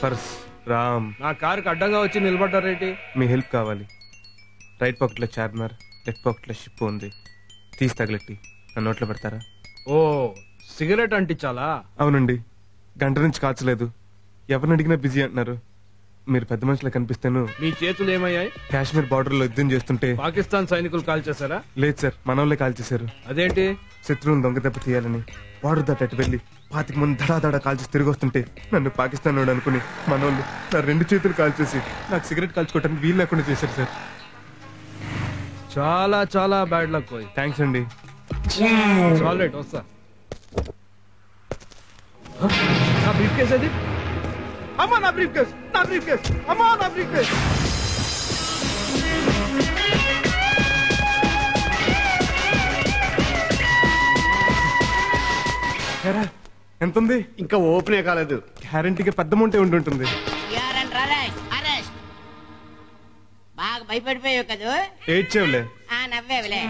Purse Ram. నా కారుకి అడ్డంగా వచ్చి నిలబడ్డారేంటి? మీ హెల్ప్ కావాలి. రైట్ పాకెట్ లో చార్మినార్, లెఫ్ట్ పాకెట్ లో షిప్ ఉంది. తీసి తగలెట్టి నా నోట్లో పెడతారా? ఓ సిగరెట్ అంటించాలా? అవునండి, గంట నుంచి కాల్చలేదు. ఎవరిని అడిగినా బిజీ అంటున్నారు. మీరు పెద్ద మనుషులు కనిపిస్తాను. మీ చేతులు ఏమయ్యాయి? కాశ్మీర్ బార్డర్ లో యుద్ధం చేస్తుంటే పాకిస్తాన్ సైనికులు కాల్ చేశారా? లేదు సార్, మనోళ్ళే కాల్ చేశారు. అదేంటి? శత్రువుని దొంగ దెబ్బ తీయాలని బార్డర్ దాటి వెళ్ళి 25 మంది దడా కాల్చేసి తిరిగి వస్తుంటే నన్ను పాకిస్తాన్ వాడు అనుకుని మనోళ్ళు నా 2 చేతులు కాల్చేసి నాకు సిగరెట్ కాల్చుకోవటానికి వీలు లేకుండా చేశారు సార్. చాలా చాలా బ్యాడ్ లక్. థ్యాంక్స్ అండి. రైట్ వస్తా. నా బ్రీఫ్ కేస్ అది. అమ్మా నా బ్రీఫ్ కేస్, నా బ్రీఫ్ కేస్, అమ్మా నా బ్రీఫ్ కేస్. ఎంత ఉంది? ఇంకా ఓపెనే కాలేదు. గ్యారంటీగా పెద్ద అమౌంట్ ఉంటుంటుంది. బాగా భయపడిపోయావు కదా? ఏడ్చేవులే. నవ్వేవులే.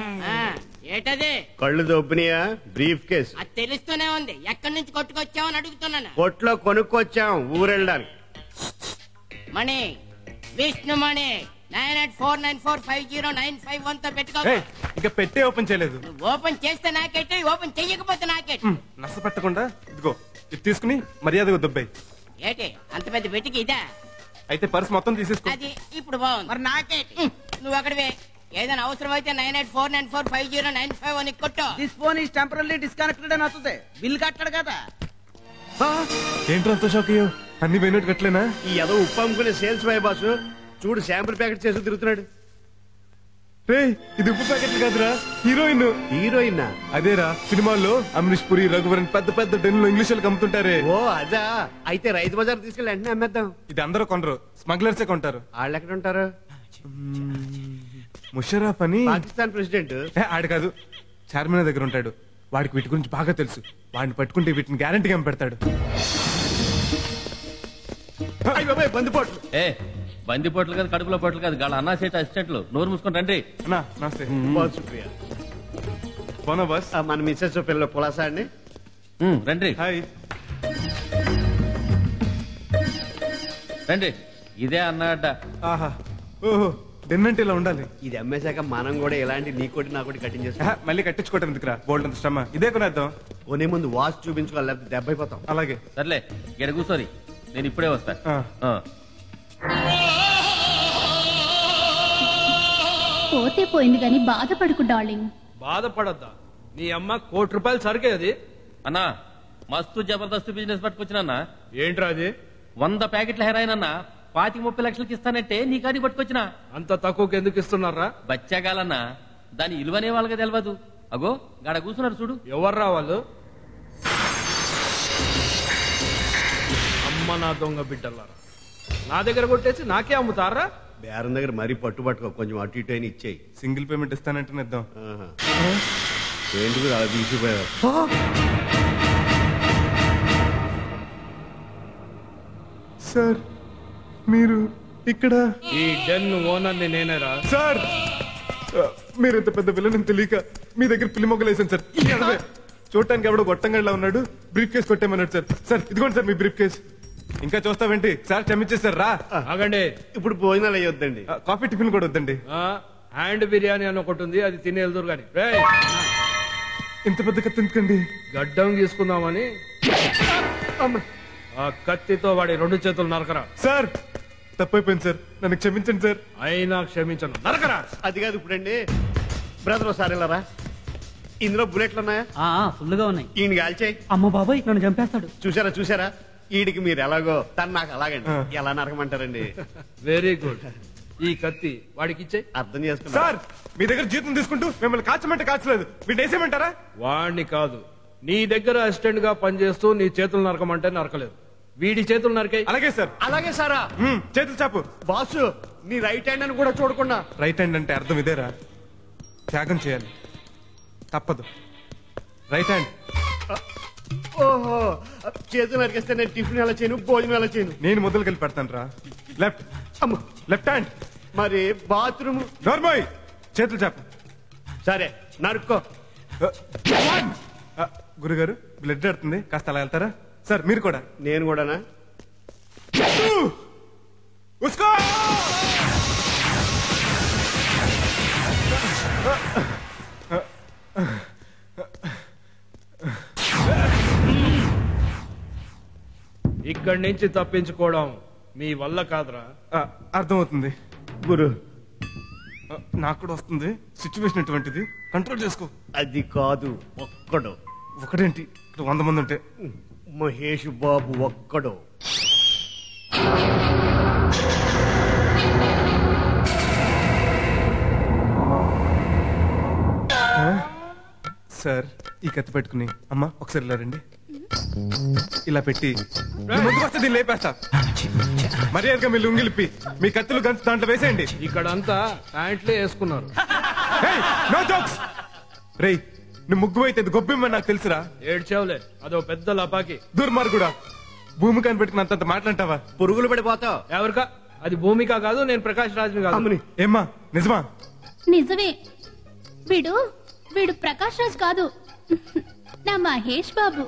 ఏటది? కళ్ళు దొబ్బినాయా? Brief case. అది తెలుస్తూనే ఉంది. ఎక్కడి నుంచి కొట్టుకొచ్చావు అని అడుగుతున్నాను. కొట్లో కొనుక్కొచ్చాం ఊరెళ్ళడానికి. మణి, విష్ణు మణి 9849450951 తో పెట్టుకో. ఇంకా పెట్టే ఓపెన్ చేయలేదు. ఓపెన్ చేస్తే నాకెట్టు, ఓపెన్ చెయ్యకపోతే నాకెట్టు. నష్టపెట్టకుండా ఇదిగో ఇది తీసుకుని మర్యాదగా దొబ్బాయి. ఏటి అంత పెద్ద పెట్టికి ఇదా? అయితే పర్స్ మొత్తం తీసేసుకో. అది ఇప్పుడు బాగుంది. మరి నాకేటి? నువ్వు అక్కడివే. ఏదైనా అవసరం అయితే 9849450951 కొట్టు. This phone is temporary disconnected అని వస్తుంది. బిల్ కట్టడు కదా. ఏంట్రా అంత షాక్ అయ్యో? అన్ని పోయినట్టు కట్టలేనా? ఈ ఏదో ఉప్పు అమ్ముకునే సేల్స్ బాయ్ బాసు చూడు శాంపుల్ ప్యాకెట్ చేసి తిరుగుతున్నాడు. రే ఇది ఉప్పు ప్యాకెట్లు కాదురా, హీరోయిన్. హీరోయిన్? అదేరా, సినిమాల్లో అమరీష్ పురి, రఘువరన్ పెద్ద పెద్ద డెన్లో ఇంగ్లీష్ వాళ్ళు అమ్ముతుంటారే. ఓ అదా. అయితే రైతు బజార్ తీసుకెళ్ళి వెంటనే అమ్మేద్దాం. ఇది అందరూ కొనరు, స్మగ్లర్సే కొంటారు. వాళ్ళు ఎక్కడ ఉంటారు? ముషర్రఫ్ అని పాకిస్తాన్ ప్రెసిడెంట్. ఆడు కాదు, చార్మినార్ దగ్గర ఉంటాడు. వాడికి వీటి గురించి బాగా తెలుసు. వాడిని పట్టుకుంటే వీటిని గ్యారంటీగా పెడతాడు. బందిపోట్లు. బందిపోట్లు కాదు, కడుపులో పోట్లు కాదు. గాళ్ళ అన్నా సేట అసిస్టెంట్లు. నోరు మూసుకొని రండి. అన్నా నమస్తే. పోనా బస్. మన మిస్సెస్ పిల్లలు పులాసా అండి. రండి. హాయ్. రండి. ఇదే అన్నట్ట. ఆహా, ఓహో, డెన్నంటే ఇలా ఉండాలి. ఇది అమ్మేశాక మనం కూడా ఇలాంటి నీకోటి నాకోటి కటింగ్ చేస్తాం. మళ్ళీ కట్టించుకోవటం ఎందుకురా, బోల్డ్ అంత శ్రమ. ఇదే కొనేద్దాం. ఓనే ముందు వాచ్ చూపించుకోవాలి, లేకపోతే దెబ్బ అయిపోతాం. అలాగే. సర్లే ఇక్కడ కూర్చోని, నేను ఇప్పుడే వస్తా. పోతే పోయింది గాని బాధపడుకు డార్లింగ్. బాధపడద్దా? నీ అమ్మ ₹1 కోటి సరికే అది. అన్నా మస్తు జబర్దస్త్ బిజినెస్ పట్టుకొచ్చినా. ఏంట్రా అది? 100 ప్యాకెట్ల హెరాయిన్ అన్నా 25-30 లక్షలకి ఇస్తానంటే నీ కాడి పట్టుకొచ్చినా. అంత తక్కువకి ఎందుకు ఇస్తున్నారా? బచ్చాగాలన్నా దాని ఇలువనే వాళ్ళకి తెలియదు. అగో గాడ కూర్చున్నారు చూడు. ఎవర్రా వాళ్ళు? అమ్మ నా దొంగ బిడ్డలారా, నా దగ్గర కొట్టేసి నాకే అమ్ముతారా? బేరం దగ్గర మరీ పట్టుబట్టుకో, కొంచెం అటు ఇటు అయినా ఇచ్చేయి. సింగిల్ పేమెంట్ ఇస్తానంటే ఇద్దాం. ఏంటి అలా తీసిపోయారు? సార్ మీరు ఇక్కడ? ఈ డెన్ ఓనర్ని నేనేరా. సార్ మీరు ఇంత పెద్ద విలన్ తెలియక మీ దగ్గర పిల్లి మొగ్గలు వేసాను సార్. చూడటానికి ఎవడో గొట్టంగా ఉన్నాడు. బ్రీఫ్ కేసు కొట్టేమన్నాడు సార్. సార్ ఇదిగోండి సార్ మీ బ్రీఫ్ కేసు. ఇంకా చూస్తావేంటి సార్? క్షమించేశారు. రా ఆగండి. ఇప్పుడు భోజనాలు అయ్యొద్దండి. కాఫీ టిఫిన్ కూడా వద్దండి. హ్యాండ్ బిర్యానీ అని ఒకటి ఉంది, అది తిని వెళ్తురు గాని. ఇంత పెద్ద కత్తి ఎందుకండి? గడ్డం తీసుకుందామని. ఆ కత్తితో వాడి 2 చేతులు నరకరా. సార్ తప్పైపోయింది సార్, నన్ను క్షమించండి సార్. అయినా క్షమించను, నరకరా. అది కాదు ఇప్పుడండి. బ్రదర్ ఒకసారి వెళ్ళరా. ఇందులో బుల్లెట్లు ఉన్నాయా? ఫుల్ గా ఉన్నాయి. ఈయన కాల్చేయి. అమ్మ బాబాయ్ నన్ను చంపేస్తాడు. చూసారా ఈడికి మీరు ఎలాగో తను నాకు అలాగండి. ఎలా నరకమంటారండి? Very good. ఈ కత్తి వాడికి ఇచ్చే. అర్థం చేసుకున్నా సార్. మీ దగ్గర జీతం తీసుకుంటూ మిమ్మల్ని కాల్చమంటే కాల్చలేదు, వీడిని వేసేయమంటారా? వాడిని కాదు, నీ దగ్గర అసిస్టెంట్ గా పనిచేస్తూ నీ చేతులు నరకమంటే నరకలేదు. వీడి చేతులు నరికాయి. అలాగే సార్. అలాగే సారా. చేతులు చాపు. బాసు నీ రైట్ హ్యాండ్ అని కూడా చూడకుండా. రైట్ హ్యాండ్ అంటే అర్థం ఇదేరా, త్యాగం చేయాలి, తప్పదు. Right hand. ఓహో, చేతులు నరికేస్తే నేను టిఫిన్ ఎలా చేయను, భోజనం ఎలా చేయను? నేను మొదలుకి వెళ్ళి పెడతాను రా. లెఫ్ట్. Left hand. మరి బాత్రూమ్? నోర్మోయ్, చేతులు చాపు. సరే నరుక్కో. గురుగారు బ్లడ్ ఆడుతుంది, కాస్త అలా వెళ్తారా? సార్ మీరు కూడా. నేను కూడానా? ఉస్కో ఇక్కడి నుంచి తప్పించుకోవడం మీ వల్ల కాదురా. అర్థమవుతుంది గురు. నాకు కూడా వస్తుంది సిచ్యువేషన్ ఎటువంటిది, కంట్రోల్ చేసుకో. అది కాదు, ఒక్కడు. ఒకటేంటి, ఇక్కడ 100 మంది ఉంటే. మహేష్ బాబు ఒక్కడు. సార్ ఈ కత్తి పెట్టుకుని అమ్మా ఒకసారి ఇలా రండి. ఇలా పెట్టి ముందుకు వస్తే దీన్ని లేపేస్తా. మర్యాదగా మీ లుంగిలిప్పి మీ కత్తులు గంట దాంట్లో వేసేయండి. ఇక్కడంతా ప్యాంట్లే వేసుకున్నారు. No jokes. రేయ్ నువ్వు ముగ్గు అయితే గొబ్బెమ్మని నాకు తెలుసురా. ఏడ్చావులే, అదో పెద్ద లపాకి. దుర్మార్గుడా, భూమి కనిపెట్టుకుని అంతంత మాట్లాంటావా? పురుగులు పడిపోతావు. ఎవరికా? అది భూమిక కాదు, నేను ప్రకాష్ రాజ్ని కాదు. ఏమ్మా నిజమా? నిజమే. వీడు ప్రకాష్ రాజ్ కాదు, నా మహేష్ బాబు.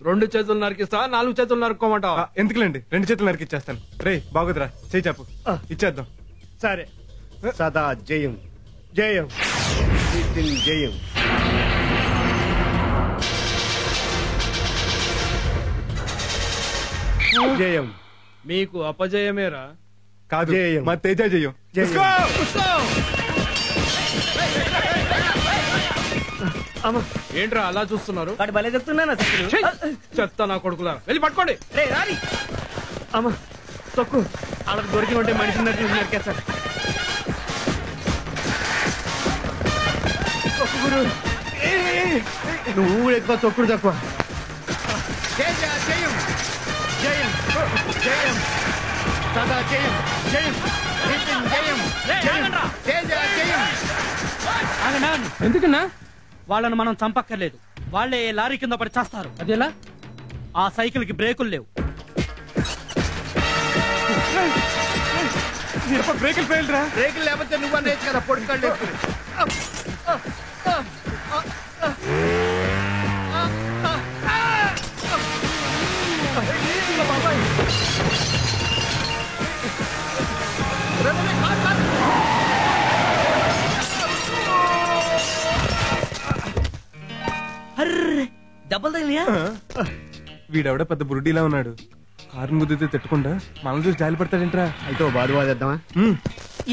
2 చేతులు నరికిస్తా, 4 చేతులు నరుక్కోమంటావా? ఎందుకులేండి, 2 చేతులు నరికిచ్చేస్తాను. రేయ్ బాగుదరా, చేయి చెప్పు, ఇచ్చేద్దాం. సరే. సదా జయం జయం నితిన్ జయం. జయం. మీకు అపజయమేరా. కాదు, జయం. మా తేజ జయం. జయం. అమ్మా, ఏంట్రా అలా చూస్తున్నారు? వాడు భలే చెప్తున్నాను. ఛీ! చెత్త నా కొడుకులా, వెళ్ళి పట్టుకోండి. అమ్మా తొక్కు. వాళ్ళకి దొరికిన ఉంటే మనిషి నరికేస్తారు. తొక్కు గురు. నువ్వు ఎక్కువ తొక్కుడు తక్కువ. జయం జయం జయం సదా జయం జయం నితిన్ జయం జయం జయం. ఎందుకన్నా? వాళ్ళని మనం చంపక్కర్లేదు, వాళ్ళే లారీ కింద పడి చేస్తారు. అదేలా? ఆ సైకిల్ కి బ్రేకులు లేవు. బ్రేకులు ఫెయిల్ రా. బ్రేకులు లేకపోతే నువ్వు అనేది కదా పొడుకాళ్ళు. డబ్బులు తగిలియా? వీడెవడ పెద్ద బురుడీలా ఉన్నాడు. కారుని గుద్దితే తిట్టకుండా మనల్ని చూసి జాలి పడతాడేంట్రా. అయితే బాధ బాధేద్దామా?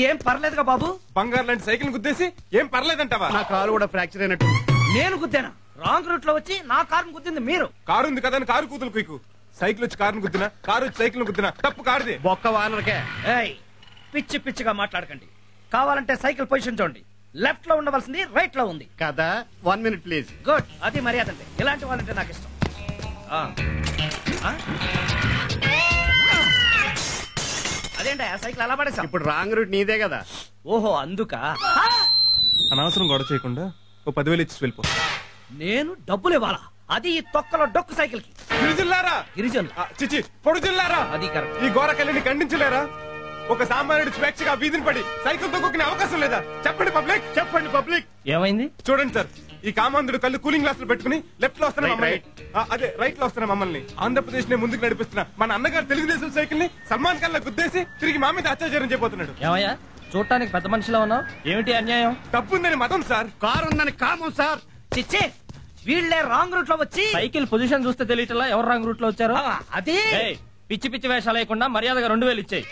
ఏం పర్లేదుగా బాబు. బంగారు లాంటి సైకిల్ గుద్దేసి ఏం పర్లేదంటావా? నా కారు కూడా ఫ్రాక్చర్ అయినట్టు. నేను గుద్దానా? రాంగ్ రూట్ లో వచ్చి నా కారును గుద్దింది మీరు. కారు ఉంది కదా అని కారు కూతులు కుయ్కు. సైకిల్ వచ్చి కారుని గుద్దినా, కారు వచ్చి సైకిల్ గుద్దినా తప్పు కారుది. బొక్క వానరకే. ఏయ్, పిచ్చి పిచ్చిగా మాట్లాడకండి. కావాలంటే సైకిల్ పొజిషన్ చూడండి. లెఫ్ట్ లో ఉండవలసింది రైట్ లో ఉంది కదా. 1 minute ప్లీజ్. గుడ్, అది మర్యాద. అంటే ఇలాంటి వాళ్ళంటే నాకు ఇష్టం. అదేంట సైకిల్ అలా పడేసా? ఇప్పుడు రాంగ్ రూట్ నీదే కదా. ఓహో అందుక. అనవసరం గొడవ చేయకుండా ఓ 10,000 ఇచ్చి వెళ్ళిపో. నేను డబ్బులు ఇవ్వాలా? అది ఈ తొక్కలో డొక్కు సైకిల్ కి. గిరిజనులారా, గిరిజనులు చిచి పొడుజుల్లారా, అది కరెక్ట్. ఈ ఘోరకల్లిని ఖండించలేరా? ఒక సామాన్యుడి స్వేచ్ఛగా వీధిని పడి సైకిల్ తొక్కునే అవకాశం లేదా? చెప్పండి పబ్లిక్, చెప్పండి పబ్లిక్. ఏమైంది? చూడండి సార్, ఈ కామాంధుడు కళ్ళు కూలింగ్ గ్లాస్ లో పెట్టుకుని లెఫ్ట్ లో వస్తున్న మమ్మల్ని, అదే రైట్ లో వస్తున్న మమ్మల్ని ఆంధ్రప్రదేశ్ నే ముందుకు నడిపిస్తున్న మన అన్నగారు తెలుగుదేశం సైకిల్ ని సల్మాన్ ఖాన్ లో గుద్దేసి తిరిగి మా మీద అత్యాచారం చేయబోతున్నాడు. ఏమయ్యా చూడటానికి పెద్ద మనిషిలో ఉన్నావు, ఏమిటి అన్యాయం? తప్పుందని మతం సార్, కారు ఉందని కామం సార్. చిచ్చే, వీళ్ళే రాంగ్ రూట్ లో వచ్చి సైకిల్ పొజిషన్ చూస్తే తెలియట్లా ఎవరు రాంగ్ రూట్ లో వచ్చారు. అదే పిచ్చి పిచ్చి వేషాలు లేకుండా మర్యాదగా 2,000 ఇచ్చేయి.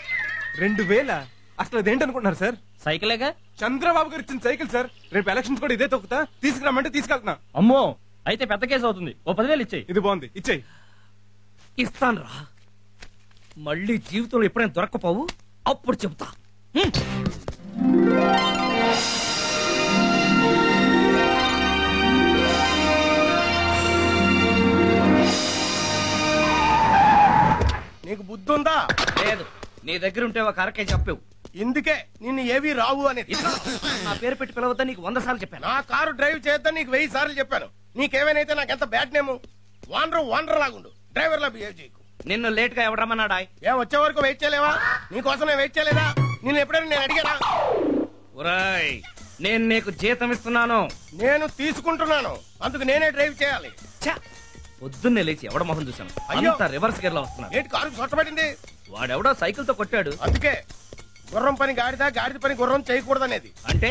2,000? అసలు అదేంటనుకుంటున్నారు సార్? సైకిలేగా. చంద్రబాబు గారు ఇచ్చిన సైకిల్ సార్. రేపు ఎలక్షన్స్ కూడా ఇదే తొక్కుతా, తీసుకురామంటే తీసుకెళ్తున్నా. అమ్మో, అయితే పెద్ద కేసు అవుతుంది. ఓ 10,000 ఇచ్చేయి. ఇది బాగుంది, ఇచ్చేయి. ఇస్తాను రా. మళ్ళీ జీవితంలో ఎప్పుడైనా దొరకపోవు, అప్పుడు చెబుతా. నీకు బుద్ధి ఉందా? లేదు, నీ దగ్గర ఉంటే ఒక అరకే చెప్పావు. ఇందుకే నిన్ను ఏవి రావు అనేది. నా పేరు పెట్టి పిలవద్దా నీకు 100 సార్లు చెప్పాను. నా కారు డ్రైవ్ చేద్దాం నీకు 1000 సార్లు చెప్పాను. నీకేమైనా నాకు ఎంత బ్యాడ్ నేము. వాండర్ లాగుండు, డ్రైవర్ లా బిహేవ్ చేయకు. నిన్ను లేట్ గా ఎవడమన్నాడా? ఏం వచ్చే వరకు వెయిట్ చేయలేవా? నీకోసం నేను వెయిట్ చేయలేదా? నిన్ను ఎప్పుడైనా నేను అడిగానా? ఒరేయ్, నేను నీకు జీతం ఇస్తున్నాను. నేను తీసుకుంటున్నాను, అందుకు నేనే డ్రైవ్ చేయాలి. ఛ, పొద్దున్నే లేచి ఎవడ మొహం చూశాను. అయ్యో. అంతా రివర్స్ గేర్ లో వస్తున్నాడు. ఏంటి కారు సొట్టబడింది? వాడెవడో సైకిల్ తో కొట్టాడు. అందుకే గుర్రం పని గాడిద, గాడిద పని గుర్రం చేయకూడదనేది. అంటే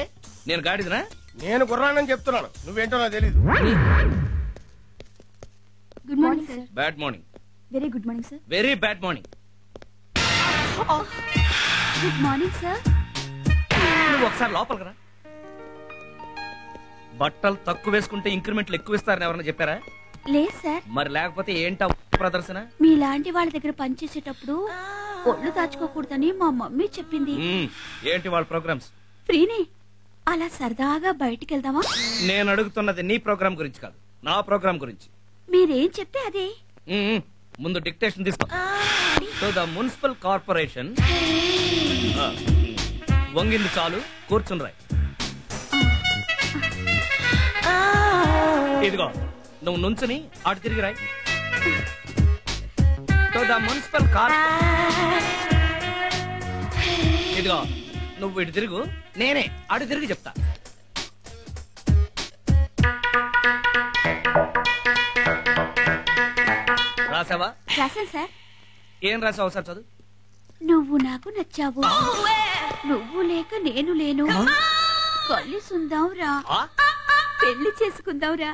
నేను గాడిదనా? నేను గుర్రానని చెప్తున్నాను, నువ్వేంటో నాకు తెలీదు. Good morning sir. Bad morning. Very good morning sir. Very bad morning. Good morning sir. నువ్వు ఒకసారి లోపలికి రా. బట్టలు తక్కువ వేసుకుంటే ఇంక్రిమెంట్లు ఎక్కువ ఇస్తారని ఎవరైనా చెప్పారా? లేదు సార్. మరి లేకపోతే ఏంటా ప్రదర్శన? మీలాంటి వాళ్ళ దగ్గర పనిచేసేటప్పుడు ఒళ్ళు దాచుకోకూడదని మా మమ్మీ చెప్పింది. ఏంటి వాళ్ళ ప్రోగ్రామ్స్? ఫ్రీనే, అలా సరదాగా బయటికి వెళ్దామా? నేను అడుగుతున్నది నీ ప్రోగ్రామ్ గురించి కాదు, నా ప్రోగ్రామ్ గురించి. మీరేం చెప్తే అదే. ముందు డిక్టేషన్ తీసుకో. To the municipal corporation. వంగింది చాలు, కూర్చుని రాయ్. ఇదిగో నువ్వు నుంచుని అటు తిరిగి రాయ్. టు ద మున్సిపల్ ఇదిగో నువ్వు ఇటు తిరుగు, నేనే అటు తిరిగి చెప్తా. రాసావా? రాశాను సార్. ఏం రాసావు సార్? చదువు. నువ్వు నాకు నచ్చావు, నువ్వు లేక నేను లేను, కలిసుందాం రా, పెళ్లి చేసుకుందాం రా,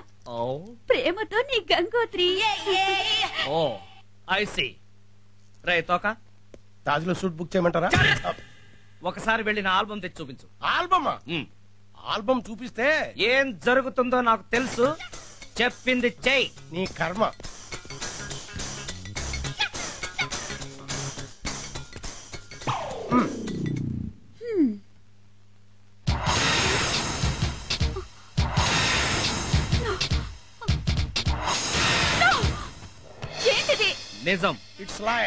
ప్రేమతో నీ గంగోత్రి. ఓ ఐ సీ. రే తోక, తాజ్లో సూట్ బుక్ చేయమంటారా? ఒకసారి వెళ్ళి నా ఆల్బమ్ తెచ్చి చూపించు. ఆల్బమా? ఆల్బమ్ చూపిస్తే ఏం జరుగుతుందో నాకు తెలుసు, చెప్పింది చెయ్యి. నీ కర్మ. ఏంటిది? నిజం. ఇట్స్ లై.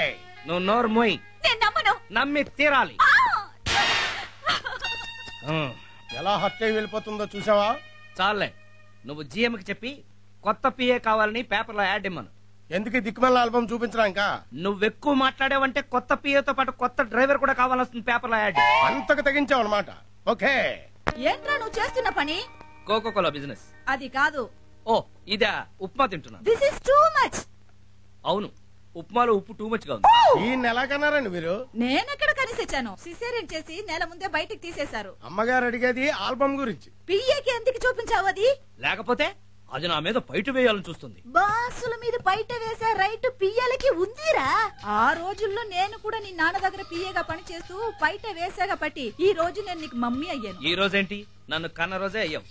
నువ్వు నోరు మోయి. నేను నమ్మను. నమ్మి తీరాలి. ఎలా హత్య వెళ్ళిపోతుందో చూసావా? చాలే, నువ్వు GM కి చెప్పి కొత్త PA కావాలని పేపర్లో యాడ్ ఇమ్మను. ఎందుకు దిక్కుమల్ల ఆల్బమ్ చూపించడానికా? నువ్వెక్కువ మాట్లాడావంటే కొత్త PA తో పాటు కొత్త డ్రైవర్ కూడా కావాల్సింది పేపర్లో యాడ్. అంతకు తెగించావు అనమాట. ఓకే. ఏంట్రా నువ్వు చేస్తున్న పని? Coca Cola business. అది కాదు. ఓ ఇదా? ఉప్మా తింటున్నా. This is too much. అవును, ఉప్మాలో ఉప్పు టూ మచ్ గా ఉంది. ఈ నెల కన్నారండి మీరు? నేనెక్కడ కనిసొచ్చాను? సిసేరియన్ చేసి నెల ముందే బయటికి తీసేశారు. అమ్మగారు అడిగేది ఆల్బమ్ గురించి. పియ్యకి ఎందుకు చూపించావు అది? లేకపోతే అది నా మీద బయట వేయాలని చూస్తుంది. బాసుల మీద బయట వేసే రైట్ పియ్యలకి ఉందిరా. ఆ రోజుల్లో నేను కూడా నీ నాన్న దగ్గర పియ్యగా పని చేస్తూ బయట వేసాగా పట్టి ఈ రోజు నేను నీకు మమ్మీ అయ్యాను. ఈ రోజేంటి? నన్ను కన్న రోజే అయ్యావు.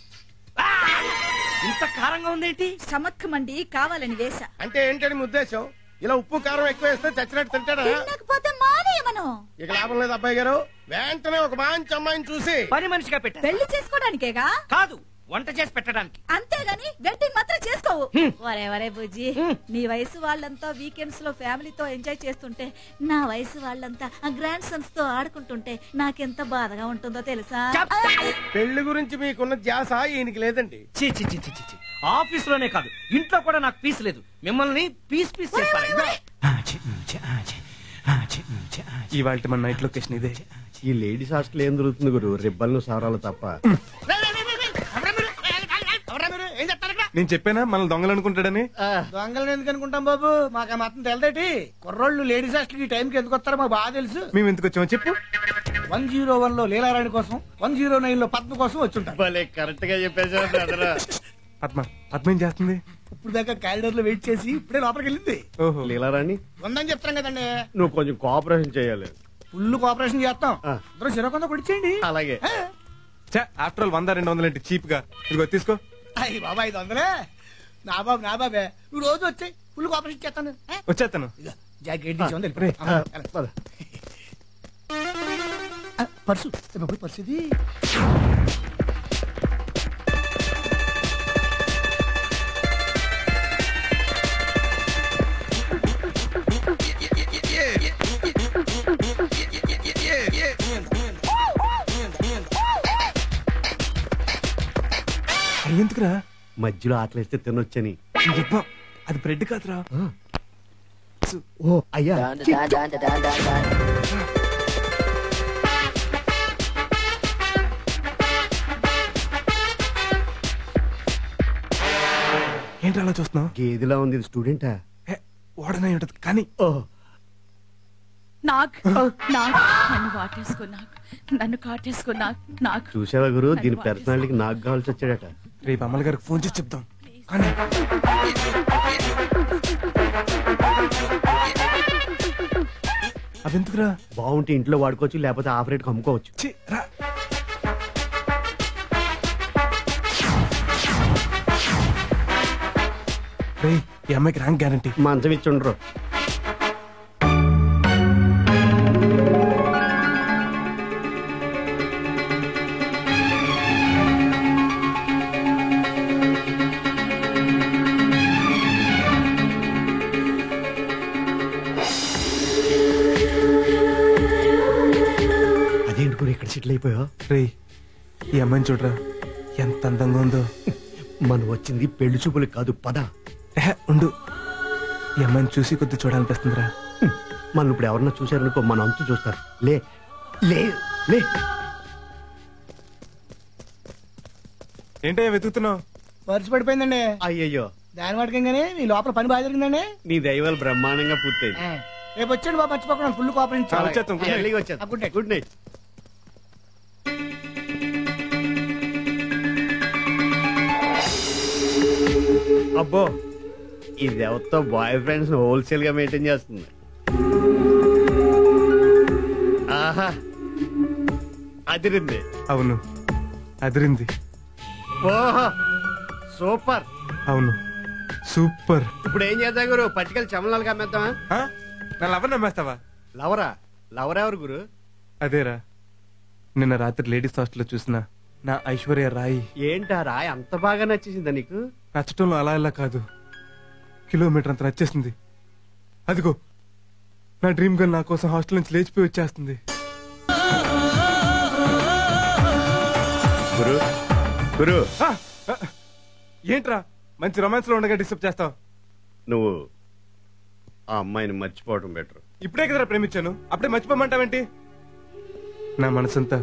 ఇంత కారంగా ఉందేంటి? చమత్కమండి కావాలని వేసా. అంటే ఏంటని మీ ఉద్దేశం? ఇలా ఉప్పు కారం ఎక్కువ వేస్తే చచ్చినట్టు తింటాడా? తినకపోతే మానేయమను. ఇక లాభం లేదు అబ్బాయి గారు. వెంటనే ఒక మంచి అమ్మాయిని చూసి పని మనిషిగా పెట్టా. పెళ్లి చేసుకోవడానికేగా? కాదు, వంట చేసి పెట్టడానికి. అంతేగాని వెడ్డింగ్ మాత్రం చేసుకోవు. వరే బుజ్జి, నీ వయసు వాళ్ళంతా వీకెండ్స్ లో ఫ్యామిలీతో ఎంజాయ్ చేస్తుంటే నా వయసు వాళ్ళంతా ఆ గ్రాండ్ సన్స్ తో ఆడుకుంటుంటే నాకెంత బాధగా ఉంటుందో తెలుసా? పెళ్లి గురించి మీకున్న ధ్యాస ఈయనకి లేదండి. చి చి చి చి చి. ఆఫీస్ లోనే కాదు, ఇంట్లో కూడా నాకు పీస్ లేదు. మిమ్మల్ని పీస్ పీస్ చేస్తాను. ఇవాళ మన నైట్ లొకేషన్ ఇదే. ఈ లేడీస్ హాస్టల్ ఏం దొరుకుతుంది గురు? రిబ్బన్లు సారాలు తప్ప. నేను చెప్పానా మనం దొంగలు అనుకుంటాడని? దొంగలను ఎందుకు అనుకుంటాం బాబు? మాకు మాత్రం తెలదేటి. కుర్రోళ్ళు లేడీస్ హాస్టల్ ఈ టైంకి ఎందుకు వస్తారో మాకు బాగా తెలుసు. మేము ఎందుకు వచ్చామో చెప్పు. 101 లో లీలారాణి కోసం, 109 లో పద్మ కోసం వచ్చుంటాం. కరెక్ట్ గా చెప్పేసారు. పద్మ ఏం చేస్తుంది? ఇప్పుడు దాకా క్యారిడర్ లో వెయిట్ చేసి ఇప్పుడే లోపలికి వెళ్ళింది. ఓహో, లీలారాణి ఉందని చెప్తాం కదండి. నువ్వు కొంచెం కోఆపరేషన్ చేయాలి. ఫుల్ కోఆపరేషన్ చేస్తాం. అందరూ చిరకొంద కొడిచేయండి. అలాగే. ఆఫ్టర్ ఆల్ 100-200 ఏంటి చీప్ గా? ఇదిగో తీసుకో. అయ్యి బాబా 500. నా బాబే నువ్వు రోజు వచ్చాయి, ఫుల్ కోఆపరేషన్ చేస్తాను. వచ్చేస్తాను. పర్సు పర్సు ఇది. ఎందుకురా? మధ్యలో ఆకలిస్తే తినొచ్చని. అది బ్రెడ్ కాదురా. ఓ అయ్యా, ఏంటి అలా చూస్తున్నావు? గేదిలా ఉంది, స్టూడెంటా? ఓడనై ఉంటది కానీ. నన్ను వాటేసుకో, నన్ను కాటేసుకో. నాకు చూసావా గురు, దీని పర్సనాలిటీకి నాకు కావాల్సి వచ్చాడట. రేపు అమ్మల గారికి ఫోన్ చేసి చెప్తాం. కానీ అదెందుకురా? బాగుంటే ఇంట్లో వాడుకోవచ్చు, లేకపోతే ఆఫ్ రేట్కి అమ్ముకోవచ్చు. ఈ అమ్మాయికి ర్యాంక్ గ్యారంటీ. మంచం ఇచ్చి ఉండరు. అదేంటి కూడా ఇక్కడ సెటిల్ అయిపోయా? రే ఈ అమ్మాయిని చూడరా ఎంత అందంగా ఉందో. మనం వచ్చింది పెళ్లి చూపులు కాదు, పద. ఉండు, ఈ అమ్మాయిని చూసి కొద్ది చూడాలనిపిస్తుందిరా. మనం ఇప్పుడు ఎవరన్నా చూసారనుకో, మన అంతు చూస్తారు. లే లే లే. ఏంటయ్యా వెతుకుతున్నావు? పర్సు పడిపోయిందండి. అయ్యయ్యో, దాని వాటికంగానే మీ లోపల పని బాగా జరిగిందండి. నీ దైవాలు బ్రహ్మాండంగా పూర్తయింది. రేపు వచ్చాడు బాబు, మర్చిపోకుండా full cooperation. Good night. Good night. అబ్బో, ఇది ఎవరితో బాయ్ ఫ్రెండ్స్ హోల్సేల్ గా మెయింటైన్ చేస్తుంది. ఆహా, అదిరింది. అవును అదిరింది. ఓహో సూపర్. అవును సూపర్. ఇప్పుడు ఏం చేద్దాం గురు? పట్టుకెళ్ళి చమలాలు కమ్మేద్దామా? నా లవర్ నమ్మేస్తావా? లవరా? లవర్ ఎవరు గురు? అదేరా, నిన్న రాత్రి లేడీస్ హాస్టల్లో చూసిన నా ఐశ్వర్య రాయి. ఏంటా రాయి అంత బాగా నచ్చేసిందా నీకు? నచ్చటంలో అలా ఇలా కాదు, కిలోమీటర్ అంత నచ్చేసింది. అదిగో నా డ్రీమ్ గర్ల్ నా కోసం హాస్టల్ నుంచి లేచిపోయి వచ్చేస్తుంది. గురు గురు, ఏంట్రా మంచి రొమాన్స్ లో ఉండగా డిస్టర్బ్ చేస్తావు? నువ్వు ఆ అమ్మాయిని మర్చిపోవడం బెటర్. ఇప్పుడే కదరా ప్రేమించాను, అప్పుడే మర్చిపోమంటావేంటి? నా మనసంతా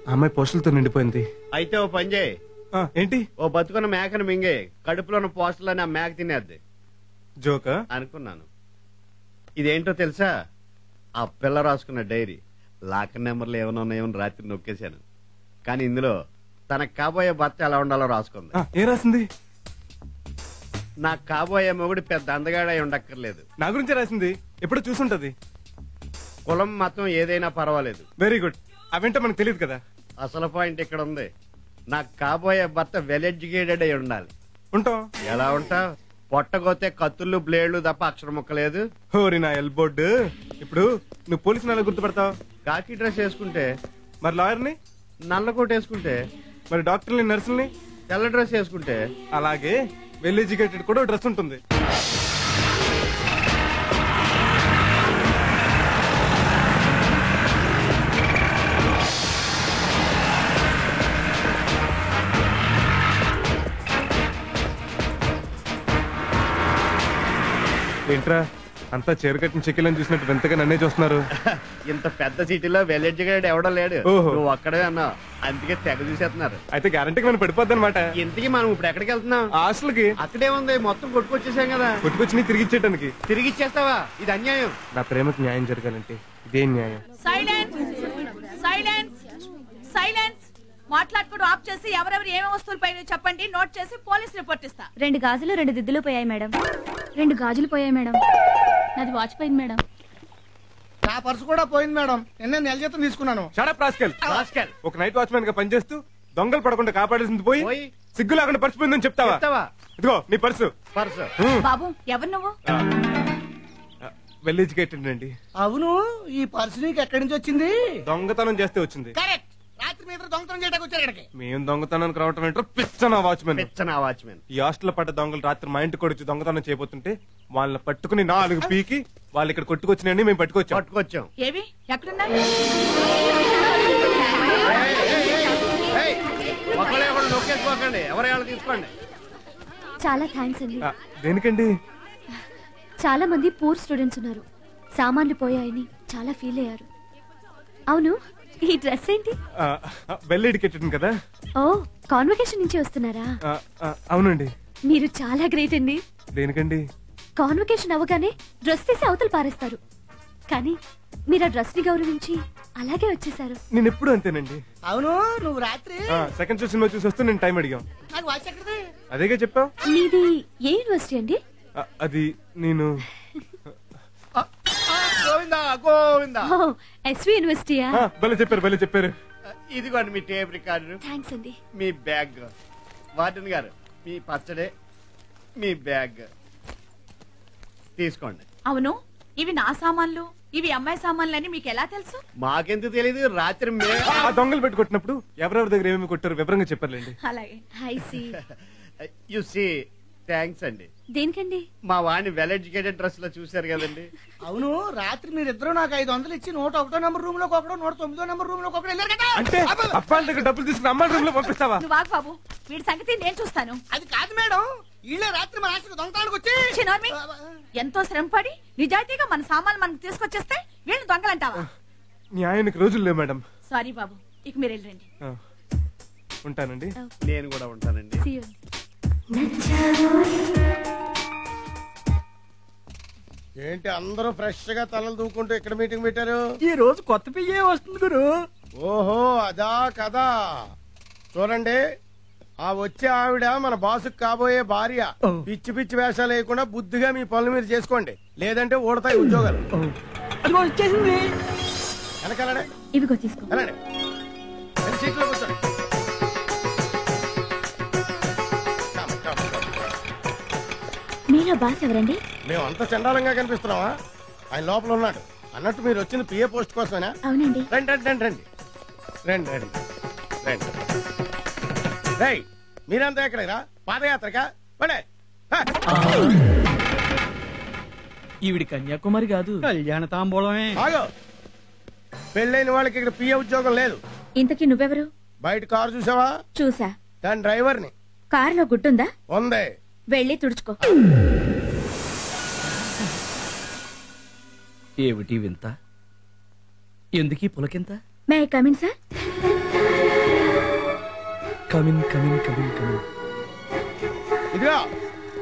ఆ అమ్మాయి పోస్టులతో నిండిపోయింది. అయితే ఓ పని చేయి. ఏంటి? ఓ బతుకున్న మేకను మింగే కడుపులో ఉన్న పోస్టులని ఆ మేక తినేద్ది. జోకా అనుకున్నాను. ఇదేంటో తెలుసా? ఆ పిల్ల రాసుకున్న డైరీ. లాకర్ నెంబర్లు ఏమైనా ఉన్నాయేమో రాత్రి నొక్కేశాను. కానీ ఇందులో తనకు కాబోయే భర్త ఎలా ఉండాలో రాసుకుంది. ఏ రాసింది? నాకు కాబోయే మొగుడు పెద్ద అందగాడై ఉండక్కర్లేదు. నా గురించి రాసింది, ఎప్పుడు చూసుంటది. కులం మతం ఏదైనా పర్వాలేదు. Very good. అవేంటో మనకు తెలియదు కదా. అసలు పాయింట్ ఇక్కడ ఉంది. నాకు కాబోయే భర్త వెల్ ఎడ్యుకేటెడ్ అయి ఉండాలి. ఉంటాం. ఎలా ఉంటా? పొట్టగోతే కత్తుళ్ళు బ్లేడ్లు తప్ప అక్షరం ముక్కలేదు. హోరి నా ఎల్బోర్డ్. ఇప్పుడు నువ్వు పోలీసు నెల గుర్తుపడతావు? కాకి డ్రెస్ వేసుకుంటే. మరి లాయర్ని? నల్ల కోట్ వేసుకుంటే. మరి డాక్టర్ని నర్సుల్ని? తెల్ల డ్రెస్ వేసుకుంటే. అలాగే వెల్ ఎడ్యుకేటెడ్ కూడా డ్రెస్ ఉంటుంది. ఏంట్రా అంతా చీరకట్టిన చెక్కిలని చూసినట్టు వింతగా నన్నే చూస్తున్నారు? ఇంత పెద్ద సిటీలో వెల్ ఎడ్యుకేటెడ్ ఎవడం లేడు. నువ్వు ఒక్కడే అన్నావు, అందుకే తెగ చూసేస్తున్నారు. అయితే గ్యారంటీకి మనం పడిపోద్ది అనమాట. ఇంతకీ మనం ఇప్పుడు ఎక్కడికి వెళ్తున్నాం? హాస్టల్కి. అక్కడే ఉంది, మొత్తం కొట్టుకొచ్చేసాం కదా. కొట్టుకొచ్చి తిరిగి ఇచ్చేయడానికి. తిరిగి ఇచ్చేస్తావా? ఇది అన్యాయం. నా ప్రేమకు న్యాయం జరగాలంటే ఇదేం న్యాయం? Silence silence silence. మాట్లాడుకోవడం ఆఫ్ చేసి ఎవరెవరు ఏమేమి వస్తువులు పైన చెప్పండి, నోట్ చేసి పోలీస్ రిపోర్ట్ ఇస్తా. 2 గాజులు 2 దిద్దులు పోయాయి మేడం. 2 గాజులు పోయాయి మేడం. నాది వాచ్ పోయింది మేడం. నా పర్సు కూడా పోయింది మేడం. నిన్న నెల జీతం తీసుకున్నాను. Shut up rascal. ఒక నైట్ వాచ్మెన్ గా పనిచేస్తూ దొంగలు పడకుండా కాపాడాల్సింది పోయి సిగ్గు లేకుండా పర్చిపోయిందని చెప్తావా? ఇదిగో నీ పర్సు. బాబు ఎవరు నువ్వు? వెల్ ఎడ్యుకేటెడ్ అండి. అవును, ఈ పర్సు నీకు ఎక్కడి నుంచి వచ్చింది? దొంగతనం చేస్తే వచ్చింది. కరెక్ట్. రాత్రి మీద దొంగతనం చేయడానికి వచ్చారు ఇక్కడికి. మేము దొంగతనానికి రావటం ఏంటో పిచ్చనా వాచ్మెన్. ఈ హాస్టల్ పడ్డ దొంగలు రాత్రి మా ఇంటికి వచ్చి దొంగతనం చేయబోతుంటే వాళ్ళని పట్టుకుని 4 పీకి వాళ్ళు ఇక్కడ కొట్టుకొచ్చినాయండి. మేము పట్టుకొచ్చాం. ఏవి ఎక్కడున్నా? ఎవరైనా తీసుకోండి. చాలా థ్యాంక్స్ అండి. దేనికండి? చాలా మంది పూర్ స్టూడెంట్స్ ఉన్నారు, సామాన్లు పోయాయని చాలా ఫీల్ అయ్యారు. అవును, ఈ డ్రెస్ ఏంటి? వెల్ ఎడ్యుకేటెడ్ కదా. ఓ, కాన్వకేషన్ నుంచి వస్తున్నారా? అవునండి. మీరు చాలా గ్రేట్ అండి. దేనికండి? కాన్వకేషన్ అవగానే డ్రెస్ తీసి అవతల పారేస్తారు, కానీ మీరు ఆ డ్రెస్ ని గౌరవించి అలాగే వచ్చేసారు. నేను ఎప్పుడు అంతేనండి. అవును, నువ్వు రాత్రి సెకండ్ షో సినిమా చూసి వస్తూ నేను టైం అడిగాం. నాకు వాచ్ ఎక్కడిది? అదేగా చెప్పావు. మీది ఏ యూనివర్సిటీ అండి? అది నేను గోవిందా గోవిందా. ఎస్వి యూనివర్సిటీయా? భలే చెప్పారు. ఇదిగోండి మీ టేప్ రికార్డు. థ్యాంక్స్ అండి. మీ బ్యాగ్. వార్డెన్ గారు మీ పచ్చడే, మీ బ్యాగ్ తీసుకోండి. అవును, ఇవి నా సామాన్లు, ఇవి అమ్మాయి సామాన్లు అని మీకు ఎలా తెలుసు? మాకెందుకు తెలీదు, రాత్రి దొంగలు పెట్టుకుంటున్నప్పుడు ఎవరెవరి దగ్గర ఏమేమి కొట్టారు వివరంగా చెప్పారులేండి. అలాగే. Hi see you see. Thanks అండి. దేనికండి? మా వాడిని వెల్ ఎడ్యుకేటెడ్ డ్రెస్ లో చూశారు కదండి. అవును, రాత్రి మీరిద్దరు నాకు 500 ఇచ్చి 101వ నెంబర్ రూమ్ లోకి ఒకడు, 109వ నెంబర్ రూమ్ లోకి ఒకడు వెళ్ళారు కదా. అంటే అబ్బాయిల దగ్గర డబ్బులు తీసుకుని అమ్మాయి రూమ్ లో పంపిస్తావా? నువ్వు ఆగు బాబు, వీడి సంగతి నేను చూస్తాను. అది కాదు మేడం, వీళ్ళే రాత్రి మా ఆశకు దొంగతానికి వచ్చి ఎంతో శ్రమపడి నిజాయితీగా మన సామాన్లు మనకు తీసుకొచ్చేస్తే వీళ్ళు దొంగలంటావా? న్యాయానికి రోజులు లేవు మేడం. సారీ బాబు, ఇక మీరు వెళ్ళండి. ఉంటానండి. నేను కూడా ఉంటానండి. ఏంటి అందరూ ఫ్రెష్ గా తలలు దూకుంటూ ఇక్కడ మీటింగ్ పెట్టారు? ఈ రోజు కొత్త పియ్యే వస్తుంది గురు. ఓహో, అదా కదా. చూడండి, ఆ వచ్చే ఆవిడ మన బాసుకు కాబోయే భార్య. పిచ్చి పిచ్చి వేషాలు వేయకుండా బుద్ధిగా మీ పనులు మీరు చేసుకోండి, లేదంటే ఊడతాయి ఉద్యోగాలు. వచ్చేసింది. వెనకాలనే ఇవిగో తీసుకో. వెళ్ళండి, సీట్లో కూర్చోండి. మీలో బాస్ ఎవరండి? మేము అంత చండాలంగా కనిపిస్తున్నావా? ఆయన లోపల ఉన్నాడు. అన్నట్టు మీరు వచ్చింది పిఏ పోస్ట్ కోసమేనా? అవునండి. రండి రండి రండి రండి రండి రండి. రై, మీరంతా ఎక్కడరా? పాదయాత్రకా? పడే. ఈవిడి కన్యాకుమారి కాదు, కళ్యాణ తాంబూలమే. ఆగో, పెళ్ళైన వాళ్ళకి ఇక్కడ పిఏ ఉద్యోగం లేదు. ఇంతకీ నువ్వెవరు? బయట కారు చూసావా? చూసా. దాని డ్రైవర్ని. కారులో గుడ్డుందా? ఉంది. వెళ్ళి తుడుచుకో. ఏమిటి వింత? ఎందుకీ పులకింత? May I come in sir? Come in come in come in come in. ఇదిగో,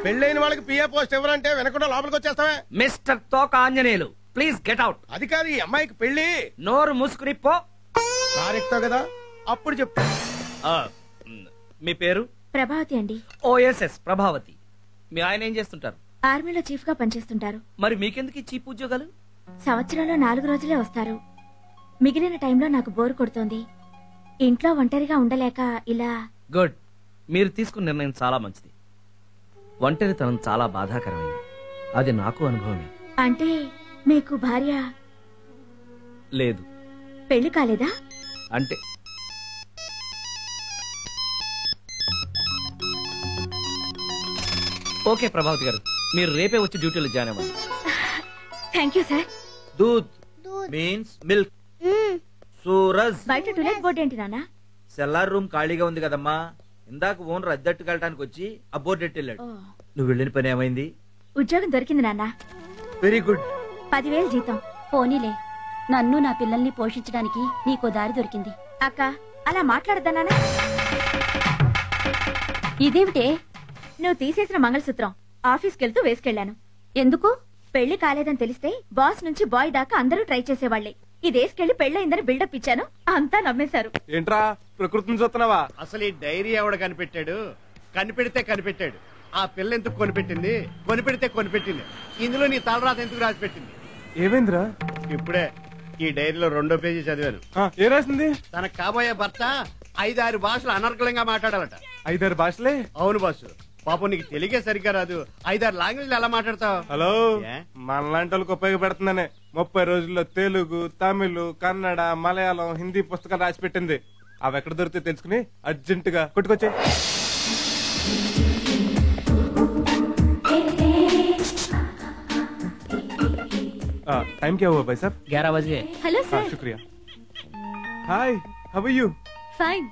పెళ్ళైన వాళ్ళకి పిఏ పోస్ట్ ఎవరంటే వెనకుండా లోపలికి వచ్చేస్తావే. మిస్టర్ తోక ఆంజనేయులు, ప్లీజ్ గెట్ అవుట్. అది కాదు, ఈ అమ్మాయికి పెళ్లి. నోరు మూసుకుని పో. కారెక్తావు కదా, అప్పుడు చెప్తా. మీ పేరు? ప్రభావతి అండి. ఓఎస్ఎస్ ప్రభావతి. మీ ఆయన ఏం చేస్తుంటారు? ఆర్మీలో చీఫ్ గా పనిచేస్తుంటారు. మరి మీకెందుకు చీప్ ఉద్యోగాలు? సంవత్సరంలో 4 రోజులే వస్తారు. మిగిలిన టైంలో నాకు బోర్ కొడుతోంది. ఇంట్లో ఒంటరిగా ఉండలేక ఇలా. గుడ్, మీరు తీసుకున్న నిర్ణయం చాలా మంచిది. ఒంటరితనం చాలా బాధాకరమైంది, అది నాకు అనుభవమే. అంటే మీకు భార్య లేదు. పెళ్లి కాలేదా? అంటే ఓకే ప్రభావతి గారు, మీరు రేపే వచ్చి డ్యూటీలో జాయిన్ అవ్వండి. Thank you sir. Doodh means milk. Suraj, బయట టూలెట్ బోర్డు ఏంటి నాన్న? సెల్లార్ రూమ్ ఖాళీగా ఉంది కదమ్మా, ఇందాక ఓనర్ అద్దెట్టుకు వెళ్ళడానికి వచ్చి ఆ బోర్డు ఎట్టి వెళ్ళాడు. నువ్వు వెళ్ళిన పని ఏమైంది? ఉద్యోగం దొరికింది నాన్న. Very good. 10,000 జీతం. పోనీలే, నన్ను నా పిల్లల్ని పోషించడానికి నీకో దారి దొరికింది. అక్క, అలా మాట్లాడద్దా నాన్న? ఇదేమిటే? నువ్వు తీసేసిన మంగళసూత్రం ఆఫీస్కెళ్తూ వేసుకెళ్లాను. ఎందుకు? పెళ్లి కాలేదని తెలిస్తే బాస్ నుంచి బాయ్ దాకా అందరూ ట్రై చేసేవాళ్లే. ఇదేసుకెళ్లి పెళ్ళయిందని బిల్డప్ ఇచ్చాను, అంతా నమ్మేశారు. ఏంట్రా ప్రకృతిని చూస్తున్నావా? అసలు ఈ డైరీ ఎవడ కనిపెట్టాడు? కనిపెడితే కనిపెట్టాడు. ఆ పిల్ల ఎందుకు కొనిపెట్టింది? కొనిపెడితే కొనిపెట్టింది. ఇందులో నీ తలరాత ఎందుకు రాసి పెట్టింది? ఏమైందిరా? ఇప్పుడే ఈ డైరీలో 2వ పేజీ చదివాను. ఏ రాసింది? తనకు కాబోయే భర్త 5-6 భాషలు అనర్గళంగా మాట్లాడాలట. 5-6 భాషలే? అవును బాసు. పాపం నీకు తెలుగే సరిగ్గా రాదు, 5-6 లాంగ్వేజ్లు ఎలా మాట్లాడతావు? హలో, మనలాంటి వాళ్ళకి ఉపయోగపడుతుందనే 30 రోజుల్లో తెలుగు, తమిళ్, కన్నడ, మలయాళం, హిందీ పుస్తకాలు రాసి పెట్టింది. అవి ఎక్కడ దొరికితే తెలుసుకుని అర్జెంట్ గా కొట్టుకొచ్చే. टाइम क्या हुआ भाई साहब? 11 बजे. Hello sir. शुक्रिया. हाय, हाउ आर यू? ఫైన్.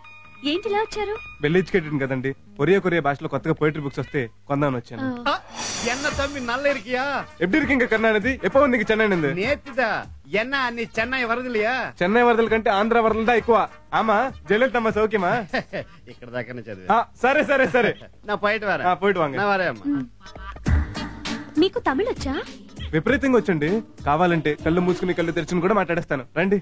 ఏంటి ఇలా వచ్చారు? వెల్ ఎడ్యుకేటెడ్ కదండి. కొరియా భాషలో కొత్తగా పోయిటరీ బుక్స్ వస్తే కొందామని వచ్చాను. என்ன தம்பி நல்ல இருக்கியா? எப்படி இருக்கீங்க கருணாநிதி? எப்போ வந்தீங்க சென்னை இருந்து? நேத்துதா. என்ன நீ சென்னை வரదిలియా? చెన్నై వరదల కంటే ఆంధ్ర వరదలదా ఎక్కువ. ఆమా జయలలితమ్మ సౌఖ్యమా? ఇక్కడ దాకానే చదివా. సరే సరే సరే. నా పోయిట్ వరా. పోయిట్ వాంగ. నా వరే అమ్మ. మీకు తమిళ్ వచ్చా? విపరీతంగా వచ్చండి. కావాలంటే కళ్ళు మూసుకుని కళ్ళు తెరుచుని కూడా మాట్లాడేస్తాను. రండి.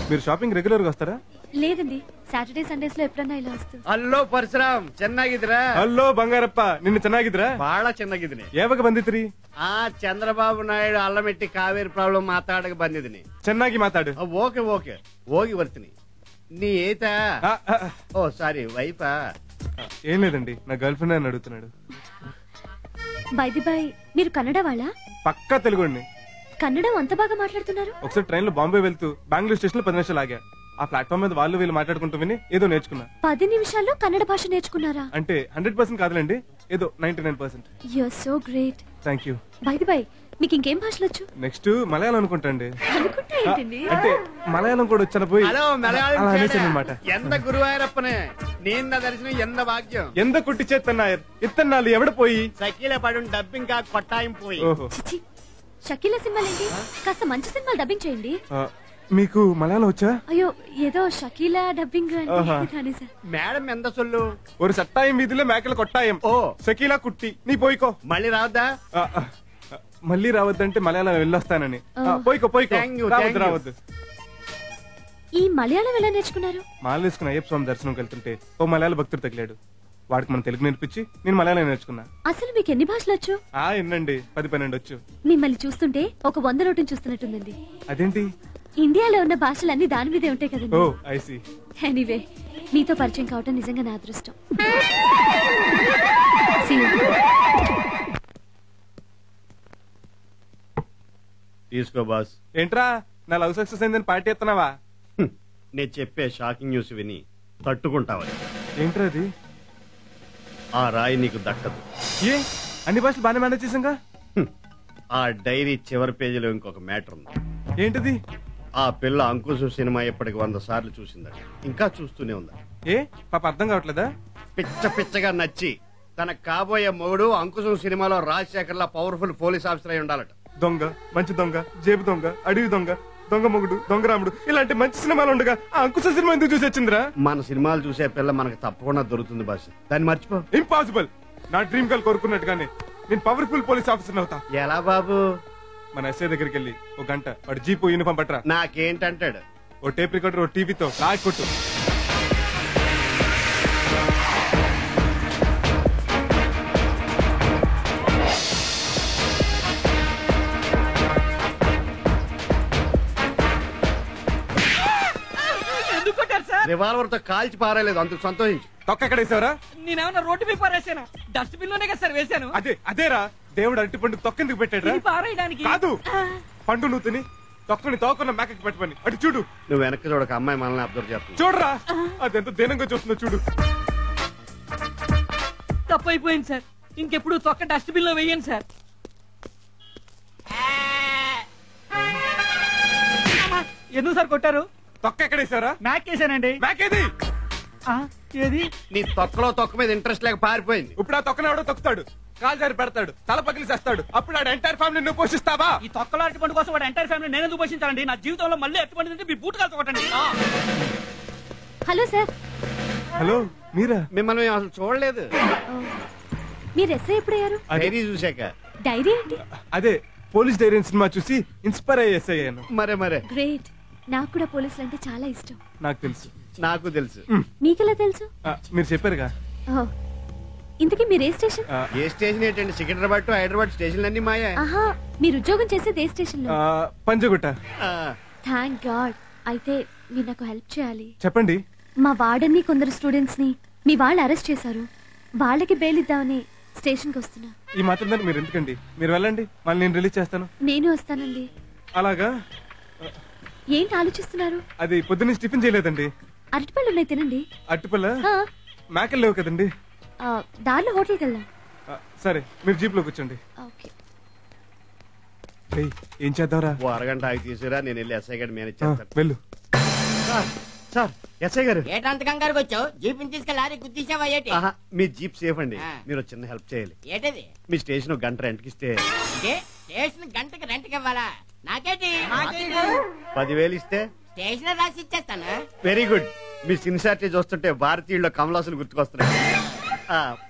మీరు షాపింగ్ రెగ్యులర్ గా వస్తారా? లేదండి, సాటర్డే సండేస్ లో ఎప్పుడన్నా ఇలా వస్తూ. హలో పరశురామ్, ಚೆನ್ನಾಗಿದ್ರಾ? హలో బంగారప్ప, నిన్ను ಚೆನ್ನಾಗಿದ್ರಾ? ಬಹಳ ಚೆನ್ನಾಗಿದ್ದೀನಿ. ಯಾವಾಗ ಬಂದಿದ್ರಿ? ಚಂದ್ರಬಾಬು ನಾಯ್ಡು ಅಲ್ಲಮೆಟ್ಟಿ ಕಾವೇರಿ ಪ್ರಾಬ್ಲಮ್ ಮಾತಾಡಕ್ ಬಂದಿದ್ದೀನಿ. ಚೆನ್ನಾಗಿ ಮಾತಾಡು. ಓಕೆ ಓಕೆ, ಹೋಗಿ ಬರ್ತೀನಿ. నీ ఏతా? ఓ సారీ, వైఫా? ఏం లేదండి, నా గర్ల్ ఫ్రెండ్ అని అడుగుతున్నాడు. బై ది బై, మీరు కన్నడ వాళ్ళా? పక్కా తెలుగుండి. కన్నడం అంత బాగా మాట్లాడుతున్నారు. ఒకసారి ట్రైన్ లో బాంబే వెళ్తూ బెంగళూరు స్టేషన్ లో 10 నిమిషాలు ఆగా. ఆ ప్లాట్ఫామ్ మీద వాళ్ళు వీళ్ళు మాట్లాడుకుంటూ విని ఏదో నేర్చుకున్నా. 10 నిమిషాల్లో కన్నడ భాష నేర్చుకున్నారా? అంటే 100% కాదులేండి, ఏదో 99%. You are so great. Thank you. By the by, మీకు ఇంకేం భాషలు వచ్చు? నెక్స్ట్ మలయాళం అనుకుంటాండి. అనుకుంటా ఏంటండి? అంటే మలయాళం కూడా వచ్చాను పోయి. హలో మలయాళం అనమాట. ఎంత గురువాయూరప్పనే నీంద దర్శనం ఎంత భాగ్యం. ఎంత కుట్టి చేతన్నాయర్ ఇత్తన్నాళ్ళు ఎవడ పోయి సఖీల పడు డబ్బింగ్ కా కొట్టాయం పోయి. ఓహో, షకీలా సినిమాలేంటి? కాస్త మంచి సినిమాలు డబ్బింగ్ చేయండి. మీకు మలయాళం వచ్చా? అయ్యో, ఏదో షకీలా డబ్బింగ్ అంటే సార్. మేడం ఎంత సొల్లు? ఒక సట్టాయం వీధిలో మేకలు కొట్టాయం. ఓ షకీలా కుట్టి నీ పోయికో. మళ్ళీ రావద్దా? మళ్ళీ రావద్దంటే మలయాళం వెళ్ళొస్తానని. పోయికో పోయికో, రావద్దు రావద్దు. ఈ మలయాళం ఎలా నేర్చుకున్నారు? మాల వేసుకుని అయ్యప్ప స్వామి దర్శనంకి వెళ్తుంటే ఓ మలయాళ భక్తుడు తగిలాడు. వాడికి మన తెలుగు నేర్పించి నేను మలయాళం నేర్చుకున్నా. అసలు మీకు ఎన్ని భాషలు వచ్చు? ఎన్నండి, 10-12 వచ్చు. మిమ్మల్ని చూస్తుంటే ఒక 100 నోటుని చూస్తున్నట్టుందండి. అదేంటి? ఇండియాలో ఉన్న భాషలన్నీ దాని మీదే ఉంటాయి కదండి. ఓ ఐ సీ. ఎనీవే, మీతో పరిచయం కావటం నిజంగా నా అదృష్టం. తీసుకో బాస్. ఏంట్రా, నా లవ్ సక్సెస్ అయిందని పార్టీ ఎత్తనావా? నేను చెప్పే షాకింగ్ న్యూస్ విని తట్టుకుంటావా? ఏంట్రా అది? ఆ రాయి నీకు దక్కదు. ఏ, అన్ని భాషలు బాగానే మేనేజ్ చేసాంగా. ఆ డైరీ చివరి పేజీలో ఇంకొక మ్యాటర్ ఉంది. ఏంటిది? ఆ పిల్ల అంకుశం సినిమా ఇప్పటికి 100 సార్లు చూసిందట. ఇంకా చూస్తూనే ఉందా? ఏ పాప అర్థం కావట్లేదా? పిచ్చ పిచ్చగా నచ్చి తన కాబోయే మొగుడు అంకుశం సినిమాలో రాజశేఖర్ లా పవర్ఫుల్ పోలీస్ ఆఫీసర్ అయి ఉండాలట. దొంగ, మంచి దొంగ, జేబు దొంగ, అడవి దొంగ, దొంగ మొగుడు, దొంగ రాముడు, ఇలాంటి మంచి సినిమాలు ఉండగా ఆ అంకుశ సినిమా ఎందుకు చూసి వచ్చిందిరా? మన సినిమాలు చూసే పిల్ల మనకు తప్పకుండా దొరుకుతుంది బాస్, దాన్ని మర్చిపో. ఇంపాసిబుల్. నా డ్రీమ్ గర్ల్ కోరుకున్నట్టుగానే నేను పవర్ఫుల్ పోలీస్ ఆఫీసర్ అవుతా. ఎలా బాబు? మన ఎస్ఐ దగ్గరికి వెళ్ళి ఒక గంట వాడు జీపు యూనిఫామ్ పట్టరా. నాకేంటంటాడు? ఓ టేప్ రికార్డర్, ఓ టీవీతో లాగ్ కొట్టు. రివాల్వర్ తో కాల్చి పారేలేదు, అందుకు సంతోషించు. తొక్క ఎక్కడ వేసావరా? నేనేమన్నా రోడ్డు మీద పారేసానా? డస్ట్బిన్ లోనే కదా సార్ వేసాను. అదేరా, దేవుడు అరటి పండు తొక్కెందుకు పెట్టాడు? పారేయడానికి కాదు, పండు నువ్వు తిని తొక్కని తోకున్న మేకకి పెట్టమని. అటు చూడు. నువ్వు వెనక్కి చూడక, అమ్మాయి మనల్ని అబ్జర్వ్ చేస్తుంది. చూడరా, అదెంత దీనంగా చూస్తుందో చూడు. తప్పైపోయింది సార్, ఇంకెప్పుడు తొక్క డస్ట్బిన్ లో వేయండి సార్. ఎందుకు సార్ కొట్టారు? తొక్క ఎక్కడేసారా? మ్యాక్ వేసానండి. మ్యాకేది? ఏది? నీ తొక్కలో తొక్క మీద ఇంట్రెస్ట్ లేక పారిపోయింది. ఇప్పుడు ఆ తొక్కను ఎవడో తొక్కుతాడు, కాలు జారి పెడతాడు, తల పగిలిసేస్తాడు. అప్పుడు ఆడు ఎంటైర్ ఫ్యామిలీ నువ్వు పోషిస్తావా? ఈ తొక్కలో అరటిపండు కోసం వాడు ఎంటైర్ ఫ్యామిలీ నేను ఎందుకు పోషించాలండి? నా జీవితంలో మళ్ళీ అరటిపండు తింటే మీ బూట్ కాల్తో కొట్టండి. Hello sir. హలో, మీరా? మిమ్మల్ని అసలు చూడలేదు. మీరు ఎస్ఐ ఎప్పుడయ్యారు? డైరీ చూసాక. డైరీ ఏంటి? అదే పోలీస్ డైరీ సినిమా చూసి ఇన్స్పైర్ అయ్యి ఎస్ఐ అయ్యాను. మరే గ్రేట్. నాకు కూడా పోలీసులు అంటే చాలా ఇష్టం. నాకు తెలుసు. నాకు తెలుసు. మీకెలా తెలుసు? మీరు చెప్పారుగా. ఇంతకీ మీరు ఏ స్టేషన్? ఏ స్టేషన్ ఏంటండి? సికింద్రాబాద్ టు హైదరాబాద్ స్టేషన్లు అన్ని మాయా. ఆహా, మీరు ఉద్యోగం చేసేది ఏ స్టేషన్ లో? పంజగుట్ట. Thank God. అయితే మీరు నాకు హెల్ప్ చేయాలి. చెప్పండి. మా వార్డెన్ ని కొందరు స్టూడెంట్స్ ని మీ వాళ్ళు అరెస్ట్ చేశారు. వాళ్ళకి బెయిల్ ఇద్దామని స్టేషన్ కి వస్తున్నా. ఈ మాత్రం దాన్ని మీరు ఎందుకండి? మీరు వెళ్ళండి, మళ్ళీ నేను రిలీజ్ చేస్తాను. నేను వస్తానండి. అలాగా? ఏంటి ఆలోచిస్తున్నారు? అది పొద్దున్న టిఫిన్ చేయలేదండి. అరటిపళ్ళు ఉన్నాయి, తినండి. అరటిపళ్ళ? మేకలు లేవు కదండి. దారిలో హోటల్కి వెళ్దాం. సరే, మీరు జీప్ లో కూర్చోండి. ఏం చేద్దాంరా? ఓ అరగంట ఆగి తీసుకురా, నేను వెళ్ళి ఎస్ఐ గడి మేనేజ్ చేస్తాను. వెళ్ళు. సార్ ఎస్ఐ గారు ఏటంత కంగారుకి వచ్చావు? జీపుని తీసుకెళ్ళి లారీ గుద్దిసావా ఏటి? మీ జీప్ సేఫ్ అండి. మీరు చిన్న హెల్ప్ చేయాలి. ఏటది? మీ స్టేషన్ గంట రెంట్కి ఇస్తే. స్టేషన్ గంటకి రెంట్కి ఇవ్వాలా? నాకేటి 10,000 ఇస్తే స్టేషన్ రాసి ఇచ్చేస్తాను. Very good. మీ సిన్సియారిటీ చూస్తుంటే భారతీయుల్లో కమలాసులు గుర్తుకొస్తున్నాయి.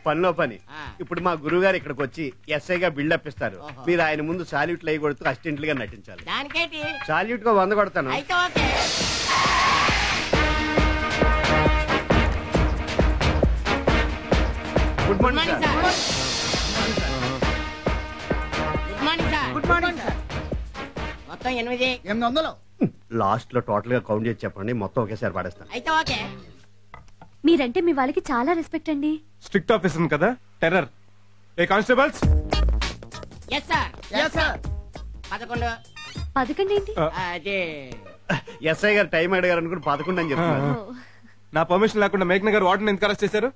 పనిలో పని. ఇప్పుడు మా గురువు గారు ఇక్కడికి వచ్చి ఎస్ఐగా బిల్డప్ ఇస్తారు. మీరు ఆయన ముందు సాల్యూట్లు అయ్యి కొడుతూ అసిస్టెంట్ గా నటించాలి. దానికేటి సాల్యూట్ గా 100 కొడతాను. అయితే okay. Good morning sir. Good morning sir. Good morning sir. మొత్తం 800. లాస్ట్ లో టోటల్ గా కౌంట్ చేసి చెప్పండి, మొత్తం ఒకేసారి పాడేస్తాను. అయితే ఓకే. మీరంటే మీ వాళ్ళకి చాలా రెస్పెక్ట్ అండి. స్ట్రిక్ట్ ఆఫీసర్ కదా, టెర్రర్. ఏ constables? Yes sir. Yes sir. 11 ఏంటి? అదే ఎస్ఐ గారు టైం అడిగారు అనుకుని 11 అని చెప్తున్నారు. నా పర్మిషన్ లేకుండా మేఘ్న గారు వార్డెన్ ఎందుకు అరెస్ట్ చేశారు?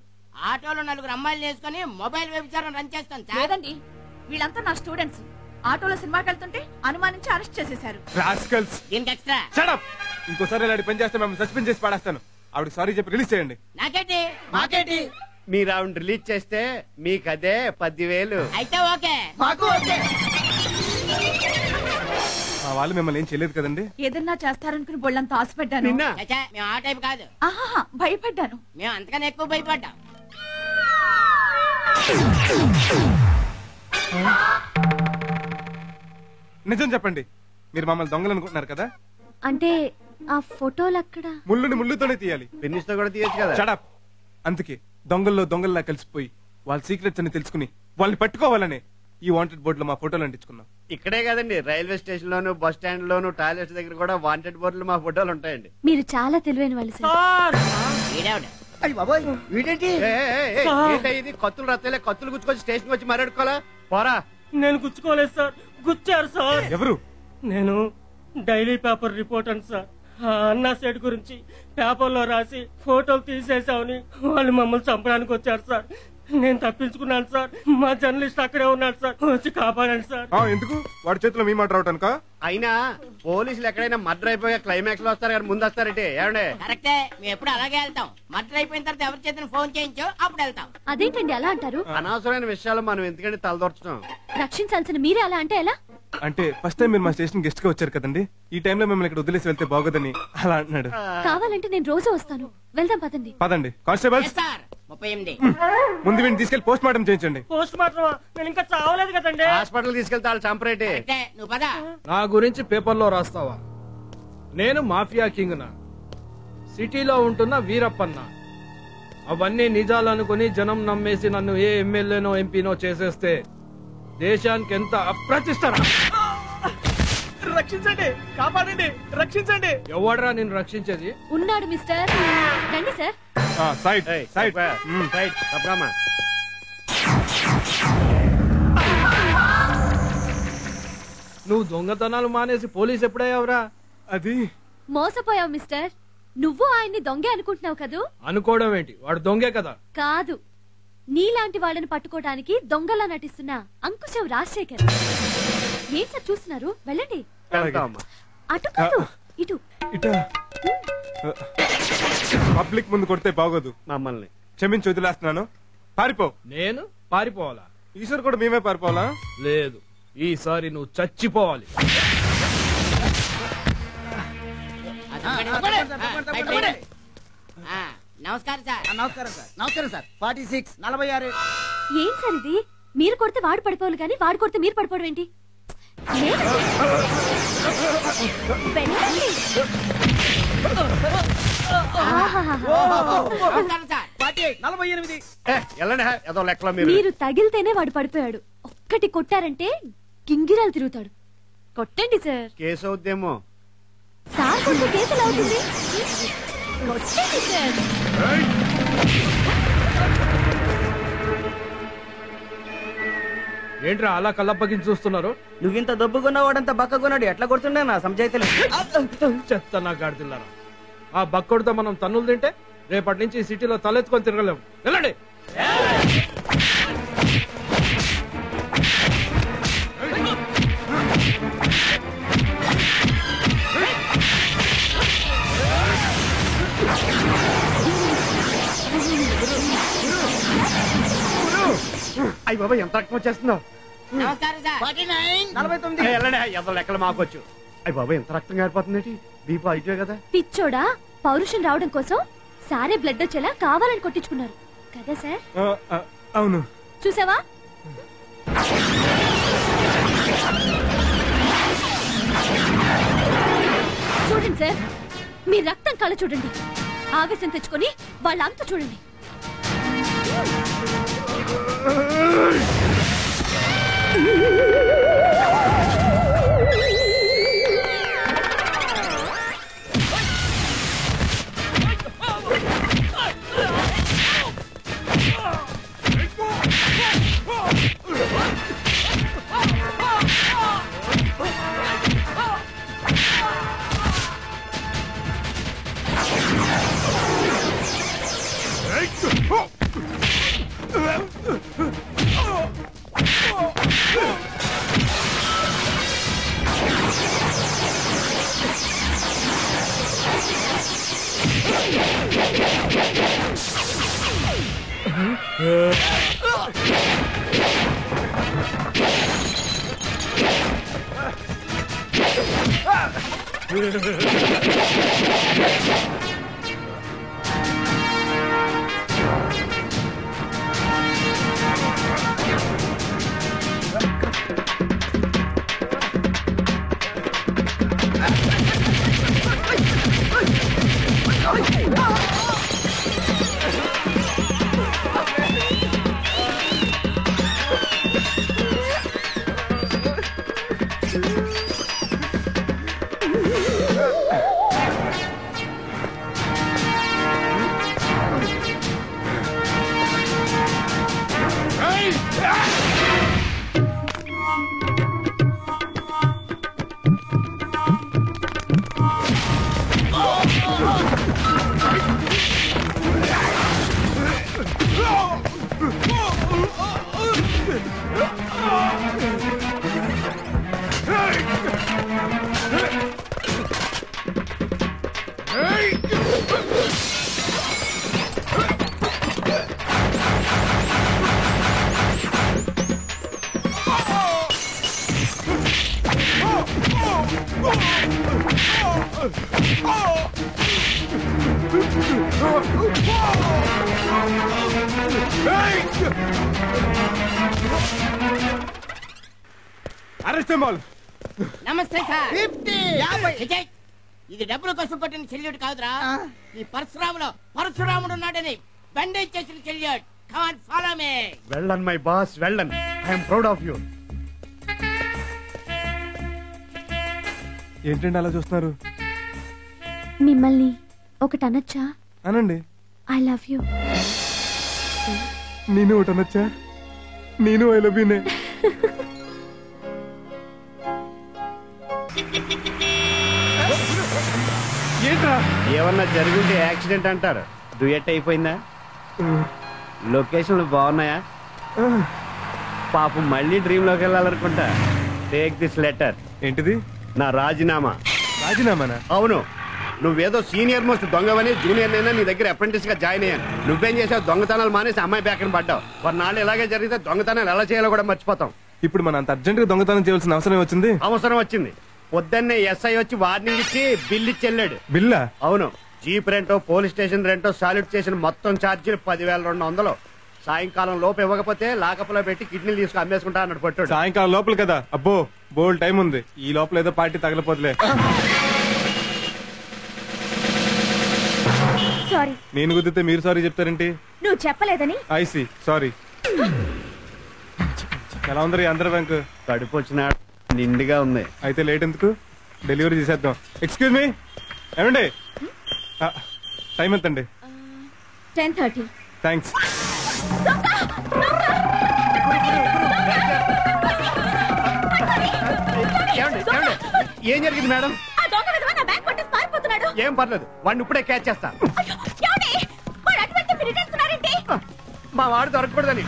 ఆటోలో 4 అమ్మాయిలు వేసుకుని మొబైల్ వ్యభిచారం రన్ చేస్తాను సార్. లేదండి, వీళ్ళంతా నా స్టూడెంట్స్. ఆటోలో సినిమాకి వెళ్తుంటే అనుమానించి అరెస్ట్ చేసేశారు. రాస్కల్స్. దీనికి ఎక్స్ట్రా. Shut up. ఇంకోసారి ఇలాంటి పని చేస్తే మేము సస్పెండ్ చేసి పాడేస్తాను. ఆవిడ సారీ చెప్పి రిలీజ్ చేయండి. నాకేటి మాకేటి మీరు ఆవిడ రిలీజ్ చేస్తే మీకు అదే 10,000. అయితే ఓకే. మాకు ఓకే. మా వాళ్ళు మిమ్మల్ని ఏం చేయలేదు కదండి? ఏదన్నా చేస్తారనుకుని బొళ్ళంతా ఆశపడ్డాను. చచ్చా, మేము ఆ టైప్ కాదు. ఆహా, భయపడ్డాను. మేము అంతకన్నా ఎక్కువ భయపడ్డాం. నిజం చెప్పండి, మీరు మమ్మల్ని దొంగలు అనుకుంటున్నారు కదా? అంటే ఆ ఫోటోలు అక్కడ ముళ్ళుని ముళ్ళుతోనే తీయాలి, పెన్నిస్తో కూడా తీయచ్చు కదా. Shut up. అందుకే దొంగల్లో దొంగల్లా కలిసిపోయి వాళ్ళ సీక్రెట్స్ అని తెలుసుకుని వాళ్ళని పట్టుకోవాలనే ఈ వాంటెడ్ బోర్డులో మా ఫోటోలు అంటించుకున్నాం. ఇక్కడే కదండి, రైల్వే స్టేషన్ లోను, బస్ స్టాండ్ లోను, టాయిలెట్స్ దగ్గర కూడా వాంటెడ్ బోర్డులు మా ఫోటోలు ఉంటాయండి. మీరు చాలా తెలివైన వాళ్ళు సార్. అయ్యి బాబోయ్, వీడేంటి? ఇది కత్తులు రత్తలే, కత్తులు గుచ్చుకొచ్చి స్టేషన్ వచ్చి మరాడుకోవాలా? పోరా. నేను గుచ్చుకోలేదు సార్, గుచ్చారు సార్. ఎవరు? నేను డైలీ పేపర్ రిపోర్టర్ సార్. ఆ అన్నా సెట్ గురించి పేపర్లో రాసి ఫోటోలు తీసేసామని వాళ్ళు మమ్మల్ని చంపడానికి వచ్చారు సార్. నేను తప్పించుకున్నాను సార్. మా జర్నలిస్ట్ అక్కడే ఉన్నాడు సార్, వచ్చి కాపాడండి సార్. ఎందుకు వాడి చేతిలో మీ మాట రావటానికా? అయినా పోలీసులు ఎక్కడైనా మర్డర్ అయిపోయా క్లైమాక్స్ లో వస్తారు కానీ ముందు వస్తారంటే ఏమండే? కరెక్టే, మేము ఎప్పుడు అలాగే వెళ్తాం. మర్డర్ అయిపోయిన తర్వాత ఎవరి చేతిని ఫోన్ చేయించో అప్పుడు వెళ్తాం. అదేంటండి అలా అంటారు? అనవసరమైన విషయాలు మనం ఎందుకంటే తలదొరచడం. రక్షించాల్సిన మీరే అలా అంటే ఎలా? అంటే ఫస్ట్ టైం మీరు మా స్టేషన్ గెస్ట్ గా వచ్చారు కదండి, ఈ టైంలో మిమ్మల్ని ఇక్కడ వదిలేసి వెళ్తే బాగోదని అలా అంటున్నాడు. కావాలంటే నేను రోజు వస్తాను, వెళ్దాం పదండి. పదండి. కానిస్టేబుల్స్, 38. ముందు వీడిని తీసుకెళ్లి పోస్ట్ మార్టం చేయించండి. Post mortem? నేను ఇంకా చావలేదు కదండి. హాస్పిటల్ తీసుకెళ్తే వాళ్ళు చంపరేటే. నువ్వు పద. నా గురించి పేపర్లో రాస్తావా? నేను మాఫియా కింగ్ నా, సిటీలో ఉంటున్న వీరప్పన్న. అవన్నీ నిజాలనుకుని జనం నమ్మేసి నన్ను ఏ ఎమ్మెల్యేనో ఎంపీనో చేసేస్తే దేశానికి ఎంత అప్రతిష్ట. రక్షించండి, కాపాడండి, రక్షించండి. ఎవడ్రా నేను రక్షించేది? ఉన్నాడు మిస్టర్. రండి సార్. సైడ్ సైడ్ సైడ్ తప్పమ్మా. నువ్వు దొంగతనాలు మానేసి పోలీస్ ఎప్పుడయ్యావురా? అది మోసపోయావు మిస్టర్. నువ్వు ఆయన్ని దొంగే అనుకుంటున్నావు కదూ? అనుకోవడం ఏంటి, వాడు దొంగే కదా. కాదు, నీలాంటి వాళ్ళని పట్టుకోవడానికి దొంగలా నటిస్తున్న అంకుశం రాజశేఖర్. ఏం సార్ చూస్తున్నారు? వెళ్ళండి. అటు కాదు, ఇటు. పబ్లిక్ ముందు కొడితే బాగోదు. మమ్మల్ని క్షమించి వదిలేస్తున్నాను. పారిపో. నేను పారిపోవాలా? ఈశ్వర్ కూడా మేమే పారిపోవాలా? లేదు, ఈసారి నువ్వు చచ్చిపోవాలి. నమస్కారం సార్. నమస్కారం సార్. నమస్కారం సార్. 46 46. ఏం సార్ ఇది? మీరు కొడితే వాడు పడిపోవాలి కానీ వాడు కొడితే మీరు పడిపోవడం ఏంటి? మీరు తగిలితేనే వాడు పడిపోయాడు. ఒక్కటి కొట్టారంటే గింగిరాలు తిరుగుతాడు. కొట్టండి సార్. కేసు అవుద్దేమో. సార్ కొంచెం కేసులు అవుతుంది. కొట్టండి సార్. ఏంట్రా అలా కళ్ళప్పగించి చూస్తున్నారు? నువ్వింత దొబ్బుకున్న వాడంతా బక్కకున్నాడు, ఎట్లా కొడుతుండే నా సంజాయితలే. చెత్త నా గాడిదిల్లారా. ఆ బక్కొడితో మనం తన్నులు తింటే రేపటి నుంచి సిటీలో తలెత్తుకొని తిరగలేము. వెళ్ళండి. అయ్యి బాబా ఎంత రక్తం వచ్చేస్తుందో. నమస్కారం సార్. 49. వెళ్ళండి ఎవరు లెక్కలు మాకొచ్చు. అయ్యి బాబా ఎంత రక్తం కారిపోతుంది. దీపం అయితే కదా. పిచ్చోడా, పౌరుషం రావడం కోసం సారే బ్లడ్ వచ్చేలా కావాలని కొట్టించుకున్నారు కదా సార్? అవును. చూసావా? చూడండి సార్, మీ రక్తం కళ చూడండి. ఆవేశం తెచ్చుకొని వాళ్ళ అంత చూడండి. నమస్తే సార్. ఇది డబ్బుల కోసం కొట్టిన చెల్లియుడు కాదురా. ఈ పరశురాములో పరశురాముడు ఉన్నాడని బండేజ్ చేసిన చెల్లియుడు. Come on follow me. Well done my boss, well done. I am proud of you. ఏంటండి అలా చూస్తున్నారు? మిమ్మల్ని ఒకటి అనొచ్చా? అనండి. I love you. నేను ఒకటి అనొచ్చా? నేను ఐ లవ్ యూనే. ఏమన్నా జరుగుంటే యాక్సిడెంట్ అంటారు. డ్యూయట్ అయిపోయిందా? లొకేషన్లు బాగున్నాయా? పాపం మళ్ళీ డ్రీమ్ లోకి వెళ్ళాలనుకుంటా. Take this letter. ఏంటిది? నా రాజీనామా. రాజీనామానా? అవును. నువ్వేదో సీనియర్ మోస్ట్ దొంగవని జూనియర్ నైనా నీ దగ్గర అప్రెంటిస్ గా జాయిన్ అయ్యాను. నువ్వేం చేసావు? దొంగతనాలు మానేసి అమ్మాయి బ్యాక్ పడ్డావు. కొన్నాళ్ళు ఇలాగే జరిగితే దొంగతనాలు ఎలా చేయాలో కూడా మర్చిపోతాం. ఇప్పుడు మన అంత అర్జెంట్ గా దొంగతనం చేయాల్సిన అవసరం వచ్చింది. అవసరం వచ్చింది. పొద్దున్నే ఎస్ఐ వచ్చి వార్నింగ్ ఇచ్చి బిల్ ఇచ్చి వెళ్ళాడు. బిల్లా? అవును. జీప్ రెంటో, పోలీస్ స్టేషన్ రెంటో, సాల్యూట్ చేసిన మొత్తం ఛార్జీలు 10,200. సాయంకాలం లోపు ఇవ్వకపోతే లాకప్లో పెట్టి కిడ్నీలు తీసుకు అమ్మేసుకుంటా అన్నాడు పట్టాడు. సాయంకాలం లోపల కదా? అబ్బో బోల్ టైం ఉంది. ఈ లోపల ఏదో పార్టీ తగలపోతులే. సారీ. నేను కుదిరితే మీరు సారీ చెప్తారేంటి? నువ్వు చెప్పలేదని. I see sorry. ఎలా ఉందరి ఆంధ్ర బ్యాంక్? కడుపు వచ్చిన నిండుగా ఉంది. అయితే లేట్ ఎందుకు? డెలివరీ చేసేద్దాం. ఎక్స్క్యూజ్ మీ, ఏమండి టైం ఎంతండి? 10:30. థ్యాంక్స్. ఏం జరిగింది మేడం? ఏం పర్లేదు, వాడిని ఇప్పుడే క్యాచ్ చేస్తా. మా వాడు దొరకకూడదని.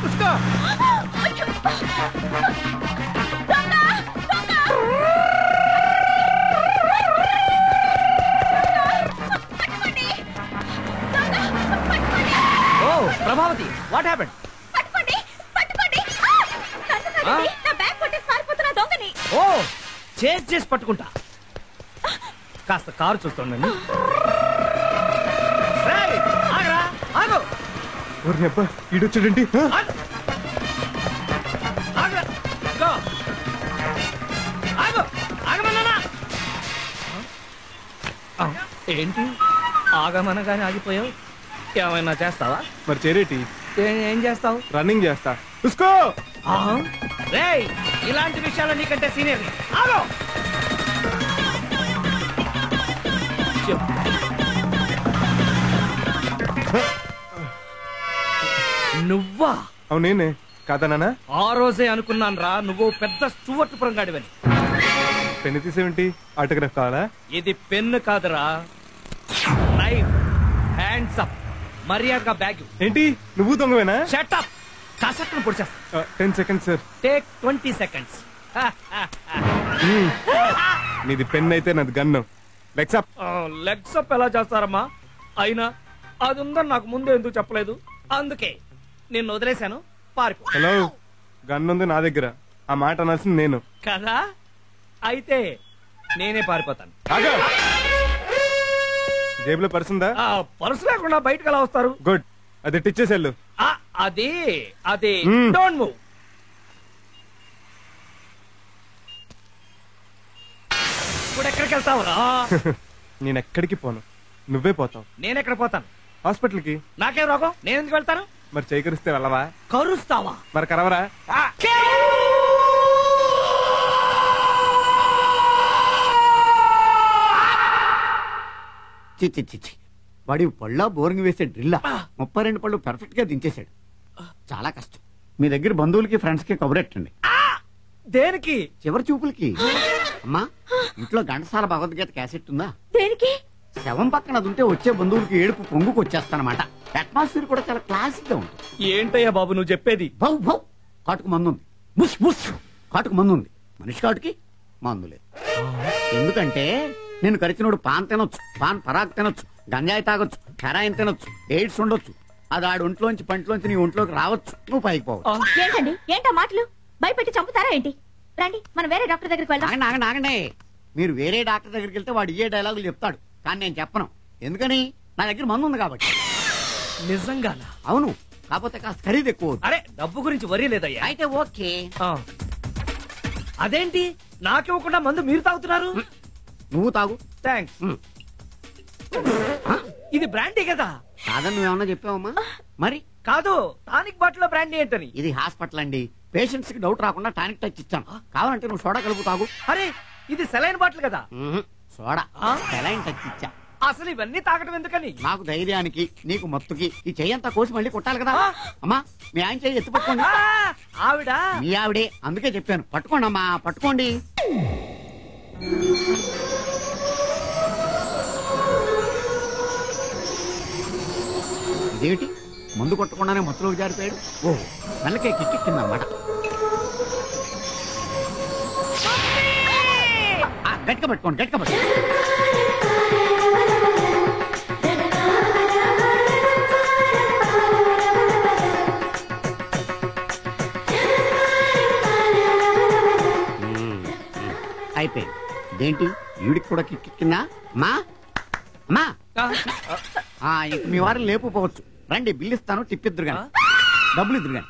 Prabhavati, what happened? చేసుకుంటా. కాస్త కారు చూస్తాను. అబ్బా ఈడొచ్చాడండి. ఏంటి ఆగమనగానే ఆగిపోయావు? ఏమైనా చేస్తావా? మరి చేరేటి ఏం చేస్తావు? రన్నింగ్ చేస్తా. చూసుకో. రేయ్, ఇలాంటి విషయాలు నీకంటే సీనియర్. ఆగో. నువ్వా? అవునేనే కాదా నాన్న? ఆ రోజే అనుకున్నాను రా నువ్వు పెద్ద స్టూవర్ట్ పురంగాడివని. పెన్ను తీసేవేంటి? ఆటోగ్రాఫ్ కావాలా? ఇది పెన్ను కాదురా, నైఫ్. Hands up. మర్యాదగా బ్యాగ్. ఏంటి నువ్వు దొంగవేనా? Shut up. కాసక్కను పొడిచేస్తా. 10 seconds సార్. Take 20 seconds. నీది పెన్ అయితే నాది gun. Legs up. Legs up ఎలా చేస్తారమ్మా? అయినా అది ఉందని నాకు ముందే ఎందుకు చెప్పలేదు? అందుకే నిన్ను వదిలేశాను. పారిపో. హలో, గన్ ఉంది నా దగ్గర. ఆ మాట అనాల్సింది నేను కదా. అయితే నేనే పారిపోతాను. జేబులో పర్స్ ఉందా? పర్సు లేకుండా బయటకు ఎలా వస్తారు? గుడ్, అది టిచ్చేసేళ్ళు. అది అది డోంట్ మూవ్. ఇప్పుడు ఎక్కడికి వెళ్తావురా? నేను ఎక్కడికి పోను, నువ్వే పోతావు. నేనెక్కడ పోతాను? హాస్పిటల్కి. నాకేం రోగం? నేను ఎందుకు వెళ్తాను? మరి చేయి కరిస్తే వెళ్ళవా? కరుస్తావా? మరి కరవరా? చిచ్చి చిచ్చి, వాడి పళ్ళ బోరింగ్ వేసే డ్రిల్లా 32 పళ్ళు పర్ఫెక్ట్ గా దించేశాడు. చాలా కష్టం. మీ దగ్గర బంధువులకి ఫ్రెండ్స్ కి కబురెట్టండి. దేనికి? చివరి చూపులకి. అమ్మా, ఇంట్లో ఘంటసాల భగవద్గీత క్యాసెట్ ఉందా? దేనికి? శవం పక్కన అది ఉంటే వచ్చే బంధువులకి ఏడుపు పొంగుకు వచ్చేస్తానమాట. అట్మాస్ఫియర్ కూడా చాలా క్లాసిక్ గా ఉంటుంది. ఏంటయ్యా బాబు నువ్వు చెప్పేది? భౌ భౌ కాటుకు మందు ఉంది. బుస్ బుస్ కాటుకు మందు ఉంది. మనిషి కాటుకి మందు లేదు. ఎందుకంటే నేను కరిచినోడు పాన్ తినొచ్చు, పాన్ పరాగ్ తినొచ్చు, గంజాయి తాగొచ్చు, హెరాయిన్ తినొచ్చు, ఎయిడ్స్ ఉండొచ్చు. అది ఆడి ఒంట్లోంచి పంటలోంచి నీ ఒంట్లోకి రావచ్చు, నువ్వు పైకి పోవచ్చు. ఏంటండి ఏంటో మాటలు? భయపెట్టి చంపుతారా ఏంటి? రండి మనం వేరే డాక్టర్ దగ్గరికి వెళ్దాం. ఆగండి. మీరు వేరే డాక్టర్ దగ్గరికి వెళ్తే వాడు ఏ డైలాగులు చెప్తాడు, కానీ నేను చెప్పను. ఎందుకని? నా దగ్గర మందు ఉంది కాబట్టి. నిజంగా? అవును, కాకపోతే కాస్త ఖరీదు ఎక్కువ. అరే డబ్బు గురించి వరీ లేదయ్యా. అయితే ఓకే. అదేంటి నాకివ్వకుండా మందు మీరు తాగుతున్నారు? నువ్వు తాగు. థ్యాంక్స్. ఇది బ్రాండీ కదా? కాదని నువ్వేమన్నా చెప్పావమ్మా? మరి కాదు, టానిక్ బాటిల్ లో బ్రాండీ ఏంటని. ఇది హాస్పిటల్ అండి. పేషెంట్స్ కి డౌట్ రాకుండా టానిక్ టచ్ ఇచ్చాను. కావాలంటే నువ్వు సోడా కలుపు తాగు. అరే ఇది సెలైన్ బాటిల్ కదా? సోడా సెలైన్ టచ్ ఇచ్చా. అసలు ఇవన్నీ తాగడం ఎందుకని? నాకు ధైర్యానికి, నీకు మత్తుకి. ఈ చెయ్యంతా కోసి మళ్ళీ కొట్టాలి కదా. అమ్మా, మీ ఆయన చెయ్యి ఎత్తి పట్టుకోండి. ఆవిడ మీ ఆవిడే, అందుకే చెప్పాను. పట్టుకోండి అమ్మా, పట్టుకోండి. ఇదేమిటి, మందు కొట్టకుండానే మత్తులోకి జారిపోయాడు. ఓ, నల్లకే కిక్కిందన్నమాట. గట్టిగా పట్టుకోండి, గట్టిగా పట్టుకోండి. అయిపోయింది. ఇదేంటి, ఈవిడికి కూడా కిక్కిందా? అమ్మా అమ్మా, ఇంక మీ వారిని లేపుకోవచ్చు. రండి, బిల్లు ఇస్తాను, టిప్పిద్దరు గాని, డబ్బులు ఇద్దరు గాని.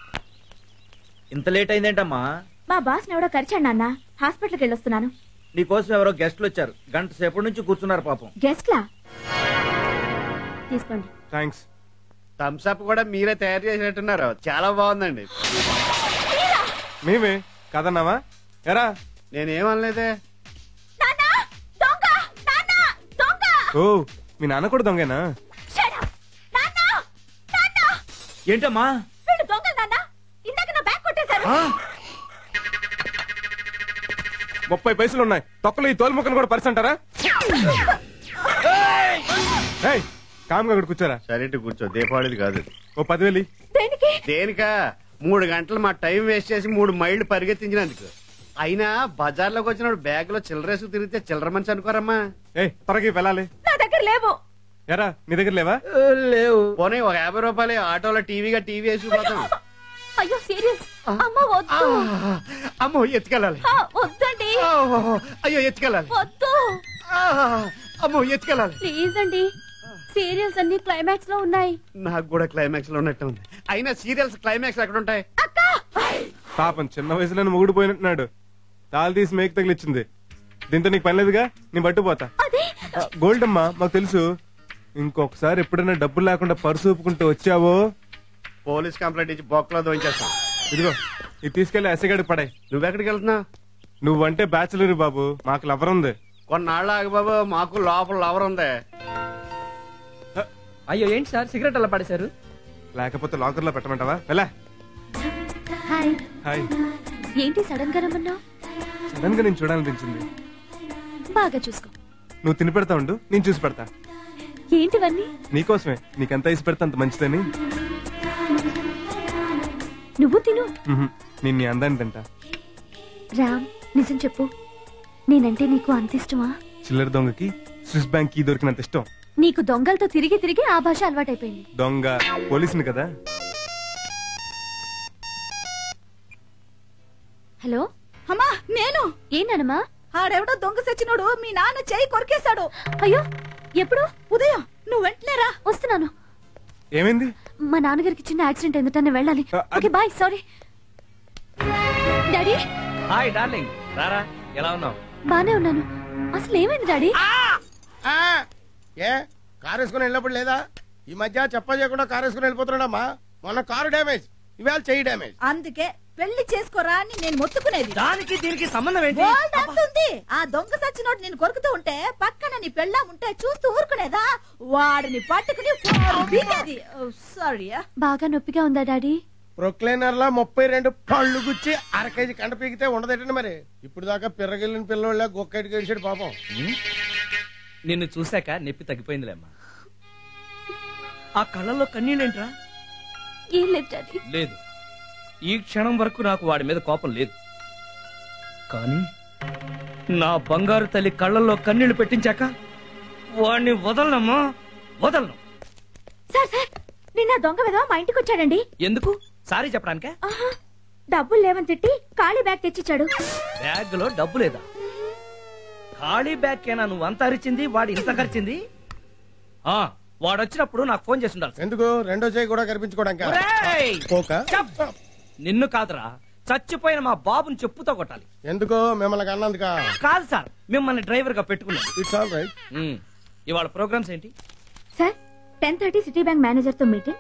ఇంత లేట్ అయిందేంటమ్మా? మా బాస్ ఎవడో కరిచాడు నాన్న, హాస్పిటల్కి వెళ్ళొస్తున్నాను. నీకోసం ఎవరో గెస్ట్లు వచ్చారు, గంట సేపటి నుంచి కూర్చున్నారు పాపం. గెస్ట్లా? తీసుకోండి. థ్యాంక్స్. థమ్స్ అప్ కూడా మీరే తయారు చేసినట్టున్నారు, చాలా బాగుందండి. మేమే కదన్నావా? ఎరా నేనేమనలేదే. ఓ, మీ నాన్న కూడా దొంగేనా? ఏంటమ్మా? 30 పైసలు ఉన్నాయి, తొక్కలు ఈ తోలు ముక్కను కూడా పరిచి అంటారా? కామ్గా అక్కడ కూర్చోరా. సరే కూర్చో, దీపావళిది కాదు. ఓ 10,000. దేనికా? 3 గంటలు మా టైం వేస్ట్ చేసి 3 మైళ్ళు పరిగెత్తించినందుకు. అయినా బజార్లోకి వచ్చినప్పుడు బ్యాగ్ లో చిల్లరేసు తిరిగితే చిల్లర మంచి అనుకోరమ్మా. త్వరగా వెళ్ళాలి. నా దగ్గర లేవు. ఎరా నీ దగ్గర లేవా? లేవు. పోనీ ఒక 50 రూపాయలు ఆటోలో టీవీ వేసి పోతాం. అయ్యో సీరియస్. అమ్మ వద్దు. అమ్మో ఎత్తుకెళ్ళాలి. వద్దండి. అయ్యో ఎత్తుకెళ్ళాలి. వద్దు. అమ్మో ఎత్తుకెళ్ళాలి. ప్లీజ్ అండి, సీరియల్స్ అన్ని క్లైమాక్స్ లో ఉన్నాయి. నాకు కూడా క్లైమాక్స్ లో ఉన్నట్టు ఉంది. అయినా సీరియల్స్ క్లైమాక్స్ ఎక్కడ ఉంటాయి? పాపం చిన్న వయసులోనే మొగుడు పోయినట్టున్నాడు. తాళి తీసి మేకు తగిలిచ్చింది. దీంతో నీకు పనిలేదుగా, నేను పట్టుపోతా. గోల్డ్ అమ్మా, మాకు తెలుసు. ఇంకొకసారి ఎప్పుడైనా డబ్బులు లేకుండా పర్సు ఊపుకుంటూ వచ్చావో పోలీస్ కంప్లైంట్ ఇచ్చి బొక్కలో దోయించేస్తాం. ఇదిగో ఇది తీసుకెళ్లి ఎస్ఐగాడికి పడాయి. నువ్వెక్కడికి వెళ్తున్నావు? నువ్వంటే బ్యాచులర్ బాబు, మాకు లవర్ ఉంది. కొన్నాళ్ళు ఆగు బాబు, మాకు లోపల లవర్ ఉంది. అయ్యో ఏంటి సార్ సిగరెట్ అలా పడేశారు? లేకపోతే లాకర్ లో పెట్టమంటావా? వెళ్ళా. హాయ్. హాయ్. ఏంటి సడన్ గా రమ్మన్నావు? సడన్ గా నేను చూడాలనిపించింది. బాగా చూసుకో. నువ్వు తిని పెడతా ఉండు, నేను చూసి పెడతా. ఏంటివన్నీ? నీకోసమే, నీకెంత ఇసి పెడతా అంత మంచిదని. నువ్వు తిను. నేను నీ అందాన్ని తింటా. రామ్, నిజం చెప్పు, నేనంటే నీకు అంత ఇష్టమా? చిల్లర దొంగకి స్విస్ బ్యాంక్ కీ దొరికినంత ఇష్టం. నీకు దొంగలతో తిరిగి తిరిగి ఆ భాష అలవాటైపోయింది. దొంగ పోలీసుని కదా. హలో అమ్మా, నేను. ఏనమ్మా? ఆడెవడో దొంగ సచ్చినోడు మీ నాన్న చెయ్యి కొరికేశాడు. అయ్యో, ఎప్పుడు? ఉదయం. నువ్వు వెంటనే రా. వస్తున్నాను. ఏమైంది? మా నాన్నగారికి చిన్న యాక్సిడెంట్ అయిందట, నేను వెళ్ళాలి. Okay bye. Sorry daddy. Hi darling, రారా. ఎలా ఉన్నావు? బానే ఉన్నాను. అసలు ఏమైంది డాడీ? ఏ కారు వేసుకుని వెళ్ళినప్పుడు లేదా? ఈ మధ్య చెప్ప చేయకుండా కారు వేసుకుని వెళ్ళిపోతున్నాడమ్మా. మొన్న కారు డ్యామేజ్, ఇవాళ చెయ్యి డ్యామేజ్. అందుకే పెళ్లి చేసుకోరా అని నేను మొత్తుకునేది. దానికి దీనికి సంబంధం ఏంటి? అంటుంది. ఆ దొంగ సచ్చినోడు నేను కొరుకుతూ ఉంటే పక్కన నీ పెళ్ళాం ఉంటే చూస్తూ ఊరుకునేదా? వాడిని పట్టుకుని పీకేది. సారీ. బాగా నొప్పిగా ఉందా డాడీ? ప్రొక్లైనర్ లా 32 పళ్ళు గుచ్చి అర కేజీ కండ పీకితే ఉండదేటండి మరి. ఇప్పుడు దాకా పిర్రగిల్లిన పిల్లల గొక్కడికి గడిచాడు పాపం. నిన్ను చూశాక నొప్పి తగ్గిపోయిందిలేమ్మా. ఆ కళ్ళల్లో కన్నీళ్ళేంట్రా? ఏం లేదు డాడీ. లేదు, ఈ క్షణం వరకు నాకు వాడి మీద కోపం లేదు. కానీ నా బంగారు తల్లి కళ్ళల్లో కన్నీళ్లు పెట్టించాక వాడిని వదలనమ్మా, వదలను. సార్ సార్, నిన్న దొంగ విధవ మా ఇంటికి వచ్చాడండి. ఎందుకు? సారీ చెప్పడానికే? డబ్బులు లేవని తిట్టి ఖాళీ బ్యాగ్ తెచ్చిచ్చాడు. బ్యాగ్ లో డబ్బు లేదా? ఖాళీ బ్యాగ్ కేనా నువ్వు అంత అరిచింది, వాడు ఇంత ఖర్చింది? వాడు వచ్చినప్పుడు నాకు ఫోన్ చేసి ఉండాలి. ఎందుకు? రెండో చేయి కూడా కనిపించుకోవడానికి. నిన్ను కాదురా, చచ్చిపోయిన మా బాబుని చెప్పుతో కొట్టాలి. ఎందుకు? మిమ్మల్ని అన్నందుక కాదు సార్, మిమ్మల్ని డ్రైవర్ గా పెట్టుకున్నాం. It's all right. ఇవాళ ప్రోగ్రామ్స్ ఏంటి సార్? 10:30 సిటీ బ్యాంక్ మేనేజర్ తో meeting,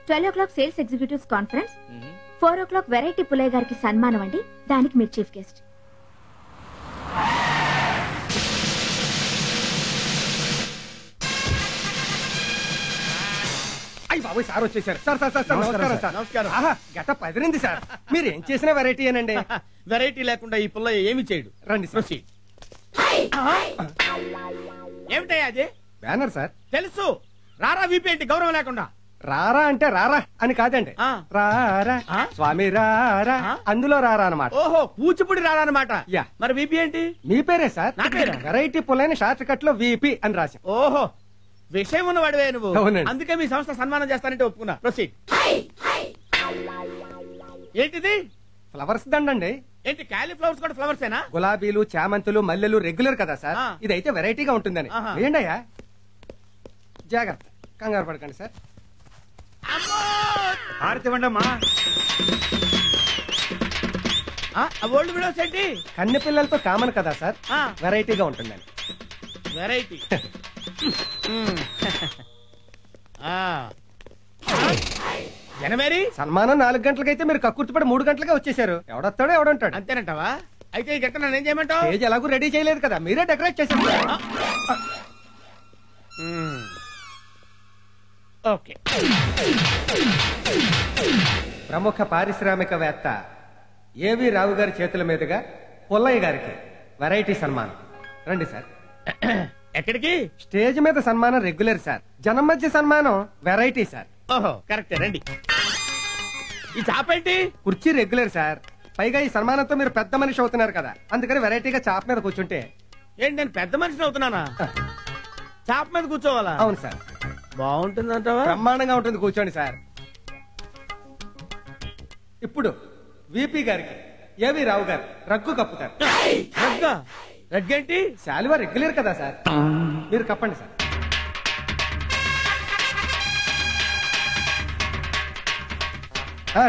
12 o'clock sales executives conference, 4 o'clock variety Pullaiah గారికి సన్మానం అండి. దానికి మీరు చీఫ్ గెస్ట్. అయ్యి బాబు, సార్ వచ్చేసారు. సార్ సార్ సార్ నమస్కారం సార్. నమస్కారం. గత పదిరింది సార్. మీరు ఏం చేసిన వెరైటీ ఏనండి. వెరైటీ లేకుండా ఈ పుల్లయ్య ఏమి చేయడు. రండి ప్రొసీడ్. ఏమిటయ్యా అది? Banner sir. తెలుసు. రారా వీపీ ఏంటి గౌరవం లేకుండా? రారా అంటే రారా అని కాదండి. రారా స్వామి రారా, అందులో రారా అన్నమాట. ఓహో, కూచిపూడి రారా అన్నమాట. యా. మరి వీపీ ఏంటి? మీ పేరే సార్. నా పేరా? వెరైటీ పుల్లైన షార్ట్ కట్ లో వీపీ అని రాశాం. ఓహో, విషయం ఉన్నవాడివే నువ్వు. అవునండి. అందుకే మీ సంస్థ సన్మానం చేస్తానంటే ఒప్పుకున్నా. ప్రొసీడ్. ఏంటిది? ఫ్లవర్స్ దండండి. ఏంటి క్యాలీఫ్లవర్స్ కూడా ఫ్లవర్స్ ఏనా? గులాబీలు, చామంతులు, మల్లెలు రెగ్యులర్ కదా సార్. ఇదైతే వెరైటీగా ఉంటుందని. ఏంటి అయ్యా? జాగ్రత్త, కంగారు పడకండి సార్. ఆరతివ్వండమ్మా. ఓల్డ్ విడోస్ ఏంటి? కన్నె పిల్లలతో కామన్ కదా సార్, వెరైటీగా ఉంటుందని. వెరైటీ. జనవరి సన్మానం 4 గంటలకైతే మీరు కక్కుర్తిపడి 3 గంటలకే వచ్చేసారు. ఎవడొస్తాడో ఎవడంటాడు. అంతేనంటావా? అయితే ఈ గంట నన్ను ఏం చేయమంటావు? స్టేజ్ ఎలాగూ రెడీ చేయలేదు కదా, మీరే డెకరేట్ చేశారు. ఓకే. ప్రముఖ పారిశ్రామికవేత్త ఏవి రావు గారి చేతుల మీదుగా పుల్లయ్య గారికి వెరైటీ సన్మానం. రండి సార్. ఎక్కడికి? స్టేజ్ మీద సన్మానం రెగ్యులర్ సార్, జనం మధ్య సన్మానం వెరైటీ సార్. ఓహో, కరెక్టే. రండి. ఈ చాప ఏంటి? కుర్చీ రెగ్యులర్ సార్, పైగా ఈ సన్మానంతో మీరు పెద్ద మనిషి అవుతున్నారు కదా, అందుకని వెరైటీగా చాప మీద కూర్చుంటే. ఏంటి, నేను పెద్ద మనిషిని అవుతున్నానా? చాప మీద కూర్చోవాలా? అవును సార్. బాగుంటుందంటావా? బ్రహ్మాండంగా ఉంటుంది, కూర్చోండి సార్. ఇప్పుడు వీపీ గారికి ఏవి రావు గారు రగ్గు కప్పుతారు. రగ్గేంటి? శాలువా రెగ్యులర్ కదా సార్, మీరు కప్పండి సార్.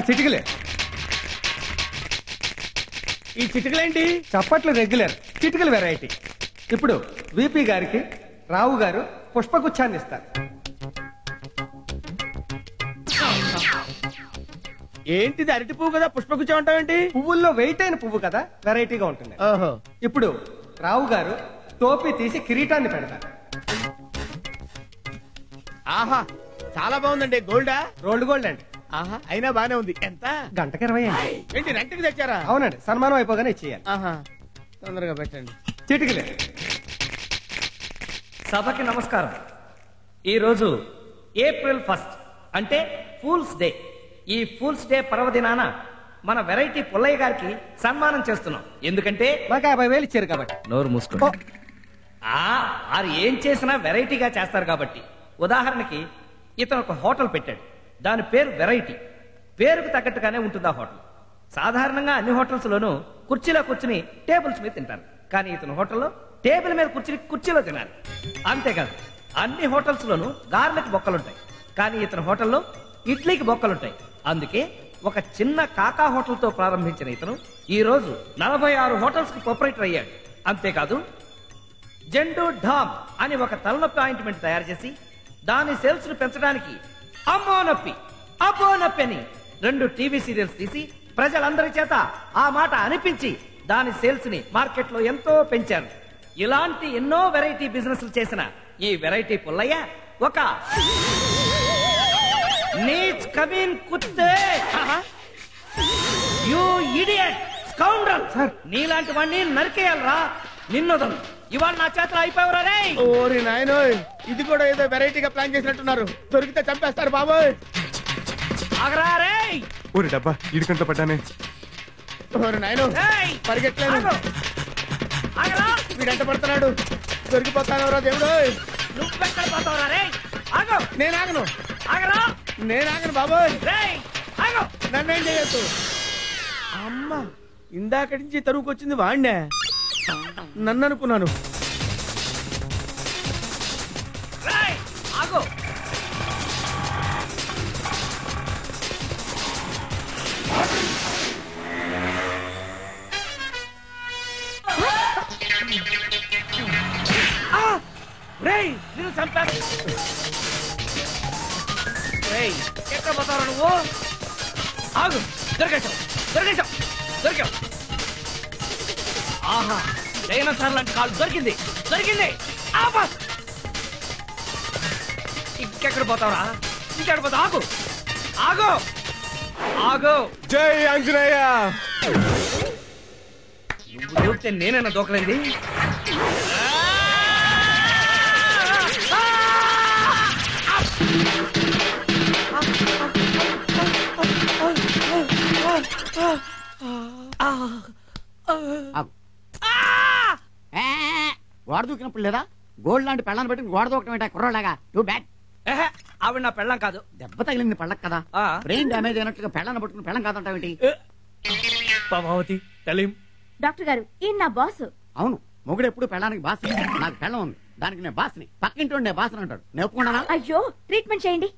చిటికలే. ఈ చిటికలేంటి? చప్పట్లు రెగ్యులర్, చిటికలు వెరైటీ. ఇప్పుడు విపి గారికి రావు గారు పుష్పగుచ్చాన్ని ఇస్తారు. ఏంటిది? అరటి పువ్వు కదా, పుష్పగుచ్చం అంటావేంటి? పువ్వుల్లో వెయిట్ అయిన పువ్వు కదా, వెరైటీగా ఉంటుంది. ఓహో. ఇప్పుడు రావు గారు టోపీ తీసి కిరీటాన్ని పెడతారు. ఆహా, చాలా బాగుందండి. గోల్డా? రోల్డ్ గోల్డ్ అండి. ఆహా, అయినా బానే ఉంది. ఎంత? గంటకి 20 అండి. ఏంటి, రెంట్కి తెచ్చారా? అవునండి, సన్మానం అయిపోగానే ఇచ్చేయాలి. ఆహా, తొందరగా పెట్టండి. చిటికలే. సభకి నమస్కారం. ఈరోజు ఏప్రిల్ 1 అంటే ఫూల్స్ డే. ఈ ఫూల్స్ డే పర్వదినాన మన వెరైటీ పుల్లయ్య గారికి సన్మానం చేస్తున్నాం. ఎందుకంటే మాకు 50,000 ఇచ్చారు కాబట్టి. నోరు మూసుకో. వారు ఏం చేసినా వెరైటీగా చేస్తారు కాబట్టి. ఉదాహరణకి ఇతను ఒక హోటల్ పెట్టాడు, దాని పేరు వెరైటీ. పేరుకు తగ్గట్టుగానే ఉంటుంది ఆ హోటల్. సాధారణంగా అన్ని హోటల్స్ లోనూ కుర్చీలో కూర్చుని టేబుల్స్ మీద తింటారు, కానీ ఇతను హోటల్లో టేబుల్ మీద కూర్చుని కుర్చీలో తినాలి. అంతేకాదు, అన్ని హోటల్స్ లోనూ గార్లకు బొక్కలుంటాయి, కానీ ఇతను హోటల్లో ఇడ్లీకి బొక్కలుంటాయి. అందుకే ఒక చిన్న కాకా హోటల్ తో ప్రారంభించిన ఇతను ఈ రోజు 46 హోటల్స్ కి ప్రొపరేటర్ అయ్యాడు. అంతేకాదు, జెండు ఢామ్ అని ఒక తలనొప్పి ఆయింట్మెంట్ తయారు చేసి దాని సేల్స్ ను పెంచడానికి అమ్మో నొప్పి అబ్బో నొప్పి అని 2 టీవీ సీరియల్స్ తీసి ప్రజలందరి చేత ఆ మాట అనిపించి దాని సేల్స్ ని మార్కెట్ లో ఎంతో పెంచారు. ఇలాంటి ఎన్నో వెరైటీ బిజినెస్ చేసిన ఈ వెరైటీ పుల్లయ్య ఒక నీచ్ కమీన్ కుత్తే, యూ ఇడియట్ స్కౌండ్రల్, నీలాంటి వాడిని నరికేయాలరా. నిన్నొదలు, ఇవాళ నా చేతిలో అయిపోయారా రే. ఓరి నాయనోయ్, ఇది కూడా ఏదో వెరైటీగా ప్లాన్ చేసినట్టున్నారు. దొరికితే చంపేస్తారు బాబోయ్. ఆగరా రే. ఊరి డబ్బా ఇడికంట్లో పడ్డానే. ఓరి నాయనో, పరిగెట్టలేదు. వీడంట పడుతున్నాడు. దొరికిపోతాను రా దేవుడు. నువ్వెక్కడ పోతావురా రే. ఆగో. నేను ఆగను. ఆగరా. నేను ఆగను బాబోయ్. ఆగో. నన్నేం చేయొద్దు. అమ్మ, ఇందాకటి నుంచి తరువుకొచ్చింది వాడినే. నన్ను అనుకున్నాను. ఆగో. రేయ్, నిన్ను చంపాను. రేయ్, ఎక్కడ పోతావు నువ్వు? ఆగు. దొరికేశావు, దొరికేశావు, దొరికావు. ఆహా, డైనోసార్ లాంటి కాళ్ళు దొరికింది, దొరికింది. ఇంకెక్కడ పోతావురా? ఇంకెక్కడ పోతావు? ఆగు, ఆగు, ఆగు. జై ఆంజనేయ. నువ్వు దూకితే నేనైనా దూకలేంది. గోడ దూకినప్పుడు లేదా గోల్డ్ లాంటి పెళ్ళాన్ని పెట్టి గోడ దూకటం ఏంటా కుర్రోలాగా? Too bad. ఆవిడ నా పెళ్ళం కాదు. దెబ్బ తగిలింది పళ్ళకి కదా, బ్రెయిన్ డ్యామేజ్ అయినట్టుగా పెళ్ళాన్ని పట్టుకుని పెళ్ళం కాదంటావేంటి? పద్మావతి, తెలియం. డాక్టర్ గారు, ఈయన నా బాస్. అవును, మొగుడు ఎప్పుడు పెళ్ళానికి బాస్. నాకు పెళ్ళం ఉంది, దానికి నేను బాస్ని. పక్కింటి ఉండే బాస్ అంటాడు. నేను ఒప్పుకున్నానా? అయ్యో, ట్రీట్మెంట్ చేయండి.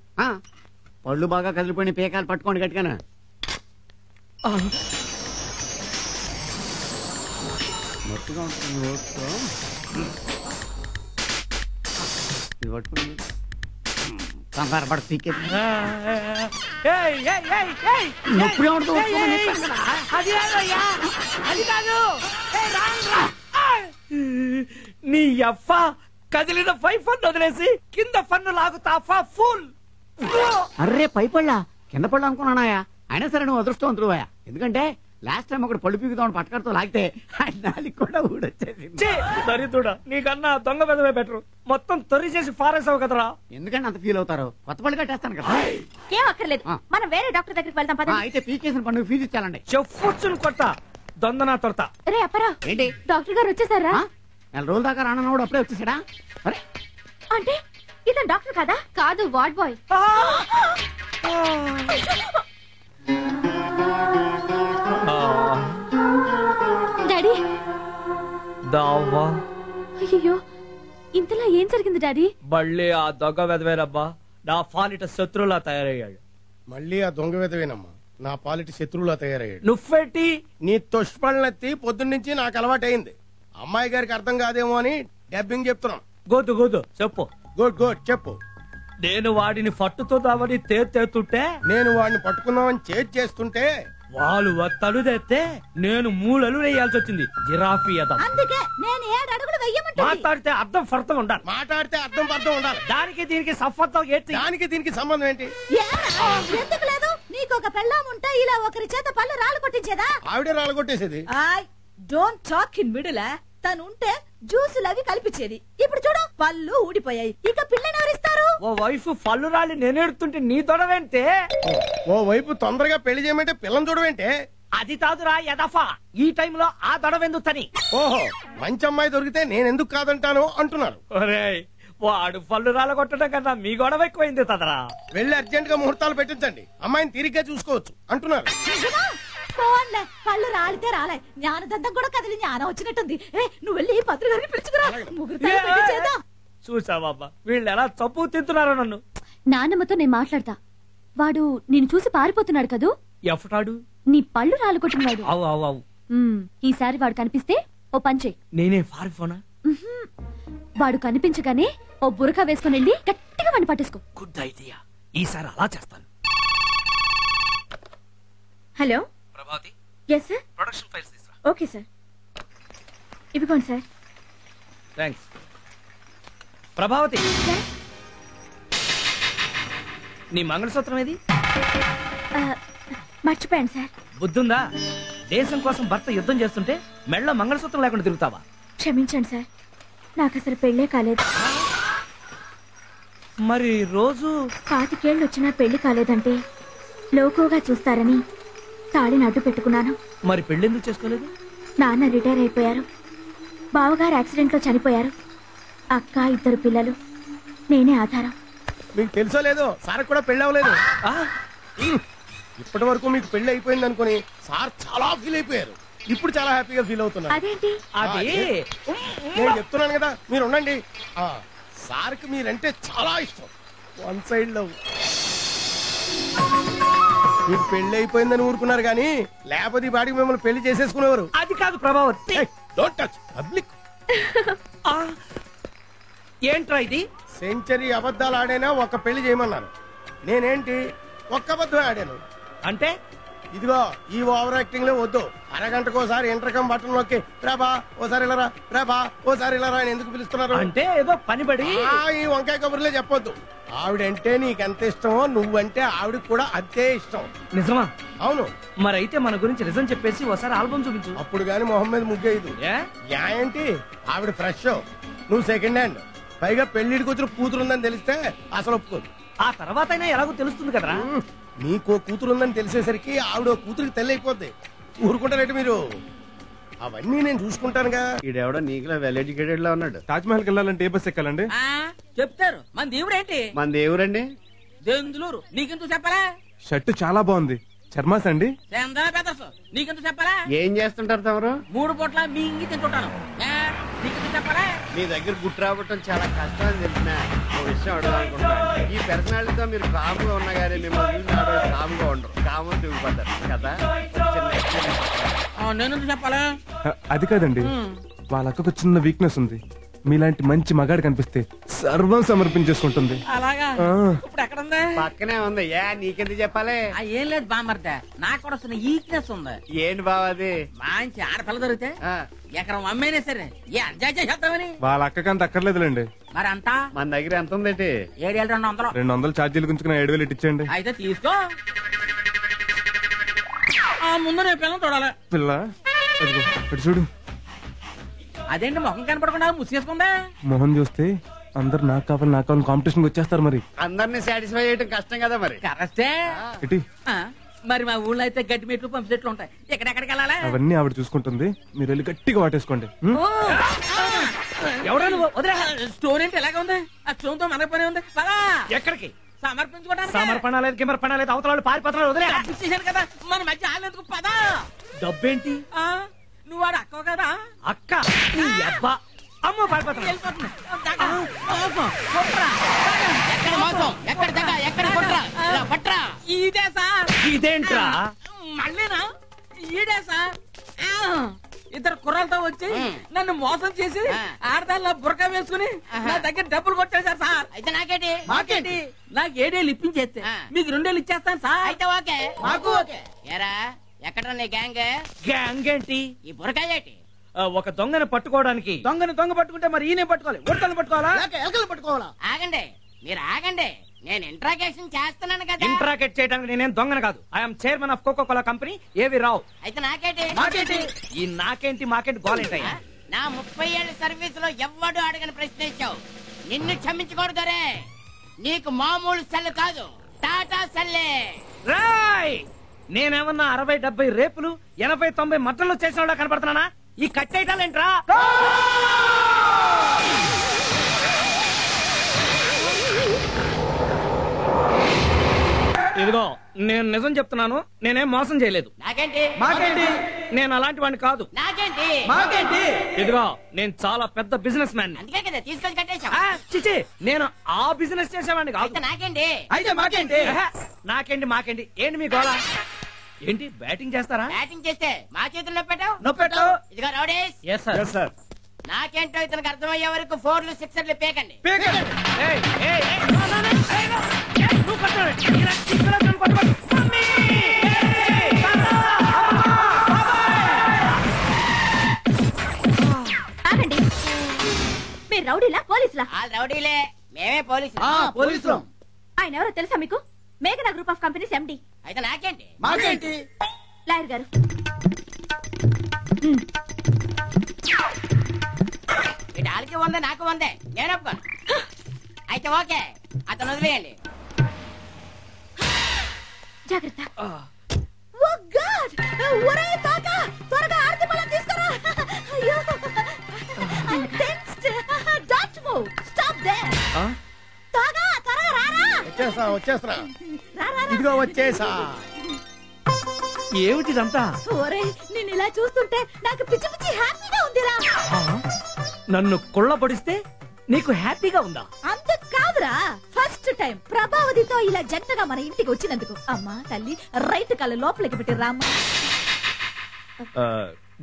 పళ్ళు బాగా కదిలిపోయిన పేకాలు పట్టుకోండి గట్టిగానే. నొప్పిగా ఉంటుంది ఓట్తో. ఇది పట్టుకుని కంగారు పడ పీకే నొప్పి అది కాదు. నీ అఫ్ఫ కదిలిన 5 ఫన్ వదిలేసి కింద ఫన్ను లాగుతా ఫుల్. అర్రే పైపళ్ళా కింద పళ్ళు అనుకున్నానాయా? అయినా సరే నువ్వు అదృష్టవంతుడువా. ఎందుకంటే లాస్ట్ టైం ఒకటి పళ్ళు పీకుదామని పట్టకరతో లాగితే నాలుగు కూడా ఊడొచ్చేసింది. దరిద్రుడా, నీకన్నా దొంగ పెదవే బెటరు. మొత్తం తొర్రి చేసి ఫారేసావు కదరా. ఎందుకంటే అంత ఫీల్ అవుతారు? కొత్త పళ్ళు కట్టేస్తాను కదా. ఏం అక్కర్లేదు, మనం వేరే డాక్టర్ దగ్గరికి వెళ్దాం పద. అయితే పీకేసిన పండుగ ఫీజు ఇచ్చాలండి. చెప్పుచ్చును కొట్ట దొందనా తొరత. రే అప్పరా, ఏంటి డాక్టర్ గారు వచ్చేసారా? 4 రోజుల దాకా రానన్నాడు, అప్పుడే వచ్చేసాడా? అరే అంటే ఇతను డాక్టర్ కదా? కాదు, వార్డ్ బాయ్. దావా అయ్యో ఇంతలా ఏం జరిగింది డాడీ? మళ్ళీ ఆ దొంగ వెదవేనమ్మా నా పాలిట శత్రువులా తయారయ్యాడు. మళ్ళీ ఆ దొంగ విధవేనమ్మా నా పాలిటి శత్రువులా తయారయ్యాడు. నువ్వేంటి నీ తుష్పళ్ళెత్తి పొద్దున్నుంచి నాకు అలవాటైంది. అమ్మాయి గారికి అర్థం కాదేమో అని డబ్బింగ్ చెప్తున్నాం. గోదు గోదు చెప్పు. గుడ్ గుడ్ చెప్పు. నేను వాడిని పట్టుతుందామని తేతుంటే, నేను వాడిని పట్టుకుందామని చేస్తుంటే వాళ్ళు తలుదేస్తే నేను 3 అడుగులు వేయాల్సి వచ్చింది. జిరాఫీ అదం. అందుకే నేను 7 అడుగులు వెయ్యమంటే మాట్లాడితే అర్థం ఫర్థం ఉండాలి. మాట్లాడితే అర్థం పర్థం ఉండాలి. దానికి దీనికి సంబంధం ఏంటి? దానికి దీనికి సంబంధం ఏంటి? ఎందుకు లేదు? నీకు ఒక పెళ్ళాం ఉంటే ఇలా ఒకరి చేత పళ్ళు రాళ్ళు కొట్టించేదా? ఆవిడే రాళ్ళు కొట్టేసేది. I don't talk in middle. తను ఉంటే జ్యూసులు అవి కల్పించేది. ఇప్పుడు చూడు పళ్ళు ఊడిపోయాయి. ఇక పిల్లని ఎవరిస్తారు? ఓ వైఫ్ పళ్ళు రాలి నేనేడుతుంటే నీ తొడవేంటే? ఓ వైపు తొందరగా పెళ్లి చేయమంటే పిల్లని చూడవేంటే? అది కాదురా యదఫా, ఈ టైంలో ఆ దొడవెందుతని. ఓహో మంచి అమ్మాయి దొరికితే నేనెందుకు కాదంటాను అంటున్నారు. వాడు పళ్ళు రాల కొట్టడం కన్నా మీ గొడవ ఎక్కువైంది తదరా. వెళ్ళి అర్జెంట్ గా ముహూర్తాలు పెట్టించండి, అమ్మాయిని తీరిగ్గా చూసుకోవచ్చు అంటున్నారు. పళ్ళు రాలితే రాలే, జ్ఞానదంతం కూడా కదిలి జ్ఞానం వచ్చినట్టుంది. నువ్వు వెళ్ళి పత్రి గారిని పిలుచుకురా. చూసావా వీళ్ళు ఎలా చప్పు తింటున్నారో నన్ను. నాన్నమ్మతో నేను మాట్లాడతా. వాడు నేను చూసి పారిపోతున్నాడు కదూ. ఎఫటాడు? నీ పళ్ళు రాలగొట్టినవాడు. అవు అవు అవు. ఈసారి వాడు కనిపిస్తే ఓ పంచే. నేనే పారిపోనా? వాడు కనిపించగానే ఓ బురక వేసుకుని వెళ్ళి గట్టిగా వాడిని పట్టేసుకో. గుడ్ ఐడియా, ఈసారి అలా చేస్తాను. Hello Prabhavati. Yes sir. Production files తీసురా. Okay sir. ఇవ్వండి సార్. థ్యాంక్స్. ప్రభావతి, నీ మంగళసూత్రం ఏది? మర్చిపోయాను సార్. బుద్ధుందా? దేశం కోసం భర్త యుద్ధం చేస్తుంటే మెళ్ళ మంగళసూత్రం లేకుండా తిరుగుతావా? క్షమించండి సార్, నాకు అసలు పెళ్లే కాలేదు. మరి రోజు 25 ఏళ్ళు వచ్చినా పెళ్లి కాలేదంటే లోకుగా చూస్తారని తాళిని అడ్డు పెట్టుకున్నాను. మరి పెళ్ళెందుకు చేసుకోలేదు? నాన్న రిటైర్ అయిపోయారు, బావగారు యాక్సిడెంట్ లో చనిపోయారు, అక్క 2 పిల్లలు, నేనే ఆధారం. మీకు తెలుసో లేదో సార్ కూడా పెళ్లి అవ్వలేదు. ఇప్పటి వరకు మీకు పెళ్లి అయిపోయింది అనుకుని సార్ చాలా ఫీల్ అయిపోయారు. ఇప్పుడు చాలా హ్యాపీగా ఫీల్ అవుతున్నారు. అదేంటి? నేను చెప్తున్నాను కదా, మీరు ఉండండి. సార్కి మీరంటే చాలా ఇష్టం. 1 సైడ్ లవ్. మీకు పెళ్లి అయిపోయిందని ఊరుకున్నారు కానీ లేకపోతే ఈ బాడికి మిమ్మల్ని పెళ్లి చేసేసుకునేవారు. అది కాదు ప్రభావతి. Don't touch public. ఏంట్రా ఇది? సెంచరీ అబద్ధాలు ఆడైనా ఒక పెళ్లి చేయమన్నారు. నేనేంటి ఒక్క అబద్ధం ఆడాను. అంటే ఇదిగో ఈ ఓవర్ యాక్టింగ్ లో వద్దు. అరగంటకోసారి ఇంటర్కమ్ బటన్ నొక్కి ప్రభా ఓసారి ఇలా రా, ప్రభా ఓసారి ఇలా రా అని ఎందుకు పిలుస్తున్నారు? అంటే ఏదో పని పడి ఈ వంకాయ కబుర్లే చెప్పొద్దు. ఆవిడంటే నీకెంత ఇష్టమో నువ్వంటే ఆవిడకి కూడా అంతే ఇష్టం. నిజమా? అవును. మరైతే మన గురించి నిజం చెప్పేసి ఒకసారి ఆల్బమ్ చూపించు. అప్పుడు గాని మొహం మీద ముగ్గేయదు. ఏంటి ఆవిడ ఫ్రెష్, నువ్వు సెకండ్ హ్యాండ్, పైగా పెళ్లిడికి వచ్చిన కూతురుందని తెలిస్తే అసలు ఒప్పుకోదు. ఆ తర్వాత అయినా ఎలాగో తెలుస్తుంది కదరా. నీకో కూతురుందని తెలిసేసరికి ఆవిడ కూతురికి తెల్ల అయిపోద్ది. ఊరుకుంటారంటే మీరు. అవన్నీ నేను చూసుకుంటానుగా. ఈడెవడో నీకులా వెల్ ఎడ్యుకేటెడ్ లా ఉన్నాడు. తాజ్ మహల్కి వెళ్ళాలంటే ఏ బస్ ఎక్కాలండి? చెప్తారు. మన దేవుడేంటి? మన దేవురండి దెందులూరు. నీకెందుకు చెప్పాలా? షర్ట్ చాలా బాగుంది. చర్మాస్ అండి? నీకెందుకు చెప్పాలా? ఏం చేస్తుంటారు తమరు? 3 పూట్ల మింగి తింటుంటాను. నీకెందుకు చెప్పాలా? మీ దగ్గర గుట్టు రావటం చాలా కష్టం అని తెలిసిన ఒక విషయం అడగాలనుకుంటున్నాను. ఈ పర్సనాలిటీతో మీరు కామ్గా ఉన్నా కానీ మిమ్మల్ని చూసి ఆడవాళ్ళు కామ్గా ఉండరు, కామం దిగుపడ్డారు కదా. నేను చెప్పాలా? అది కాదండి, వాళ్ళ అక్కకు చిన్న వీక్నెస్ ఉంది. మీలాంటి మంచి మగాడు కనిపిస్తే సర్వం సమర్పించేసుకుంటుంది. అలాగా? ఇప్పుడు ఎక్కడ ఉంది? పక్కనే ఉంది. నీకెందుకు చెప్పాలి? ఏం లేదు బామర్దే, నాకు కూడా వస్తున్న ఈక్నెస్ ఉంది. ఏంటి బావ అది? మంచి ఆడపిల్ల దొరికితే ఎకరం అమ్మేనే సరే ఎంజాయ్ చేద్దామని. వాళ్ళ అక్కకి అంత అక్కర్లేదులేండి. మరి అంతా మన దగ్గర ఎంత ఉందండి? 7,200. 200 ఛార్జీలు గుంచుకుని 7,000 ఇచ్చేయండి. అయితే తీసుకో. ముందు నేను పిల్లలు చూడాలి. పిల్ల చూడు. అదేంటి మొహం కనపడకుండా ముసుగేసుకుందా? మొహం చూస్తే అందరు నాకు కావాలి కాంపిటీషన్ వచ్చేస్తారు. మరి అందరినీ సాటిస్ఫై చేయడం కష్టం కదా. మరి కరెక్టే. మరి మా ఊళ్ళో అయితే గడ్డి మెట్లు పంపు చెట్లు ఉంటాయి. ఎక్కడెక్కడికి వెళ్ళాలి? అవన్నీ ఆవిడ చూసుకుంటుంది. మీరు వెళ్ళి గట్టిగా వాటేసుకోండి. ఎవరా నువ్వు? స్టోన్ ఏంటి ఎలాగ ఉంది? ఆ స్టోన్ తో మనకు పని ఉంది. ఎక్కడికి? సమర్పించుకోవడానికి. సమర్పణ లేదు కిమర్పణ లేదు, అవతల పారిపోతున్నారు. చేశాను కదా మన మధ్య ఆలేందుకు పదా. డబ్బేంటి? నువ్వు వాడు అక్కవ కదా అక్క నీ అబ్బా అమ్మ పడిపోతా ఎక్కడ మోసం ఎక్కడ దగ్గ ఎక్కడ పట్రా ఇదే సార్ ఇదేంట్రా మళ్ళీనా ఈడే సార్ ఇద్దరు కుర్రలతో వచ్చి నన్ను మోసం చేసి ఆడదాల్లో బురక వేసుకుని నా దగ్గర డబ్బులు కొట్టేశారు సార్. అయితే నాకేంటి మాకేంటి నాకు 7 ఏళ్ళు ఇప్పించేస్తే మీకు 2 ఏళ్ళు ఇచ్చేస్తాను సార్. అయితే ఓకే మాకు ఓకే. ఏరా ఎక్కడ నీ గ్యాంగ్ గ్యాంగ్ ఏంటి ఈ బురకాయ ఏంటి ఒక దొంగను పట్టుకోవడానికి దొంగ పట్టుకుంటే మరి ఈయనే పట్టుకోవాలి ఉడతలు పట్టుకోవాలా ఎలకలు పట్టుకోవాలా ఆగండి మీరు ఆగండి నేను ఇంట్రాగేషన్ చేస్తున్నాను కదా ఇంట్రాగేట్ చేయడానికి నేనేం దొంగను కాదు I'm chairman of Coca Cola company ఏవి రావు. అయితే నాకేంటి ఈ నాకేంటి మాకేంటి గోలేంటయ్యా నా 30 ఏళ్ల సర్వీస్ లో ఎవ్వడు అడగని ప్రశ్నించావు నిన్ను క్షమించకూడదరే నీకు మామూలు సెల్ కాదు టాటా సెల్లే రాయ్ నేనేమన్నా 60-70 రేపులు 80-90 మట్టలు చేసిన కనపడుతున్నానా ఈ కట్టేటాలేంట్రా ఇదిగో నేను నిజం చెప్తున్నాను నేనేం మోసం చేయలేదు నాకేంటి మాకేంటి నేను అలాంటి వాడిని కాదు నాకేంటి మాకేంటి ఇదిగో నేను చాలా పెద్ద బిజినెస్ మ్యాన్ అందుకే కదా తీసుకొని కట్టేశావు చిచి నేను ఆ బిజినెస్ చేసేవాడిని కాదు అయితే నాకేంటి అయితే మాకేంటి నాకేంటి మాకేంటి ఏంటి మీ గోళ ఏంటి బ్యాటింగ్ చేస్తారా బ్యాటింగ్ చేస్తే మా చేతుల్లో పెట్టావు నొప్పెట్టావు ఇదిగో రౌడీస్ ఎస్ సార్ నాకేంటో ఇతనికి అర్థమయ్యే వరకు 4లు 6లు పేకండి ఆగండి మీరు రౌడీలా పోలీసులా రౌడీలే మేమే పోలీసులు ఆయన ఎవరో తెలుసా మీకు మేఘనా గ్రూప్ ఆఫ్ కంపెనీస్ ఎండి అయితే నాకేంటి మాకేంటి లాయర్ గారు వాళ్ళకి ఉందే నాకు ఉందే నేను ఒప్పుకోను అయితే ఓకే అతను వదిలేయండి జాగ్రత్త ఓ గాడ్ ఒరే తాత త్వరగా ఆర్తి పళ్ళ తీసుకురా అయ్యో I tensed don't move stop there తాగా త్వరగా రారా వచ్చేస్తా ఇదిగో వచ్చేసా ఏమిటిదంతా ఒరే నేను ఇలా చూస్తుంటే నాకు పిచ్చి పిచ్చి హ్యాపీగా ఉందిరా నన్ను కొల్లబడిస్తే నీకు హ్యాపీగా ఉందా అంత కాదురా ఫస్ట్ టైం ప్రభావతితో ఇలా జంటగా మన ఇంటికి వచ్చినందుకు అమ్మా తల్లి రైట్ కళ్ళ లోపలికి పెట్టి రామ్మా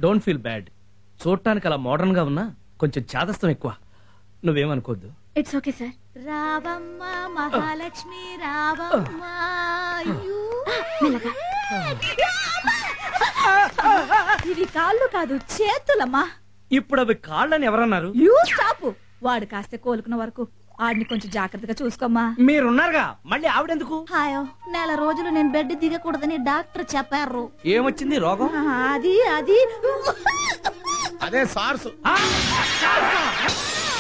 డోంట్ ఫీల్ బ్యాడ్ చూడటానికి అలా మోడర్న్ గా ఉన్నా కొంచెం చాదస్తం ఎక్కువ నువ్వేమనుకోద్దు ఇట్స్ ఓకే సార్ రావమ్మ మహాలక్ష్మి రావమ్మ ఇవి కాళ్ళు కాదు చేతులమ్మా ఇప్పుడు అవి కాళ్ళని ఎవరన్నారు యూ స్టాప్ వాడు కాస్త కోలుకున్న వరకు ఆడిని కొంచెం జాగ్రత్తగా చూసుకోమ్మా మీరున్నారుగా మళ్ళీ ఆవిడెందుకు హాయో 4 రోజులు నేను బెడ్ దిగకూడదని డాక్టర్ చెప్పారు ఏమొచ్చింది రోగం అది అదే సార్సు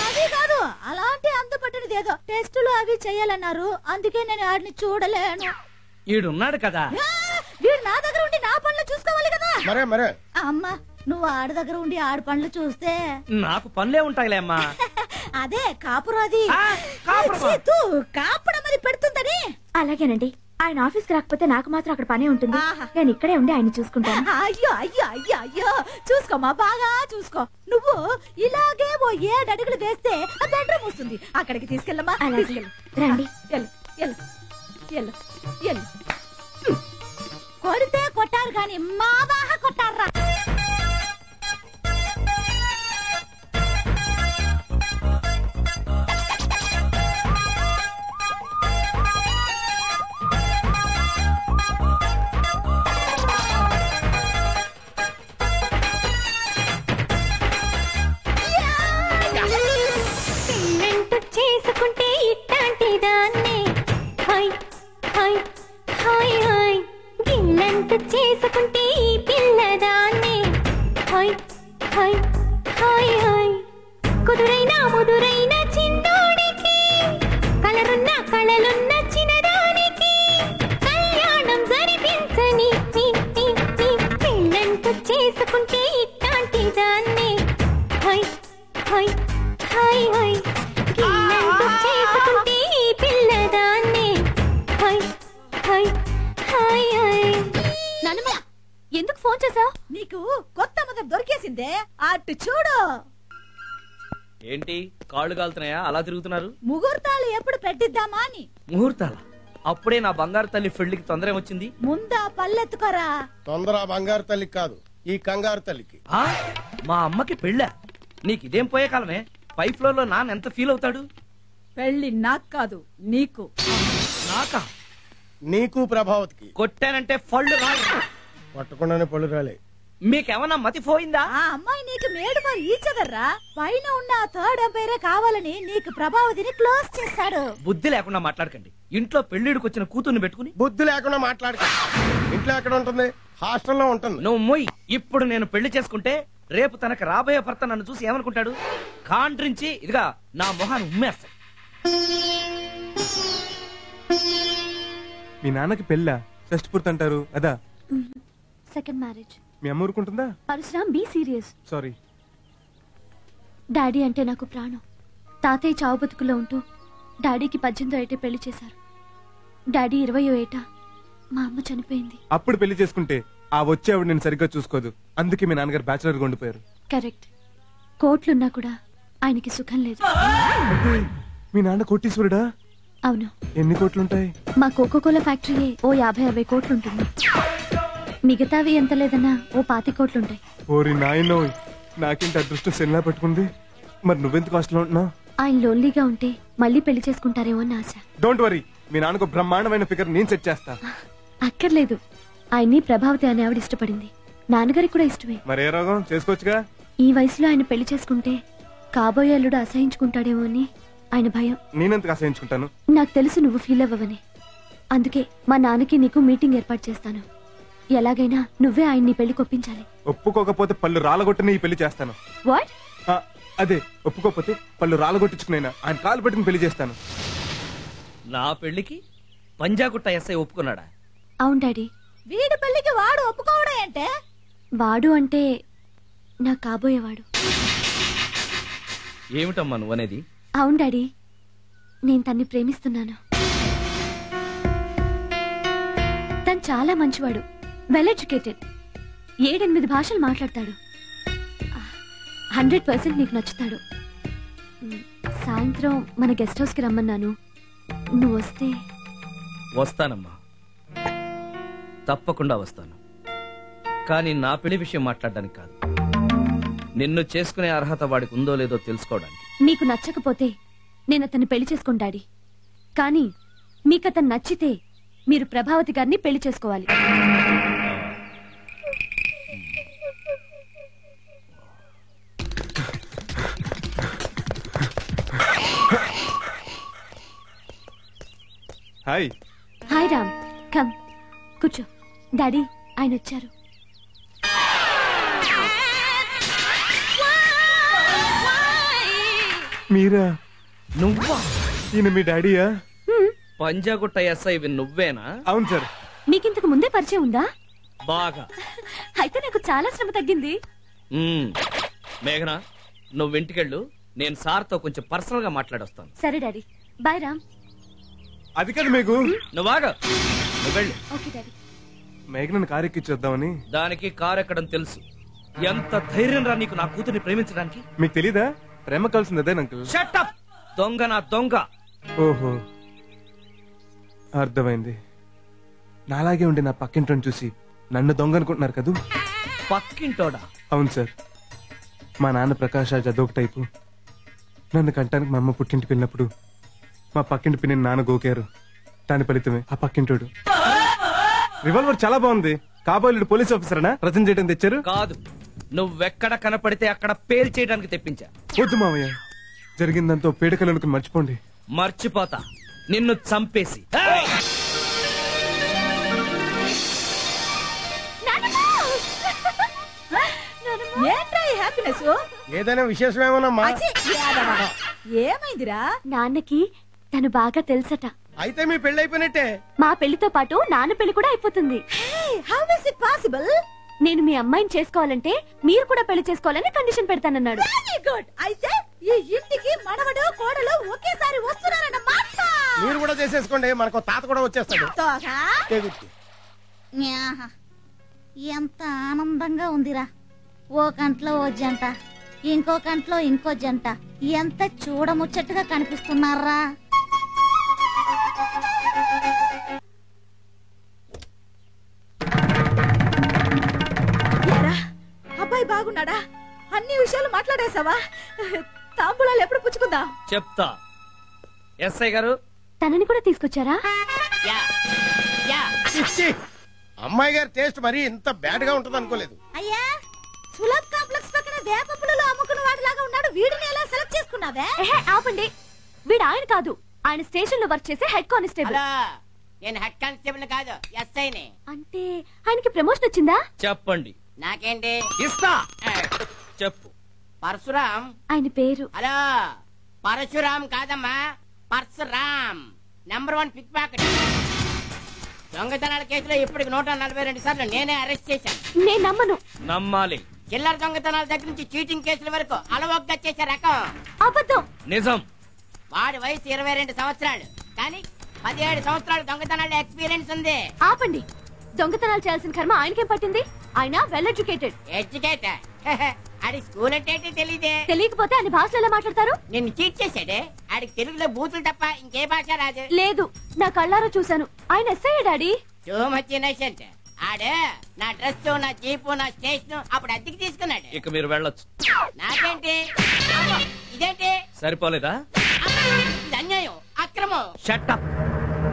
అది కాదు అలాంటి అందపట్టినది ఏదో టెస్టులు అవి చెయ్యాలన్నారు అందుకే నేను ఆడిని చూడలేను ఈడున్నాడు కదా వీడు నా దగ్గర ఉండి నా పనులు చూసుకోవాలి కదా మరే అమ్మా నువ్వు ఆడి దగ్గర ఉండి ఆడి పనులు చూస్తే నాకు పనులే ఉంటాయిలే అమ్మా అదే కాపురం అది కాపడం అది పెడుతుందని అలాగేనండి ఆయన ఆఫీస్కి రాకపోతే నాకు మాత్రం అక్కడ పనే ఉంటుంది నేను ఇక్కడే ఉండి ఆయన చూసుకుంటాను అయ్యో అయ్యో అయ్యో అయ్యో చూసుకోమా బాగా చూసుకో నువ్వు ఇలాగే ఓ 7 అడుగులు వేస్తే ఆ బెడ్రూమ్ వస్తుంది అక్కడికి తీసుకెళ్ళమ్మా రండి కొడితే కొట్టారు గాని మా బాగా కొట్టారా చేసుకుంటే ఇట్టాంటి దాన్ని హాయ్ హాయ్ హాయ్ హాయ్ గిల్లంత చేసుకుంటే ఈ పిల్లదాన్ని హాయ్ హాయ్ హాయ్ హాయ్ కుదురైన ముదురైన చిందోడికి కలరున్న కళలున్న చిన్నదానికి కళ్యాణం జరిపించని పెళ్ళంత చేసుకుంటే ఇట్టాంటి దాన్ని హాయ్ హాయ్ హాయ్ హాయ్ గిల్లంత చేసుకుంటే ఈ పిల్లదాన్ని హాయ్ హాయ్ హాయ్ హాయ్ నాన్నమ్మ ఎందుకు ఫోన్ చేసావు నీకు కొత్త మదర్ దొరికేసింది ఏందే అటు చూడు. ఏంటి కాళ్ళు కాలుతున్నాయా అలా తిరుగుతున్నారు? ముహూర్తాలు ఎప్పుడు పెట్టిద్దామా అని. ముహూర్తాల? అప్పుడే నా బంగారు తల్లి పెళ్లికి తొందర వచ్చింది. ముందా పల్లెత్తుకోరా. తొందర బంగారు తల్లికి కాదు, ఈ కంగారు తల్లికి. మా అమ్మకి పెళ్ళా? నీకు ఇదేం పోయే కాలమే. 5th floor లో నాన్న ఎంత ఫీల్ అవుతాడు? పెళ్లి నాకు కాదు నీకు. నాకా? నీకు ప్రభావతికి. కొట్టానంటే పళ్ళు రాలి. కొట్టకుండానే పళ్ళు రాలే. మీకేమన్నా మతి పోయిందా? ఆ అమ్మాయి నీకు మేడు మరి ఈచదర్రా. పైన ఉన్న థర్డ్ ఎంపైరే కావాలని నీకు ప్రభావతిని క్లోజ్ చేశాడు. బుద్ధి లేకుండా మాట్లాడకండి. ఇంట్లో పెళ్లిడికి వచ్చిన కూతుర్ని పెట్టుకుని బుద్ధి లేకుండా మాట్లాడకండి. ఇంట్లో ఎక్కడ ఉంటుంది? హాస్టల్లో ఉంటుంది. నువ్వు మొయ్. ఇప్పుడు నేను పెళ్లి చేసుకుంటే రేపు తనకు రాబోయే భర్త నన్ను చూసి ఏమనుకుంటాడు? కాండ్రించి ఇదిగా నా మొహాన్ని ఉమ్మేస్తాడు. మీ నాన్నకి పెళ్ళా? షష్టి పూర్తి అంటారు అదా? Second marriage. మీ అమ్మ ఊరుకుంటుందా? Parashuram be serious. Sorry. Daddy అంటే నాకు ప్రాణం. తాతయ్య చావు బతుకులో ఉంటూ డాడీకి 18వ ఏటే పెళ్లి చేశారు. డాడీ 20వ ఏట మా అమ్మ చనిపోయింది. అప్పుడు పెళ్లి చేసుకుంటే ఆ వచ్చే ఆవిడ నేను సరిగ్గా చూసుకోదు. అందుకే మీ నాన్నగారు బ్యాచులర్ గా ఉండిపోయారు. కరెక్ట్. కోట్లున్నా కూడా ఆయనకి సుఖం లేదు. మీ నాన్న కోటీశ్వరుడా? అవును. ఎన్ని కోట్లుంటాయి? మా కోకోకోలా ఫ్యాక్టరీయే ఓ 50-60 కోట్లుంటుంది. మిగతావి ఎంత లేదన్నా ఓ 25 కోట్లుంటాయి. ఓరి నాయనో, నాకేంటి అదృష్టం సెల్లా పట్టుకుంది. మరి నువ్వెందుకు హాస్టల్లో ఉంటున్నావు? ఆయన లోన్లీగా ఉంటే మళ్ళీ పెళ్లి చేసుకుంటారేమో అని ఆశ. డోంట్ వరీ, మీ నాన్నకు బ్రహ్మాండమైన ఫిగర్ నేను సెట్ చేస్తా. అక్కర్లేదు, ఆయన్ని ప్రభావతి అనే ఆవిడ ఇష్టపడింది. నాన్నగారికి కూడా ఇష్టమే. మరే రోగం, చేసుకోవచ్చుగా. ఈ వయసులో ఆయన పెళ్లి చేసుకుంటే కాబోయే అల్లుడు అసహించుకుంటాడేమో అని ఆయన భయం. నేనెందుకు అసహించుకుంటాను? నాకు తెలుసు నువ్వు ఫీల్ అవ్వవని. అందుకే మా నాన్నకి నీకు మీటింగ్ ఏర్పాటు చేస్తాను. ఎలాగైనా నువ్వే ఆయన్ని పెళ్లి కొప్పించాలి. ఒప్పుకోకపోతే పళ్ళు రాలగొట్టని ఈ పెళ్లి చేస్తాను. వాట్? అదే, ఒప్పుకోకపోతే పళ్ళు రాలగొట్టించుకునైనా ఆయన కాలు పెట్టిన పెళ్లి చేస్తాను. నా పెళ్లికి పంజాగుట్ట ఎస్ఐ ఒప్పుకున్నాడా? అవును డాడీ. వీడి పెళ్లికి వాడు ఒప్పుకోవడం అంటే? వాడు అంటే నా కాబోయేవాడు. ఏమిటమ్మా నువ్వనేది? అవును డాడీ, నేను తన్ని ప్రేమిస్తున్నాను. తను చాలా మంచివాడు, వెల్ ఎడ్యుకేటెడ్, 7-8 భాషలు మాట్లాడతాడు. 100% నీకు నచ్చుతాడు. సాయంత్రం మన గెస్ట్ హౌస్ కి రమ్మన్నాను. నువ్వు వస్తే? వస్తానమ్మా, తప్పకుండా వస్తాను. కానీ నా పెళ్లి విషయం మాట్లాడడానికి కాదు, నిన్ను చేసుకునే అర్హత వాడికి ఉందో లేదో తెలుసుకోవడానికి. మీకు నచ్చకపోతే నేను అతన్ని పెళ్లి చేసుకోను డాడీ. కానీ మీకు అతను నచ్చితే మీరు ప్రభావతి గారిని పెళ్లి చేసుకోవాలి. హాయ్. హాయ్ రామ్, కమ్ కూర్చో. డాడీ ఆయన వచ్చారు. మీరా? నువ్వా? ఈయన మీ డాడీయా? పంజాగుట్ట ఎస్ఐ నువ్వేనా? అవును సార్. మీకింతకు ముందే పరిచయం ఉందా? బాగా. అయితే నాకు చాలా శ్రమ తగ్గింది. మేఘనా, నువ్వు ఇంటికెళ్ళు, నేను సార్తో కొంచెం పర్సనల్ గా మాట్లాడొస్తాను. సరే డాడీ, బాయ్ రామ్. అది కాదు మేఘు. నువ్వాగా, నువ్వు వెళ్ళు. Okay daddy. మేఘనని కారు ఎక్కించేద్దామని. దానికి కారు ఎక్కడం తెలుసు. ఎంత ధైర్యం రా నీకు నా కూతుర్ని ప్రేమించడానికి? మీకు తెలీదా? ప్రేమ కలిసింది అదే అంకుల్. Shut up! దొంగ నా దొంగ. ఓహో, అర్థమైంది. నాలాగే ఉండి నా పక్కింటోని చూసి నన్ను దొంగ అనుకుంటున్నారు కదూ? పక్కింటోడా? అవును సార్. మా నాన్న ప్రకాష్ రాజ్ అదొక టైపు. నన్ను కంటానికి మా అమ్మ పుట్టింటికి వెళ్ళినప్పుడు మా పక్కింటి పిన్ని నాన్న గోకారు. దాని ఫలితమే ఆ పక్కింటోడు. రివాల్వర్ చాలా బాగుంది. కాబోలుడు పోలీస్ ఆఫీసరేనా ప్రజెంట్ చేయడం తెచ్చారు? కాదు, నువ్వెక్కడ కనపడితే అక్కడ పేల్ చేయడానికి తెప్పించా. వద్దు మామయ్య, జరిగిందంతా పీడకలు అనుకుని మర్చిపోండి. మర్చిపోతా, నిన్ను చంపేసి. ఏదైనా విశేషం ఏమన్నా? ఏమైందిరా? నాన్నకి తను బాగా తెలుసట. అయితే మీ పెళ్లి అయిపోయినట్టే. మా పెళ్లితో పాటు నాన్న పెళ్లి కూడా అయిపోతుంది. How is it possible? నేను మీ అమ్మాయిని చేసుకోవాలంటే మీరు కూడా పెళ్లి చేసుకోవాలని కండిషన్ పెడతానన్నాడు. Very good. అయితే ఈ ఇంటికి మనవడు కోడలు ఒకేసారి వస్తున్నారన్నమాట. మీరు కూడా చేసేసుకోండి, మనకు తాత కూడా వచ్చేస్తాడు. ఎంత ఆనందంగా ఉందిరా. ఓ కంట్లో ఓ జంట, ఇంకో కంట్లో ఇంకో జంట. ఎంత చూడముచ్చట్టుగా కనిపిస్తున్నారా? అబ్బాయి బాగున్నాడా? అన్ని విషయాలు మాట్లాడేశావా? తాంబూలాలు ఎప్పుడు పుచ్చుకుందా? చెప్తా. ఎస్ఐ గారు తనని కూడా తీసుకొచ్చారా? అమ్మాయి గారి టేస్ట్ మరీ ఇంత బ్యాడ్ గా ఉంటది అనుకోలేదు. అయ్యా, సులభ్ కాంప్లెక్స్ పక్కన వేప పుల్లలో అమ్ముకున్న వాడిలాగా ఉన్నాడు. వీడిని ఎలా సెలెక్ట్ చేసుకున్నావే? ఆపండి, వీడు ఆయన కాదు, ఆయన స్టేషన్ లో వర్క్ చేసే హెడ్ కానిస్టేబుల్. నేను హెడ్ కానిస్టేబుల్ కాదు, ఎస్ఐని. అంటే ఆయనకి ప్రమోషన్ వచ్చిందా? చెప్పండి. నాకేంటి ఇస్తా. చెప్పు. పరశురాం ఆయన పేరు. హలో, పరశురాం కాదమ్మా, పరశురాం. Number 1 pickpocket. దొంగతనాల కేసులో ఇప్పటికి 142 సార్లు నేనే అరెస్ట్ చేశాను. నేను నమ్మను. నమ్మాలి. చిల్లర దొంగతనాల దగ్గర నుంచి చీటింగ్ కేసుల వరకు అలవోగ్గా చేసే రకం. అబద్ధం. నిజం. వాడి వయసు 22 సంవత్సరాలు, కానీ 17 సంవత్సరాలు దొంగతనాల ఎక్స్పీరియన్స్ ఉంది. ఆపండి, దొంగతనాలు చేయాల్సిన కర్మ ఆయనకేం పట్టింది? ఆయన వెల్ ఎడ్యుకేటెడ్. ఎడ్యుకేటెడ్? ఆడి స్కూల్ అంటే తెలియదే. తెలియకపోతే ఆయన భాషలో ఎలా మాట్లాడతారు? నిన్ను చీట్ చేశాడే. ఆడికి తెలుగులో బూతులు తప్ప ఇంకే భాష రాదు. లేదు, నా కళ్ళారా చూశాను. ఆయన SI daddy. So much innocent. ఆడే నా డ్రెస్, నా జీపు, నా స్టేషన్ అప్పుడు అద్దెకి తీసుకున్నాడు. ఇక మీరు వెళ్ళొచ్చు. నాకేంటి? ఇదేంటి? సరిపోలేదా? ఇది అన్యాయం, అక్రమం. Shut up.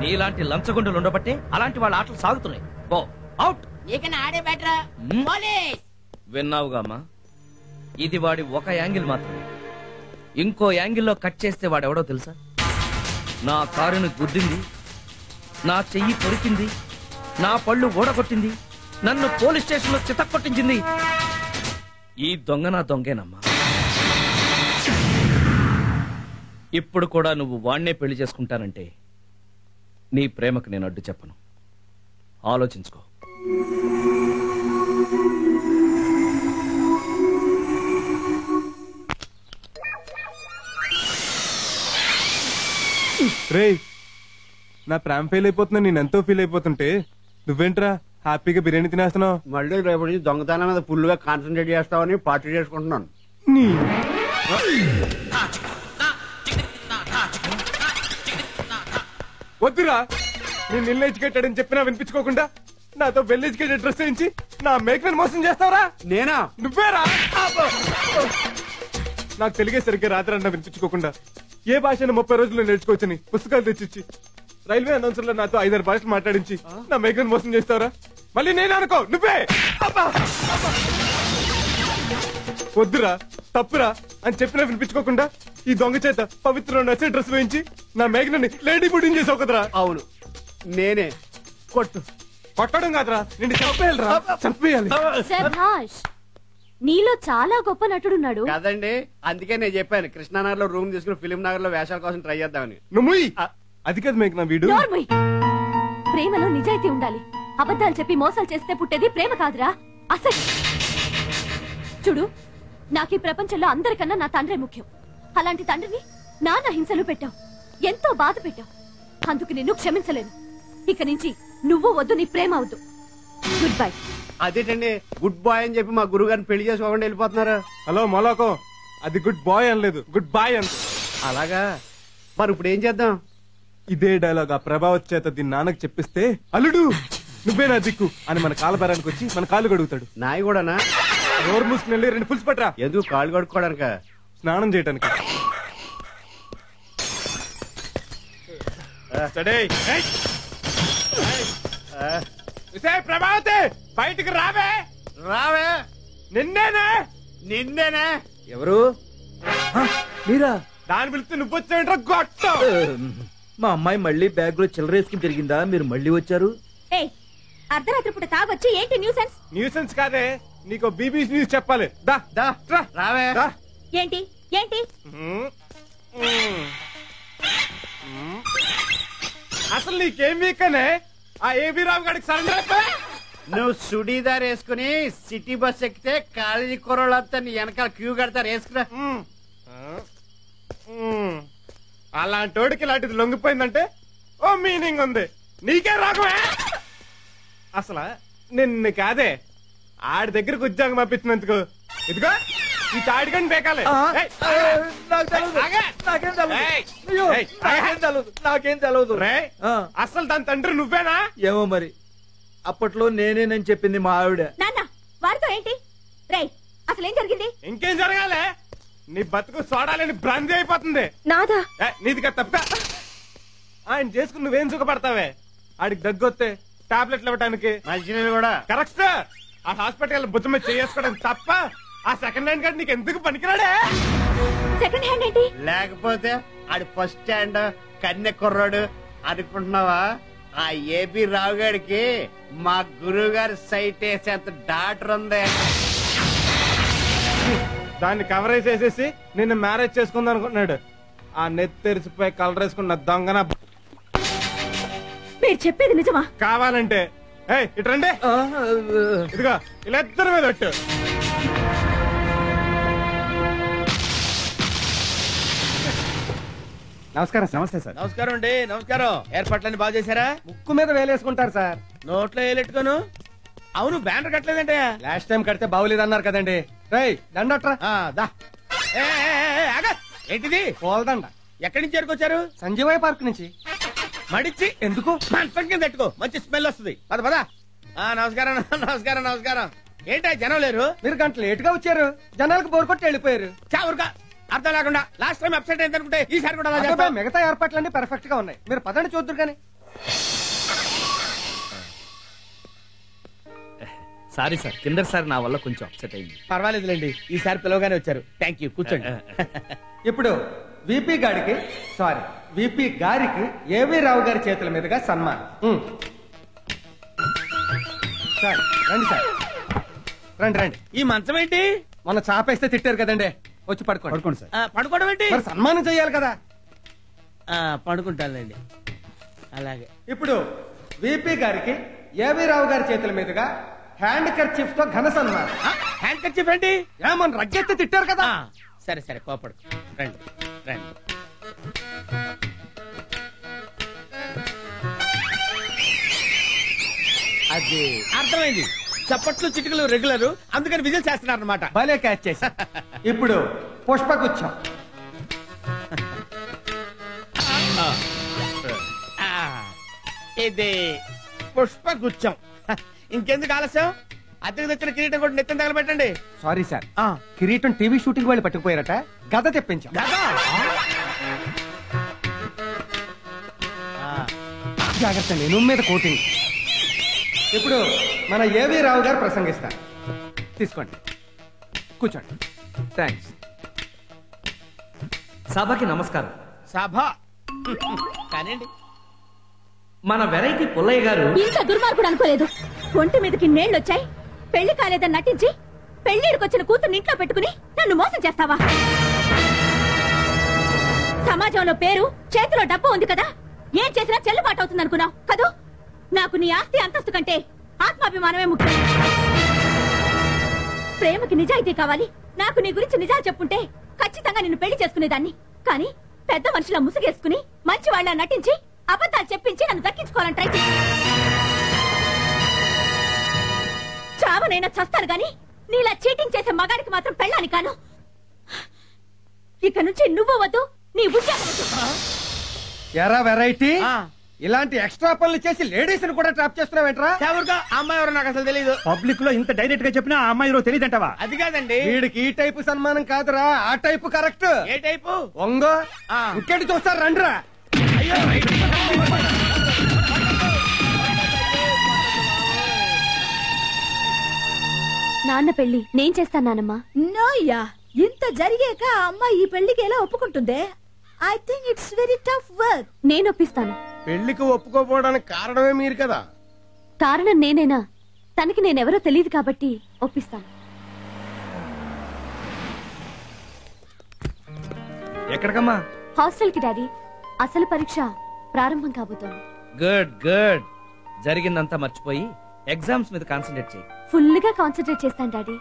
నీలాంటి లంచగొండలు ఉండబట్టే అలాంటి వాళ్ళ ఆటలు సాగుతున్నాయి. Go out. నీకన్నా ఆడే బెటర్. పోలీస్. విన్నావుగా అమ్మా, ఇది వాడి ఒక యాంగిల్ మాత్రమే. ఇంకో యాంగిల్లో కట్ చేస్తే వాడెవడో తెలుసా? నా కారుని గుద్దింది, నా చెయ్యి కొరికింది, నా పళ్ళు ఓడగొట్టింది, నన్ను పోలీస్ స్టేషన్ లో చితక్కొట్టించింది ఈ దొంగ నా దొంగేనమ్మా. ఇప్పుడు కూడా నువ్వు వాణ్ణే పెళ్లి చేసుకుంటానంటే నీ ప్రేమకు నేను అడ్డు చెప్పను. ఆలోచించుకో. రేయ్, నా ప్రేమ ఫెయిల్ అయిపోతున్నా, నేను ఎంతో ఫీల్ అయిపోతుంటే నువ్వేంట్రా హ్యాపీగా బిర్యానీ తినేస్తున్నావు? మళ్ళీ రేపటి నుంచి దొంగతనం మీద ఫుల్ గా కాన్సన్ట్రేట్ చేస్తావని పార్టీ చేసుకుంటున్నాను. వద్దురా, నేను నిన్న ఎడ్యుకేటెడ్ అని చెప్పినా వినిపించుకోకుండా నాతో వెల్ ఎడ్యుకేటెడ్ డ్రెస్ వేయించి నా మేకని మోసం చేస్తావరా? నేనా? నువ్వేరా? నాకు తెలిగే సరిగ్గా రాత్రి అన్న వినిపించుకోకుండా ఏ భాషను 30 రోజుల్లో నేర్చుకోవచ్చని పుస్తకాలు తెచ్చిచ్చి రైల్వే అనౌన్సర్ లో నాతో 5-6 భాషలు మాట్లాడించి నా మేకని మోసం చేస్తావరా? మళ్ళీ నేను అనుకో నువ్వే. వద్దురా, తప్పురా అని చెప్పినా వినిపించుకోకుండా ఈ దొంగ చేత పవిత్ర నచ్చే డ్రెస్ వేయించి నా మేఘనని లేడీ బుడ్డింగ్ చేసావు కదరా? అవును, నేనే. కొట్టు. కొట్టడం కాదురా, నిన్ను చంపేయాలిరా, చంపేయాలి. శభాష్, నీలో చాలా గొప్ప నటుడున్నాడు కదండి, అందుకే నేను చెప్పాను కృష్ణానగర్ లో రూమ్ తీసుకుని ఫిలిం నగర్ లో వేషాల కోసం ట్రై చేద్దామని. నువ్వు అది కదా మేఘన వీడు. ప్రేమలో నిజాయితీ ఉండాలి. అబద్ధాలు చెప్పి మోసాలు చేస్తే పుట్టేది ప్రేమ కాదురా, అసలు. చూడు, నాకు ఈ ప్రపంచంలో అందరికన్నా నా తండ్రే ముఖ్యం. అలాంటి తండ్రిని నాన్న హింసలు పెట్టావు, ఎంతో బాధ పెట్టావు. అందుకు నిన్ను క్షమించలేను. ఇక నుంచి నువ్వు వద్దు, నీ ప్రేమ వద్దు. Good bye. అదేంటండి గుడ్ బాయ్ అని చెప్పి మా గురువు గారిని పెళ్లి చేసుకోకుండా వెళ్ళిపోతున్నారు? హలో మొలాకో, అది గుడ్ బాయ్ అనలేదు, గుడ్ బాయ్ అంత. అలాగా? మరి ఇప్పుడు ఏం చేద్దాం? ఇదే డైలాగ్ ఆ ప్రభావత్ చేత దీని నాన్నకు చెప్పిస్తే అల్లుడు నువ్వే నా దిక్కు అని మన కాలబేరానికి వచ్చి మన కాళ్ళు కడుగుతాడు. నాయి కూడానా? నోరు మూసుకుని వెళ్ళి 2 పులుసు పట్టరా. ఎందుకు? కాళ్ళు కడుక్కోవడానిక? స్నానం చేయడానికి. ప్రభావతి బయటికి రావే. రావే. నిన్నేనే. నిన్నేనే. ఎవరు? మీరా? దాని పిలిస్తే నువ్వు వచ్చావేంట్రా గొట్ట? మా అమ్మాయి మళ్ళీ బ్యాగ్ లో చిల్లరేసుకుని తిరిగిందా? మీరు మళ్ళీ వచ్చారు? అర్ధరాత్రి పూట తాగొచ్చి ఏంటి న్యూసెన్స్? న్యూసెన్స్ కాదే, నీకు బీబీసీ న్యూస్ చెప్పాలి. దా దా రావే. ఏంటి ఏంటి? అసలు నీకేం వీకనే ఆ ఏబీ రావు గారికి సరెండర్ అయిపోయా? నువ్వు సుడీదార్ వేసుకుని సిటీ బస్ ఎక్కితే కాలేజీ కుర్రోళ్ళంతా నీ వెనకాల క్యూ కడతారు. వేసుకురా. అలాంటోడికి ఇలాంటిది లొంగిపోయిందంటే ఓ మీనింగ్ ఉంది. నీకే రాగమే. అసలు నిన్ను కాదే ఆడి దగ్గరకు ఉద్యోగం పంపించినందుకు ఇదిగో ఈ తాడికని బేకాలే. నాకేం తెలవదు అసలు దాని తండ్రి నువ్వేనా? ఏమో మరి, అప్పట్లో నేనేనని చెప్పింది మా ఆవిడ. నాన్న వారితో ఏంటి రేయ్, అసలు ఏం జరిగింది? ఇంకేం జరగాలే, నీ బతుకు సోడాలని బ్రాంతి అయిపోతుంది. నాదా నీదిగా తప్ప ఆయన చేసుకుని నువ్వేం సుఖపడతావే? ఆడికి దగ్గొస్తే టాబ్లెట్లు ఇవ్వడానికి మంచినీళ్ళు కూడా కరెక్ట్. ఆ హాస్పిటల్ బుద్ధి మీద చేసుకోవడం తప్ప ఆ సెకండ్ హ్యాండ్ కార్డు నీకు ఎందుకు పనికిరాడే? సెకండ్ హ్యాండ్ ఏంటి? లేకపోతే ఆడి ఫస్ట్ హ్యాండ్ కన్నె కుర్రాడు అనుకుంటున్నావా? ఆ ఏబి రావు గారికి మా గురువు గారి సైట్ వేసేంత డాక్టర్ ఉంది. దాన్ని కవరేజ్ చేసేసి నిన్ను మ్యారేజ్ చేసుకుందాం అనుకుంటున్నాడు. ఆ నెత్తి తెరిచిపోయి కలర్ వేసుకున్న దొంగన. మీరు చెప్పేది నిజమా? కావాలంటే ఇట్రండి, ఇదిగా ఇలా ఇద్దరు మీద పెట్టు. నమస్కారం. నమస్తే సార్. నమస్కారం అండి. నమస్కారం. ఏర్పాట్లన్నీ బాగా చేశారా? ముక్కు మీద వేలేసుకుంటారు సార్. నోట్లో వేలెట్టుకోను. అవును, బ్యానర్ కట్టలేదంటే లాస్ట్ టైం కడితే బాగులేదన్నారు కదండి. రై దండట్రా. ఏంటిది? పోల్దండ. ఎక్కడి నుంచి ఎరుకొచ్చారు? సంజీవయ్య పార్క్ నుంచి. మడిచి ఎందుకు? మంచం కింద పెట్టుకో, మంచి స్మెల్ వస్తుంది. పద పద. నమస్కారం నమస్కారం నమస్కారం. ఏంటా జనం లేరు? మీరు గంట లేట్ గా వచ్చారు, జనాలకు బోర్ కొట్టి వెళ్ళిపోయారు. చావురుగా అర్థం లేకుండా. లాస్ట్ టైం అప్సెట్ అయింది అనుకుంటే ఈసారి కూడా అలా అబ్బే, చేస్తావా? మిగతా ఏర్పాట్లన్నీ పర్ఫెక్ట్ గా ఉన్నాయి. మీరు పదండి చూద్దరు కానీ. సారీ సార్, కిందసారి నా వల్ల కొంచెం అప్సెట్ అయింది. పర్వాలేదులేండి, ఈసారి పిలవగానే వచ్చారు. Thank you. కూర్చోండి. ఇప్పుడు విపి గారికి ఏవి రావు గారి చేతుల మీదుగా సన్మానం. సార్ రండి సార్, రండి రండి. ఈ మంచం ఏంటి? మొన్న చాపేస్తే తిట్టారు కదండి, వచ్చి పడుకోండి సార్. పడుకోవడం ఏంటి? మరి సన్మానం చేయాలి కదా. పడుకుంటానులేండి. అలాగే. ఇప్పుడు విపి గారికి ఏవి రావు గారి చేతుల మీదుగా హ్యాండ్ కర్చీఫ్ తో ఘన సన్మానం. హ్యాండ్ కర్చీఫ్ ఏంటి? ఏమన్నా రగ్గెత్తి తిట్టారు కదా. సరే సరే, కోపడు. రండి రండి. అది అర్థమైంది. చప్పట్లు చిటికలు రెగ్యులర్, అందుకని విజిల్ చేస్తున్నారు అనమాట. భలే క్యాచ్ చేసి. ఇప్పుడు పుష్పగుచ్చం. ఇది పుష్పగుచ్చం. ఇంకెందుకు ఆలస్యం? అద్దెకు తెచ్చిన కిరీటం కూడా నెత్తిన తగలబెట్టండి. సారీ సార్, కిరీటం టీవీ షూటింగ్ వాళ్ళు పట్టుకుపోయారట, గద తెప్పించాం. జాగ్రత్త, నేను మీద కోటింగ్. ఇప్పుడు మన ఏవి రావు గారు ప్రసంగిస్తారు. తీసుకోండి, కూర్చోండి. థ్యాంక్స్. సభకి నమస్కారం. సభ కానివ్వండి. మన వెరైటీ పుల్లయ్య గారు ఇంత దుర్మార్గుడు అనుకోలేదు. ఒంటి మీదకి నేళ్ళొచ్చాయి, పెళ్లి కాలేదని నటించి పెళ్లిడికొచ్చిన కూతుర్ని ఇంట్లో పెట్టుకుని నన్ను మోసం చేస్తావా? సమాజంలో పేరు, చేతిలో డబ్బు ఉంది కదా, ఏం చేసినా చెల్లుబాటు అవుతుంది అనుకున్నావు కదూ? నాకు నీ ఆస్తి అంతస్తు కంటే ఆత్మాభిమానమే ముఖ్యం. ప్రేమకి నిజాయితీ కావాలి. నాకు నీ గురించి నిజాలు చెప్పుంటే ఖచ్చితంగా నిన్ను పెళ్లి చేసుకునేదాన్ని. కానీ పెద్ద మనుషుల ముసుగేసుకుని మంచి వాళ్ళ నటించి అబద్ధాలు చెప్పించి నన్ను దక్కించుకోవాలని ట్రై చేసి చావనైనా చస్తారు గాని నీలా చీటింగ్ చేసే మగాడికి మాత్రం పెళ్ళాని కాను. ఇక నుంచి నువ్వు వద్దు, నీ ఉద్యోగం వద్దు. ఎరా వెరైటీ, ఇలాంటి ఎక్స్ట్రా పనులు చేసి లేడీస్ ని కూడా ట్రాప్ చేస్తున్నావేంట్రా? అమ్మాయి ఎవరో నాకు అసలు తెలియదు. పబ్లిక్ లో ఇంత డైరెక్ట్ గా చెప్పినా ఆ అమ్మాయి తెలియదంటావా? అది కాదండి, వీడికి ఈ టైపు సన్మానం కాదురా, ఆ టైపు కరెక్ట్. ఏ టైపు? ఒంగో ఇంకేంటి చూస్తారు, రండిరా. నాన్న పెళ్లి నేను చేస్తాను నానమ్మా. నోయ్యా, ఇంత జరిగాక ఆ అమ్మాయి ఈ పెళ్లికి ఎలా ఒప్పుకుంటుందే? I think it's very tough work. నేను ఒప్పిస్తాను. పెళ్లికి ఒప్పుకోపోవడానికి కారణమే మీరు కదా. కారణం నేనేనా? తనకి నేనెవరో తెలియదు కాబట్టి ఒప్పిస్తాను. ఎక్కడికమ్మా? హాస్టల్ కి డాడీ. అసలు పరీక్ష ప్రారంభం కాబోతోంది. Good good. జరిగిందంతా మర్చిపోయి ఎగ్జామ్స్ మీద కాన్సన్ట్రేట్ చేయి. ఫుల్ గా కాన్సన్ట్రేట్ చేస్తాను డాడీ.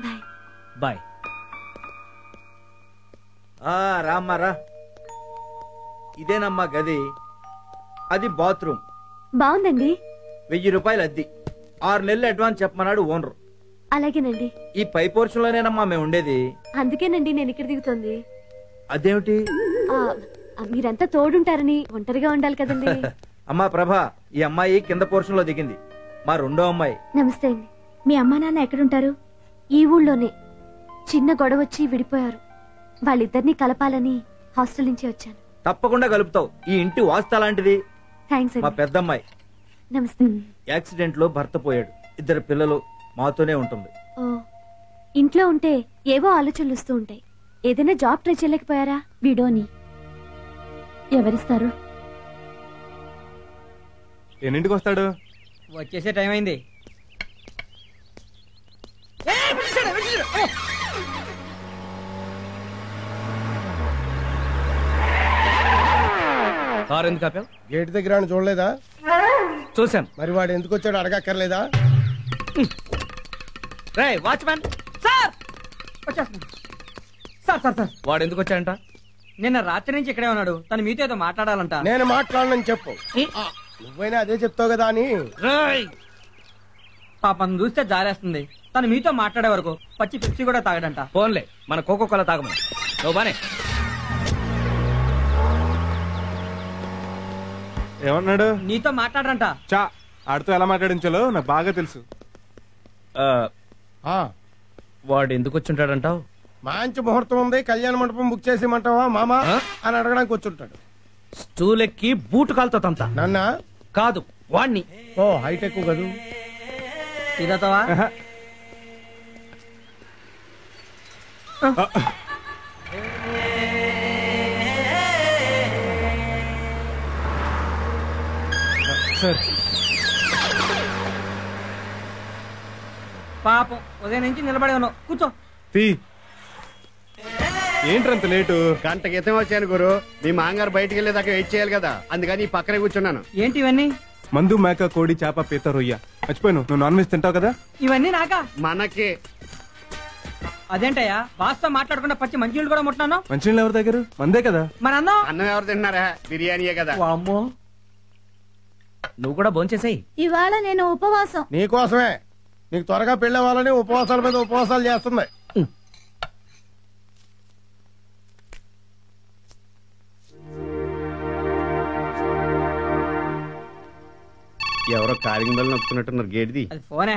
Bye bye. రామ్మారా, ఇదేనమ్మా గది, అది బాత్రూమ్. బాగుందండి. 1000 రూపాయలు అద్ది. 6 నెలలు అడ్వాన్స్ చెప్పమన్నాడు ఓనర్. అలాగేనండి. ఈ పై పోర్షన్ లోనేనమ్మా మేము ఉండేది. అందుకేనండి నేను ఇక్కడ దిగుతోంది. అదేమిటి? మీరంతా తోడుంటారని ఒంటరిగా ఉండాలి కదండి. అమ్మా ప్రభా, ఈ అమ్మాయి కింద పోర్షన్ లో దిగింది. మా రెండో అమ్మాయి. నమస్తే అండి. మీ అమ్మా నాన్న ఎక్కడుంటారు? ఈ ఊళ్ళోనే. చిన్న గొడవ వచ్చి విడిపోయారు. వాళ్ళిద్దరినీ కలపాలని హాస్టల్ నుంచి వచ్చాను. తప్పకుండా కలుపుతావు. ఈ ఇంటి వాస్తు అలాంటిది. థ్యాంక్స్ మా అండి. పెద్దమ్మాయి నమస్తే. యాక్సిడెంట్ లో భర్త పోయాడు. 2 పిల్లలు. మాతోనే ఉంటుంది. ఓ, ఇంట్లో ఉంటే ఏవో ఆలోచనలు వస్తూ ఉంటాయి. ఏదైనా జాబ్ ట్రై చేయలేకపోయారా? విడోని ఎవరిస్తారు? ఎన్నింటికి వస్తాడు? వచ్చేసే టైం అయింది. కారు ఎందుకు ఆపావు? గేట్ దగ్గర అని చూడలేదా? చూశాను. మరి వాడు ఎందుకు వచ్చాడు అడగక్కర్లేదా? రే వాచ్మ్యాన్ సార్ వచ్చేస్తున్నా. సార్ సార్ సార్ వాడు ఎందుకు వచ్చాడంట? నిన్న రాత్రి నుంచి ఇక్కడే ఉన్నాడు. తను మీతో ఏదో మాట్లాడాలంట. నేను మాట్లాడనని చెప్పు. నువ్వైనా అదే చెప్తావు కదా అని. పాపం చూస్తే జారేస్తుంది. తను మీతో మాట్లాడే వరకు పచ్చి పిచ్చి కూడా తాగడంట. ఫోన్లే, మన కోకో కోలా తాగమని. నువ్వు బానే. ఏమన్నాడు? నీతో మాట్లాడరంట. చా, ఆడితో ఎలా మాట్లాడించాలో నాకు బాగా తెలుసు. వాడు ఎందుకు వచ్చుంటాడంటావు? మంచి ముహూర్తం ఉంది, కళ్యాణ మండపం బుక్ చేసేయమంటావా మామా అని అడగడానికి వచ్చుంటాడు. స్టూల్ ఎక్కి బూటు కాలుతో తంతా. నన్న కాదు, వాణ్ణి. ఓ హైటెక్ కదూ. ఇదతవా సార్, పాపం ఉదయం నుంచి నిలబడి ఉన్నావు. కూర్చో. ఏంట్రంత లేటు? గంట క్రితం వచ్చాను గురు. మీ మాంగారు బయటికి వెళ్ళేదాకా వెయిట్ చేయాలి కదా, అందుకని ఈ పక్కనే కూర్చున్నాను. ఏంటి ఇవన్నీ? మందు, మేక, కోడి, చేప, పీత, రొయ్య. మర్చిపోయాను, నువ్వు నాన్ వెజ్ తింటావు కదా. ఇవన్నీ నాకా? మనకి. అదేంటయ్యా, బాస్తో మాట్లాడకుండా పచ్చి మంచినీళ్ళు కూడా ముట్టినాను. మంచినీళ్ళు ఎవరి దగ్గర? మందే కదా. మన అన్నం అన్నం ఎవరు తిన్నారా? బిర్యానీయే కదా. అమ్మో, నువ్వు కూడా భోంచేసేయ్. ఇవాళ నేను ఉపవాసం. నీకోసమే. నీకు త్వరగా పెళ్ళవ్వాలని ఉపవాసాల మీద ఉపవాసాలు చేస్తుంది. ఎవరో కాలింగ్ బెల్ నొక్కుతున్నట్టున్నారు. గేట్ది. అది ఫోనే.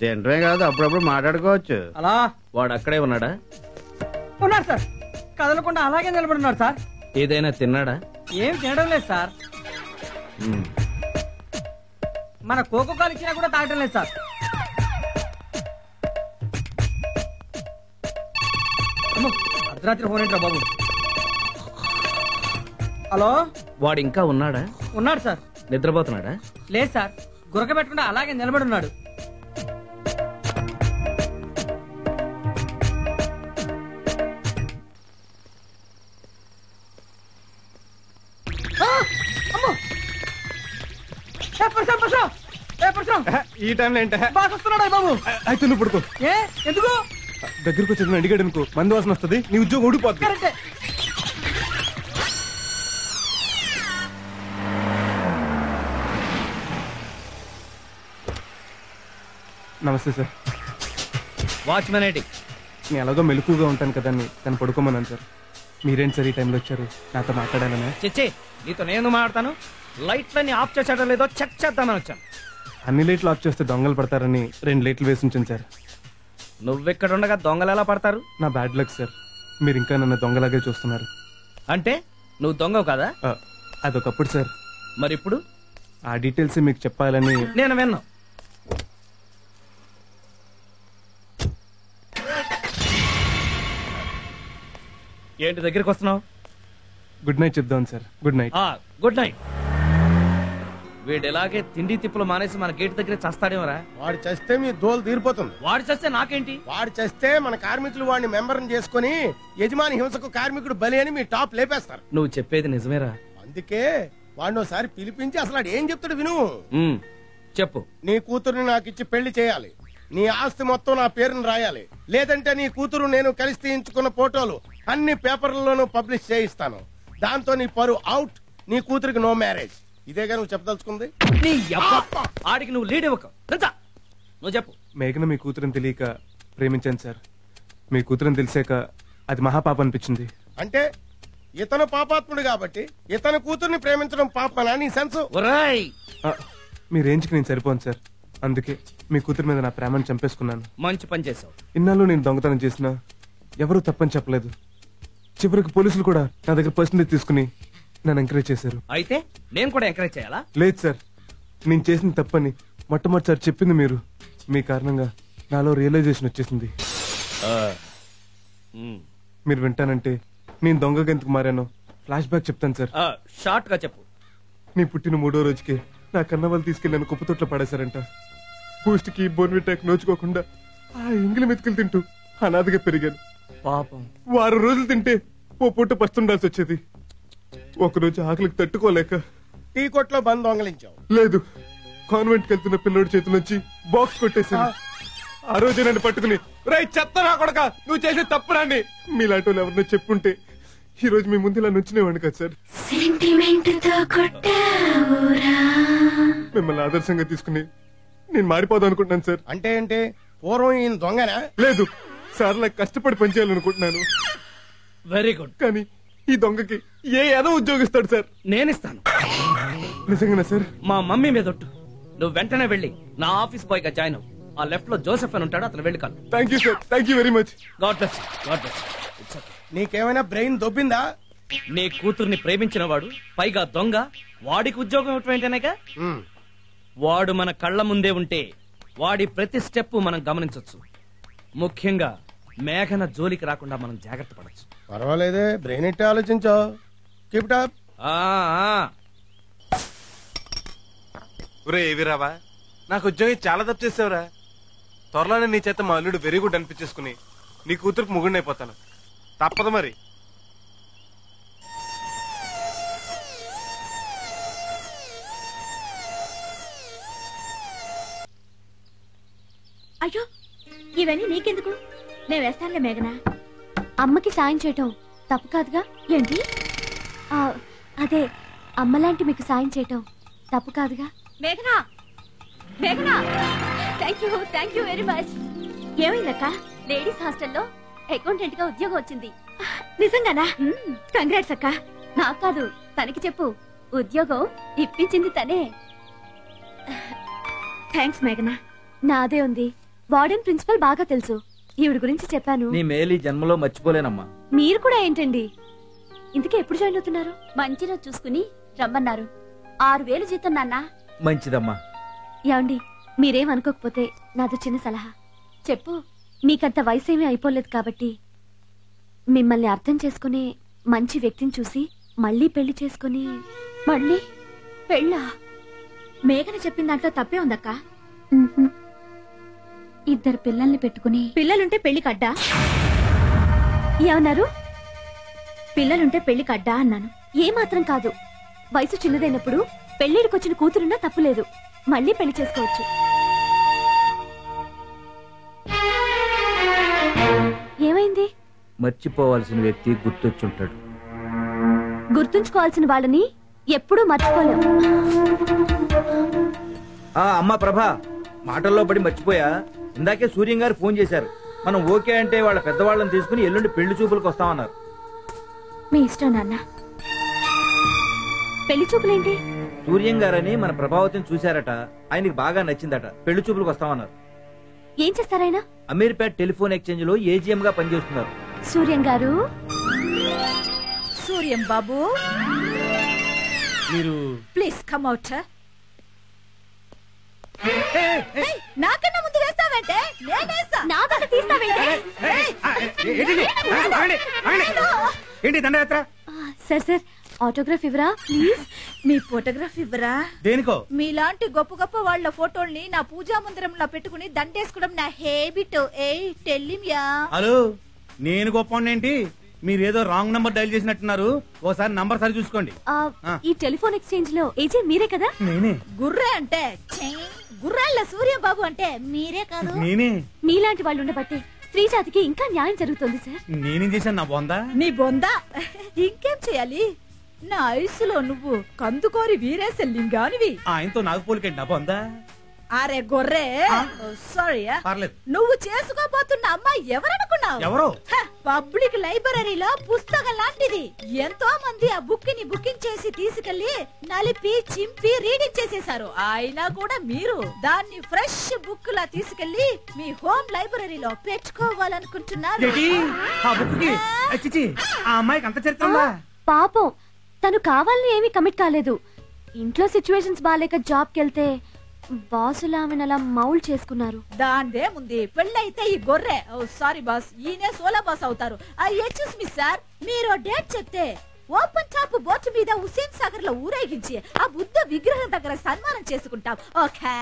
తింటమే కాదు, అప్పుడప్పుడు మాట్లాడుకోవచ్చు. అలా వాడు అక్కడే ఉన్నాడా? ఉన్నారు సార్. కదలకుండా అలాగే నిలబడున్నారు సార్. ఏదైనా తిన్నాడా? ఏం తినడం లేదు సార్. మన కోకో కాలు ఇచ్చినా కూడా తాగడం లేదు సార్. అర్ధరాత్రి ఫోన్ ఏంట్రా బాబు. హలో, వాడు ఇంకా ఉన్నాడా? ఉన్నాడు సార్. నిద్రపోతున్నాడా? లేదు సార్, గురక పెట్టకుండా అలాగే నిలబడి ఉన్నాడు. ఈ టైంలో ఏంట? బాగా వస్తున్నాడా బాబు? అయితే నువ్వు పడుకో. ఏ ఎందుకు? దగ్గరకు వచ్చి అడిగాడు అనుకో, మందు వాసన వస్తుంది, నీ ఉద్యోగం ఊడిపోతుంది. కరెక్టే. నమస్తే సార్. వాచ్మెన్ ఏంటి? నేను ఎలాగో మెలకుగా ఉంటాను కదా అని తను పడుకోమన్నాను సార్. మీరేంటి సార్ ఈ టైంలో వచ్చారు? నాతో మాట్లాడాలనే. చెచ్చే, నీతో నేను మాట్లాడతాను. లైట్లన్నీ ఆఫ్ చేసాడో లేదో చెక్ చేద్దామని వచ్చాను. అన్ని లైట్లు ఆఫ్ చేస్తే దొంగలు పడతారని 2 లైట్లు వేసి ఉంచాను సార్. నువ్వెక్కడ ఉండగా దొంగలు ఎలా పడతారు? నా బ్యాడ్ లక్ సార్. మీరు ఇంకా నన్ను దొంగలాగే చూస్తున్నారు. అంటే నువ్వు దొంగవు కదా? అదొకప్పుడు సార్. మరి ఇప్పుడు? ఆ డీటెయిల్స్ మీకు చెప్పాలని. నేను విన్నా. ఏంటి దగ్గరికి వస్తున్నావు? గుడ్ నైట్ చెప్దాం sir. Good night. Good night. వీడు ఎలాగే తిండి తిప్పులు మానేసి మన గేట్ దగ్గర చస్తాడేమరా? వాడు చస్తే మీ దోలు తీరిపోతుంది. వాడు చస్తే నాకేంటి? వాడు చస్తే మన కార్మికులు వాడిని మెంబర్ని చేసుకుని యజమాని హింసకు కార్మికుడు బలి అని మీ టాప్ లేపేస్తారు. నువ్వు చెప్పేది నిజమేరా? అందుకే వాడిని ఒకసారి పిలిపించి అసలు వాడు ఏం చెప్తాడు విను. చెప్పు. నీ కూతురుని నాకు ఇచ్చి పెళ్లి చేయాలి. నీ ఆస్తి మొత్తం నా పేరుని రాయాలి. లేదంటే నీ కూతురు నేను కలిసి తీయించుకున్న ఫోటోలు అన్ని పేపర్లలోనూ పబ్లిష్ చేయిస్తాను. దాంతో నీ పరు అవుట్. నీ కూతురికి నో మ్యారేజ్. ఇదేగా నువ్వు చెప్పదలుచుకుంది? ఆడికి నువ్వు లీడ్ ఇవ్వక. నువ్వు చెప్పు. మేఘన మీ కూతురుని తెలియక ప్రేమించాను సార్. మీ కూతురుని తెలిసాక అది మహాపాప అనిపించింది. అంటే ఇతను పాపాత్ముడు కాబట్టి ఇతను కూతుర్ని ప్రేమించడం పాపనా నీ సెన్సు? మీ రేంజ్కి నేను సరిపోను సార్. అందుకే మీ కూతురు మీద నా ప్రేమను చంపేసుకున్నాను. మంచి పని చేసావు. ఇన్నాళ్ళు నేను దొంగతనం చేసినా ఎవరూ తప్పని చెప్పలేదు. చివరికి పోలీసులు కూడా నా దగ్గర పర్సంటేజ్ తీసుకుని నన్ను ఎంకరేజ్ చేశారు. అయితే నేను కూడా ఎంకరేజ్ చేయాలా? లేదు సార్, నేను చేసిన తప్పని మొట్టమొదటిసారి చెప్పింది మీరు. మీ కారణంగా నాలో రియలైజేషన్ వచ్చేసింది. మీరు వింటానంటే నేను దొంగగా ఎందుకు మారానో ఫ్లాష్ బ్యాక్ చెప్తాను సార్. షార్ట్ గా చెప్పు. నీ పుట్టిన 3వ రోజుకి నా కన్న వాళ్ళు తీసుకెళ్లి నన్ను కుప్పతొట్లో పడేశారంట. బూస్ట్ కి బోర్న్విటాకి నోచుకోకుండా ఆ ఎంగిలి మెతుకులు తింటూ అనాథగా పెరిగాను. పాపం. వారం రోజులు తింటే ఓ పూట పస్తుండాల్సి వచ్చేది. ఒకరోజు ఆకలికి తట్టుకోలేక టీ కొట్లో బంద్ దొంగలించావు. లేదు, కాన్వెంట్ కి వెళ్తున్న పిల్లోడి చేతి నుంచి బాక్స్ కొట్టేసాను. ఆ రోజు నన్ను పట్టుకుని రై చెత్త నా కొడక నువ్వు చేసే తప్పు రాని మీలాంటి వాళ్ళు ఎవరినో చెప్పుంటే ఈ రోజు మీ ముందు ఇలా నుంచునేవాడిని కదా సార్. మిమ్మల్ని ఆదర్శంగా తీసుకుని నేను మారిపోదాం అనుకుంటున్నాను సార్. అంటే ఏంటి? పూర్వం ఈయన దొంగనా? లేదు సార్, నాకు కష్టపడి పనిచేయాలనుకుంటున్నాను. Very good. కానీ ఈ దొంగకి ఏ ఏదో ఉద్యోగిస్తాడు సార్. నేనిస్తాను. నిజంగానా సార్? మా మమ్మీ మీద ఒట్టు. నువ్వు వెంటనే వెళ్ళి నా ఆఫీస్ బాయ్ గా జాయిన్ అవ్వు. ఆ లెఫ్ట్ లో జోసెఫ్ అని ఉంటాడు, అతను వెళ్ళి కాదు. Thank you sir, thank you very much. God bless you. God bless you. నీకేమైనా బ్రెయిన్ దొబ్బిందా? నీ కూతుర్ని ప్రేమించిన వాడు పైగా దొంగ వాడికి ఉద్యోగం ఇవ్వటమేంటనేగా? వాడు మన కళ్ళ ముందే ఉంటే వాడి ప్రతి స్టెప్ మనం గమనించొచ్చు. ముఖ్యంగా మేఘన జోలికి రాకుండా మనం జాగ్రత్త పడచ్చు. పర్వాలేదే, బ్రెయిన్ ఎట్టి ఆలోచించావు. Keep it up. ఒరే ఏవిరావా, నాకు ఉద్యోగం చాలా తప్పు చేసావురా. త్వరలోనే నీ చేత మా అల్లుడు వెరీ గుడ్ అనిపించేసుకుని నీ కూతురుకు ముగుడినైపోతాను. తప్పదు మరి. అయ్యో, ఇవన్నీ నీకెందుకు? నేను వేస్తానులే మేఘనా. అమ్మకి సాయం చేయటం తప్పు కాదుగా? ఏంటి? అదే అమ్మలాంటి మీకు సాయం చేయటం తప్పు కాదుగా? మేఘనా, మేఘనా, thank you very much. ఏమైందక్క? Ladies హాస్టల్లో అకౌంటెంట్ గా ఉద్యోగం వచ్చింది. నిజంగానా? కంగ్రాట్స్ అక్క. నాకు కాదు, తనకి చెప్పు. ఉద్యోగం ఇప్పించింది తనే. థ్యాంక్స్ మేఘనా. నాదే ఉంది. వార్డెన్ ప్రిన్సిపల్ బాగా తెలుసు. ఈవిడ గురించి చెప్పాను. నీ మేలు ఈ జన్మలో మర్చిపోలేనమ్మా. మీరు కూడా ఏంటండి? ఇంతకీ ఎప్పుడు జాయిన్ అవుతున్నారు? మంచి రోజు చూసుకుని రమ్మన్నారు. 6000 జీతం నాన్న. మంచిదమ్మా. ఏమండి, మీరేం అనుకోకపోతే నాదో చిన్న సలహా. చెప్పు. మీకంత వయసేమీ అయిపోలేదు కాబట్టి మిమ్మల్ని అర్థం చేసుకునే మంచి వ్యక్తిని చూసి మళ్ళీ పెళ్లి చేసుకుని. మళ్ళీ పెళ్ళా? మేఘన చెప్పిన దాంట్లో తప్పే ఉందక్క. 2 పిల్లల్ని పెట్టుకుని. పిల్లలుంటే పెళ్లికి అడ్డా? ఏమన్నారు? పిల్లలుంటే పెళ్లికి అడ్డా అన్నాను. ఏమాత్రం కాదు. వయసు చిన్నదైనప్పుడు పెళ్లిడికొచ్చిన కూతురున్నా తప్పులేదు. మళ్ళీ పెళ్లి చేసుకోవచ్చు. ఏమైంది? మర్చిపోవాల్సిన వ్యక్తి గుర్తొచ్చుంటాడు. గుర్తుంచుకోవాల్సిన వాళ్ళని ఎప్పుడూ మర్చిపోలేం. అమ్మా ప్రభా, మాటల్లో పడి మర్చిపోయా. ఇందాకే సూర్యం గారు ఫోన్ చేశారు. మనం ఓకే అంటే వాళ్ళ పెద్దవాళ్ళని తీసుకుని ఎల్లుండి పెళ్లి చూపులకు వస్తామన్నారు. మీ ఇష్టం నాన్న. పెళ్లి చూపులేంటి? సూర్యం గారని మన ప్రభావతిని చూశారట. ఆయనకి బాగా నచ్చిందట. పెళ్లి చూపులకు వస్తామన్నారు. ఏం చేస్తారాయన? అమీర్పేట్ టెలిఫోన్ ఎక్స్చేంజ్ లో ఏజీఎం గా పనిచేస్తున్నారు. సూర్యం గారు. సూర్యం బాబు, మీరు ప్లీజ్ కమ్ అవుట్. నాకన్నా ముందు వేస్తావంటే నేనేస్తా. నా దగ్గర తీస్తావేంటే? ఏంటి దండయాత్ర? సార్ ఆటోగ్రాఫ్ ఇవ్వరా ప్లీజ్? మీ ఫోటోగ్రాఫ్ ఇవ్వరా? దేనికో? మీలాంటి గొప్ప గొప్ప వాళ్ళ ఫోటోల్ని నా పూజా మందిరంలో పెట్టుకుని దండేసుకోవడం నా హ్యాబిట్. టెల్లిమియా. హలో, నేను గొప్ప మీరేదో రాంగ్ నంబర్ డైల్ చేసినట్టున్నారు. ఓసారి నంబర్ సరి చూసుకోండి. ఈ టెలిఫోన్ ఎక్స్చేంజ్ లో ఏజెంట్ మీరే కదా? నేనే. గుర్రే అంటే గుర్రాళ్ళ సూర్యబాబు అంటే మీరే కాదు? నేనే. మీలాంటి వాళ్ళు ఉండబట్టి స్త్రీ జాతికి ఇంకా న్యాయం జరుగుతుంది సార్. నేనేం చేశాను? నా బొందా? నీ బొందా ఇంకేం చేయాలి? నా వయసులో నువ్వు కందుకోరి వీరేశ లింగానివి. ఆయనతో నాకు పోలికండి. నా బొందా అరే గొర్రె సారీ పర్లేదు. నువ్వు చేసుకోబోతున్న అమ్మాయి ఎవరనుకున్నావు? ఎవరు? పబ్లిక్ లైబ్రరీలో పుస్తకం లాంటిది. ఎంతో మంది ఆ బుక్ ని బుకింగ్ చేసి తీసుకెళ్లి నలిపి చింపి రీడింగ్ చేసేశారు. అయినా కూడా మీరు దాన్ని ఫ్రెష్ బుక్ లా తీసుకెళ్లి మీ హోమ్ లైబ్రరీలో పెట్టుకోవాలనుకుంటున్నారు. ఆ అమ్మాయికి అంత చరిత్ర ఉందా? పాపం తను కావాలని ఏమీ కమిట్ కాలేదు. ఇంట్లో సిచ్యువేషన్స్ బాలేక జాబ్కి వెళ్తే బాసులు ఆమెను అలా మౌల్ చేసుకున్నారు. దాందే ముందు పెళ్ళైతే ఈ గొర్రె సారీ బాస్ ఈయనే సోలా బాస్ అవుతారు. ఎక్స్క్యూజ్ మీ సార్, మీరు డేట్ చెప్తే ఓపెన్ టాప్ బోట్ మీద హుసేన్ సాగర్ లో ఊరేగించి ఆ బుద్ధ విగ్రహం దగ్గర సన్మానం చేసుకుంటాం. ఓకే?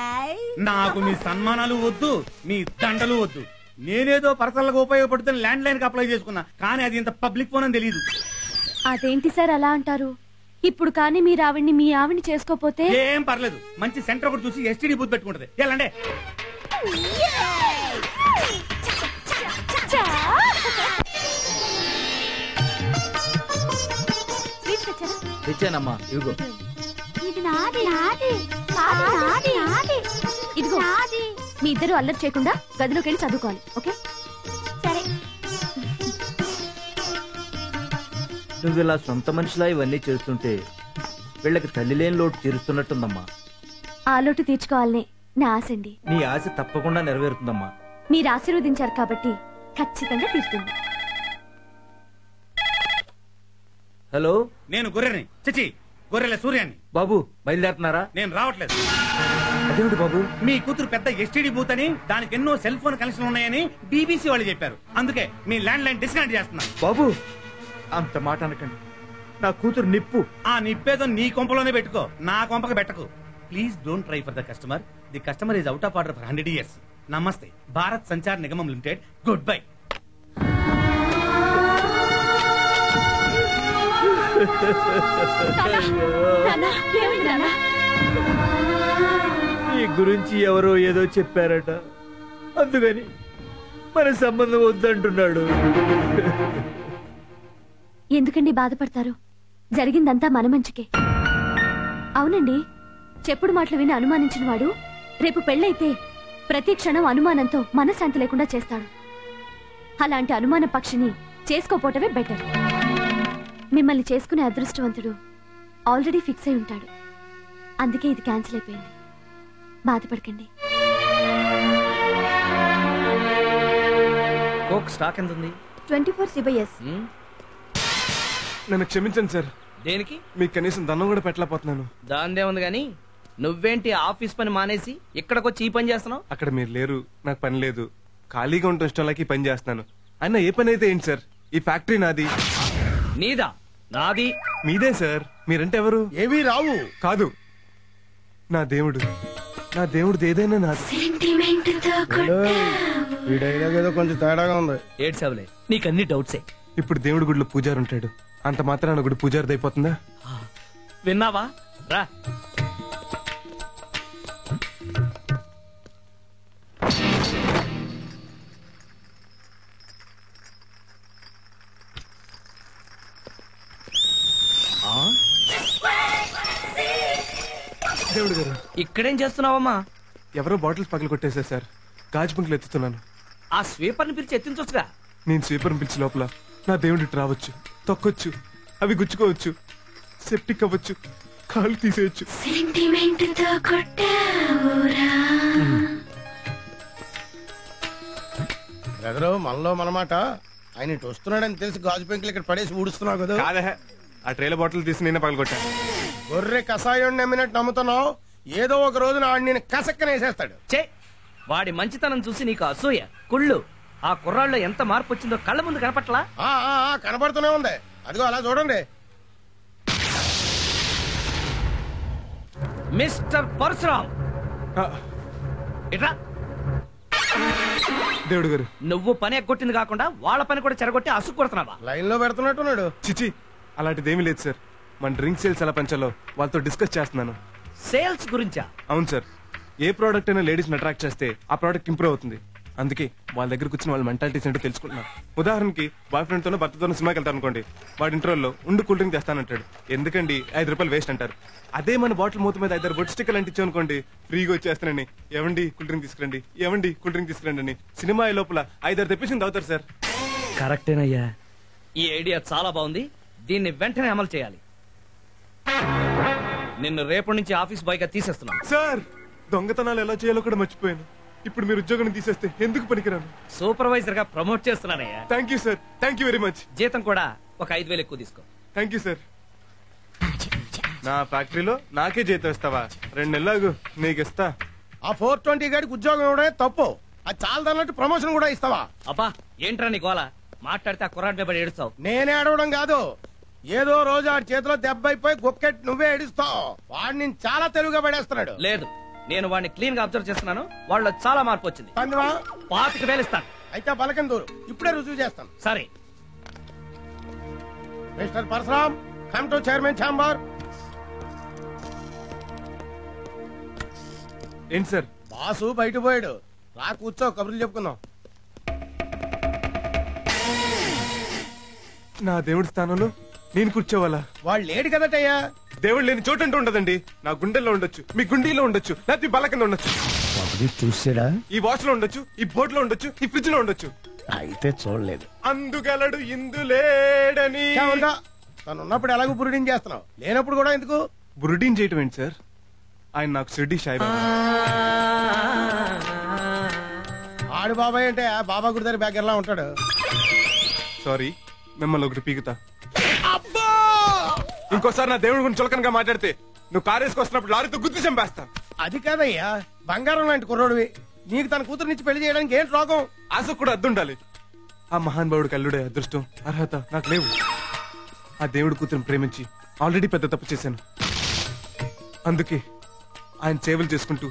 నాకు మీ సన్మానాలు వద్దు, మీ దండలు వద్దు. నేనేదో పర్సనల్గా ఉపయోగపడుతున్న ల్యాండ్ లైన్ కి అప్లై చేసుకున్నా, కానీ అది ఇంత పబ్లిక్ ఫోన్ అని తెలియదు. అదేంటి సార్ అలా అంటారు? ఇప్పుడు కానీ మీరు ఆవిడ్ని మీ ఆవిడ్ని చేసుకోపోతే ఏం పర్లేదు, మంచి సెంటర్ ఒకటి చూసి ఎస్టీడీ బూత్ పెట్టుకుంటది. ఎలాండే తెచ్చానమ్మా, ఇదిగో. ఇదిగో మీ ఇద్దరు అల్లరి చేయకుండా గదిలోకి వెళ్ళి చదువుకోవాలి. ఓకే? సరే. నువ్వు ఇలా సొంత మనిషిలా ఇవన్నీ చేస్తుంటే వీళ్ళకి తల్లి లేని లోటు తీరుస్తున్నట్టుందమ్మా. ఆ లోటు తీర్చుకోవాలనే నా ఆశ అండి. నీ ఆశ తప్పకుండా నెరవేరుతుందమ్మా. మీరు ఆశీర్వదించారు కాబట్టి ఖచ్చితంగా తీరుతుంది. హలో, నేను గొర్రెని, చిచి గొర్రెల సూర్యాన్ని. బాబు బయలుదేరుతున్నారా? నేను రావట్లేదు. అదేమిటి బాబు? మీ కూతురు పెద్ద ఎస్టీడీ బూత్ అని, దానికి ఎన్నో సెల్ ఫోన్ కనెక్షన్ ఉన్నాయని బీబీసీ వాళ్ళు చెప్పారు. అందుకే మీ ల్యాండ్ లైన్ డిస్కనెక్ట్ చేస్తున్నాను. బాబు అంత మాట అనకండి, నా కూతురు నిప్పు. ఆ నిప్పేదో నీ కొంపలోనే పెట్టుకో, నా కొంపకి పెట్టకు. Please don't try for the customer. The customer is out of order for 100 years. Namaste. Bharat Sanchar Nigam limited. Goodbye. ఈ గురించి ఎవరో ఏదో చెప్పారట, అందుకని మన సంబంధం వద్దంటున్నాడు. ఎందుకండి బాధపడతారు? జరిగిందంతా మన మంచికే. అవునండి, చెప్పుడు మాటలు విని అనుమానించిన వాడు రేపు పెళ్ళైతే ప్రతి క్షణం అనుమానంతో మనశ్శాంతి లేకుండా చేస్తాడు. అలాంటి అనుమాన పక్షిని చేసుకోపోవటమే బెటర్. మిమ్మల్ని చేసుకునే అదృష్టవంతుడు ఆల్రెడీ ఫిక్స్ అయి ఉంటాడు. అందుకే ఇది క్యాన్సిల్ అయిపోయింది. బాధపడకండి. కోక్ స్టాక్ ఎంత ఉంది? 24 CBS. నన్ను క్షమించండి సార్. దేనికి? మీకు కనీసం దండం కూడా పెట్టలేకపోతున్నాను. దాందే ఉంది గాని నువ్వేంటి ఆఫీస్ పని మానేసి ఇక్కడికి వచ్చి ఈ పని చేస్తున్నావు? అక్కడ మీరు లేరు, నాకు పని లేదు. ఖాళీగా ఉండటం ఇష్టం లేక ఈ పని చేస్తున్నాను. అయినా ఏ పని అయితే ఏంటి సార్? ఈ ఫ్యాక్టరీ నాది. నీదా? నాది. మీదే సార్. మీరంటే ఎవరు? ఏమీ రావు. కాదు, నా దేవుడు. నా దేవుడు ఏదైనా నాది. ఈ డైలాగ్ ఏదో కొంచెం తేడాగా ఉంది. ఏడ్చావులే, నీకన్ని డౌట్సే. ఇప్పుడు దేవుడి గుడిలో పూజారి ఉంటాడు, అంత మాత్రాన గుడి పూజారిది అయిపోతుందా? విన్నావా? రా. దేవుడు గారు, ఇక్కడేం చేస్తున్నావమ్మా? ఎవరో బాటిల్స్ పగలు కొట్టేశారు సార్. గాజు బంకులు ఎత్తుతున్నాను. ఆ స్వీపర్ని పిలిచి ఎత్తించొచ్చుగా. నేను స్వీపర్ని పిలిచి లోపల నా దేవుడి రావచ్చు, తొక్కొచ్చు, అవి గుచ్చుకోవచ్చు, సెప్టిక్ అవ్వచ్చు, కాళ్ళు తీసేయచ్చు. బ్రదరు, మనలో మనమాట. ఆయన ఇటు వస్తున్నాడని తెలిసి గాజు పెంకులు ఇక్కడ పడేసి ఊడుస్తున్నావు కదా. కాదే, ఆ ట్రేల బాటిల్ తీసి నేనే పగలు కొట్టాను. గొర్రె కషాయం నమ్మినట్టు నమ్ముతున్నావు. ఏదో ఒక రోజు ఆడు నేను కసక్కనేసేస్తాడు. చే, వాడి మంచితనం చూసి నీకు అసూయ, కుళ్ళు. ఆ కుర్రాళ్ళలో ఎంత మార్పు వచ్చిందో కళ్ళ ముందు కనపట్లా? కనపడుతూనే ఉంది. అదిగో అలా చూడండి. మిస్టర్ పరశురామ్, ఇట్రా. దేవుడు గారు, నువ్వు పని ఎగ్గొట్టింది కాకుండా వాళ్ళ పని కూడా చెరగొట్టి అసుకు కొడుతున్నావా? లైన్ లో పెడుతున్నట్టున్నాడు. చిచి, అలాంటిదేమీ లేదు సార్. మన డ్రింక్ సేల్స్ ఎలా పెంచాలో వాళ్ళతో డిస్కస్ చేస్తున్నాను. సేల్స్ గురించా? అవును సార్. ఏ ప్రోడక్ట్ అయినా లేడీస్ అట్రాక్ట్ చేస్తే ఆ ప్రోడక్ట్ ఇంప్రూవ్ అవుతుంది. అందుకే వాళ్ళ దగ్గర కూర్చుని వాళ్ళ మెంటాలిటీస్ ఏంటో తెలుసుకుంటున్నా. ఉదాహరణకి బాయ్ ఫ్రెండ్ తోనో భర్తతోనో సినిమాకి వెళ్తాను అనుకోండి, వాడి ఇంటర్వెల్లో ఉండు కూల్ డ్రింక్ తెస్తానంటాడు. ఎందుకండి 5 రూపాయలు వేస్ట్ అంటారు. అదే మన బాటిల్ మూత మీద 5 బొట్టు స్టిక్కలు అంటించాం అనుకోండి, ఫ్రీగా వచ్చేస్తానని ఏమండి కూల్ డ్రింక్ తీసుకురండి, ఏమండి కూల్ డ్రింక్ తీసుకురండి అని సినిమా లోపల 5-6 తెప్పించింది అవుతారు సార్. కరెక్టేనయ్యా, ఈ ఐడియా చాలా బాగుంది. దీన్ని వెంటనే అమలు చేయాలి. నిన్ను రేపటి నుంచి ఆఫీస్ బాయ్ గా తీసేస్తున్నాను. సార్ దొంగతనాలు ఎలా చేయాలో కూడా మర్చిపోయాను. ఇప్పుడు మీరు ఉద్యోగం తీసేస్తే ఎందుకు పనికిరాను? సూపర్వైజర్ గా ప్రమోట్ చేస్తున్నానయ్యా. Thank you sir, thank you very much. జీతం కూడా ఒక 5,000 ఎక్కువ తీసుకో. Thank you sir. నా ఫ్యాక్టరీలో నాకే జీతం ఇస్తావా? 2 నెలలు నీకు ఇస్తా. ఆ 420 గాడికి ఉద్యోగం ఇవ్వడమే తప్పు. అది చాలదన్నట్టు ప్రమోషన్ కూడా ఇస్తావా? అబ్బా ఏంట్రా నీ గోల? మాట్లాడితే ఆ కుర్రాడి మీద ఏడుస్తావు. నేనే ఏడవడం కాదు, ఏదో రోజు ఆ చేతిలో దెబ్బ అయిపోయి గుక్కెట్ నువ్వే ఏడుస్తావు. వాడిని చాలా తెలుగుగా పడేస్తున్నాడు. లేదు, నేను వాడిని క్లీన్ గా అబ్జర్వ్ చేస్తున్నాను. వాళ్ళలో చాలా మార్పు వచ్చింది. 25,000 ఇస్తాను. అయితే పలకం దూరు, ఇప్పుడే రుజువు చేస్తాను. సరే. Mister Parashuram, come to chairman chamber. ఏంటి సార్? బాసు బయట పోయాడు, రా కూర్చో, కబుర్లు చెప్పుకుందాం. నా దేవుడి స్థానంలో నేను కూర్చోవాలా? వాళ్ళు లేడు కదటయ్యా. దేవుడు లేని చోటు అంటూ ఉండదండి. నా గుండెల్లో ఉండొచ్చు, మీ గుండీలో ఉండొచ్చు, లేకపోతే బల్ల కింద ఉండొచ్చు, చూసాడా? ఈ వాచ్ లో ఉండొచ్చు, ఈ బోట్ లో ఉండొచ్చు, ఈ ఫ్రిడ్జ్ లో ఉండొచ్చు. అయితే చూడలేదు. అందుగలడు ఇందులేడని. తను ఉన్నప్పుడు ఎలాగో బురుడీని చేస్తున్నావు, లేనప్పుడు కూడా ఎందుకు బురుడీని చేయటం ఏంటి సార్? ఆయన నాకు షిర్డీ సాయిబాబా. ఆడు బాబాయ్ అంటే బాబా గుడి దగ్గర బ్యాగర్లా ఉంటాడు. సారీ, మిమ్మల్ని ఒకటి పీకుతా. ఇంకోసారి నా దేవుడి గురించి చులకనగా మాట్లాడితే నువ్వు కారు వేసుకొస్తున్నప్పుడు లారీతో గుర్తు చంపేస్తా. అది కాదయ్యా, బంగారం లాంటి కుర్రోడివి, నీకు తన కూతురునిచ్చి పెళ్లి చేయడానికి ఏంటి రోగం? ఆశ కూడా అద్దుండాలి. ఆ మహానుభావుడికి అల్లుడే అదృష్టం, అర్హత నాకు లేవు. ఆ దేవుడి కూతురుని ప్రేమించి ఆల్రెడీ పెద్ద తప్పు చేశాను. అందుకే ఆయన సేవలు చేసుకుంటూ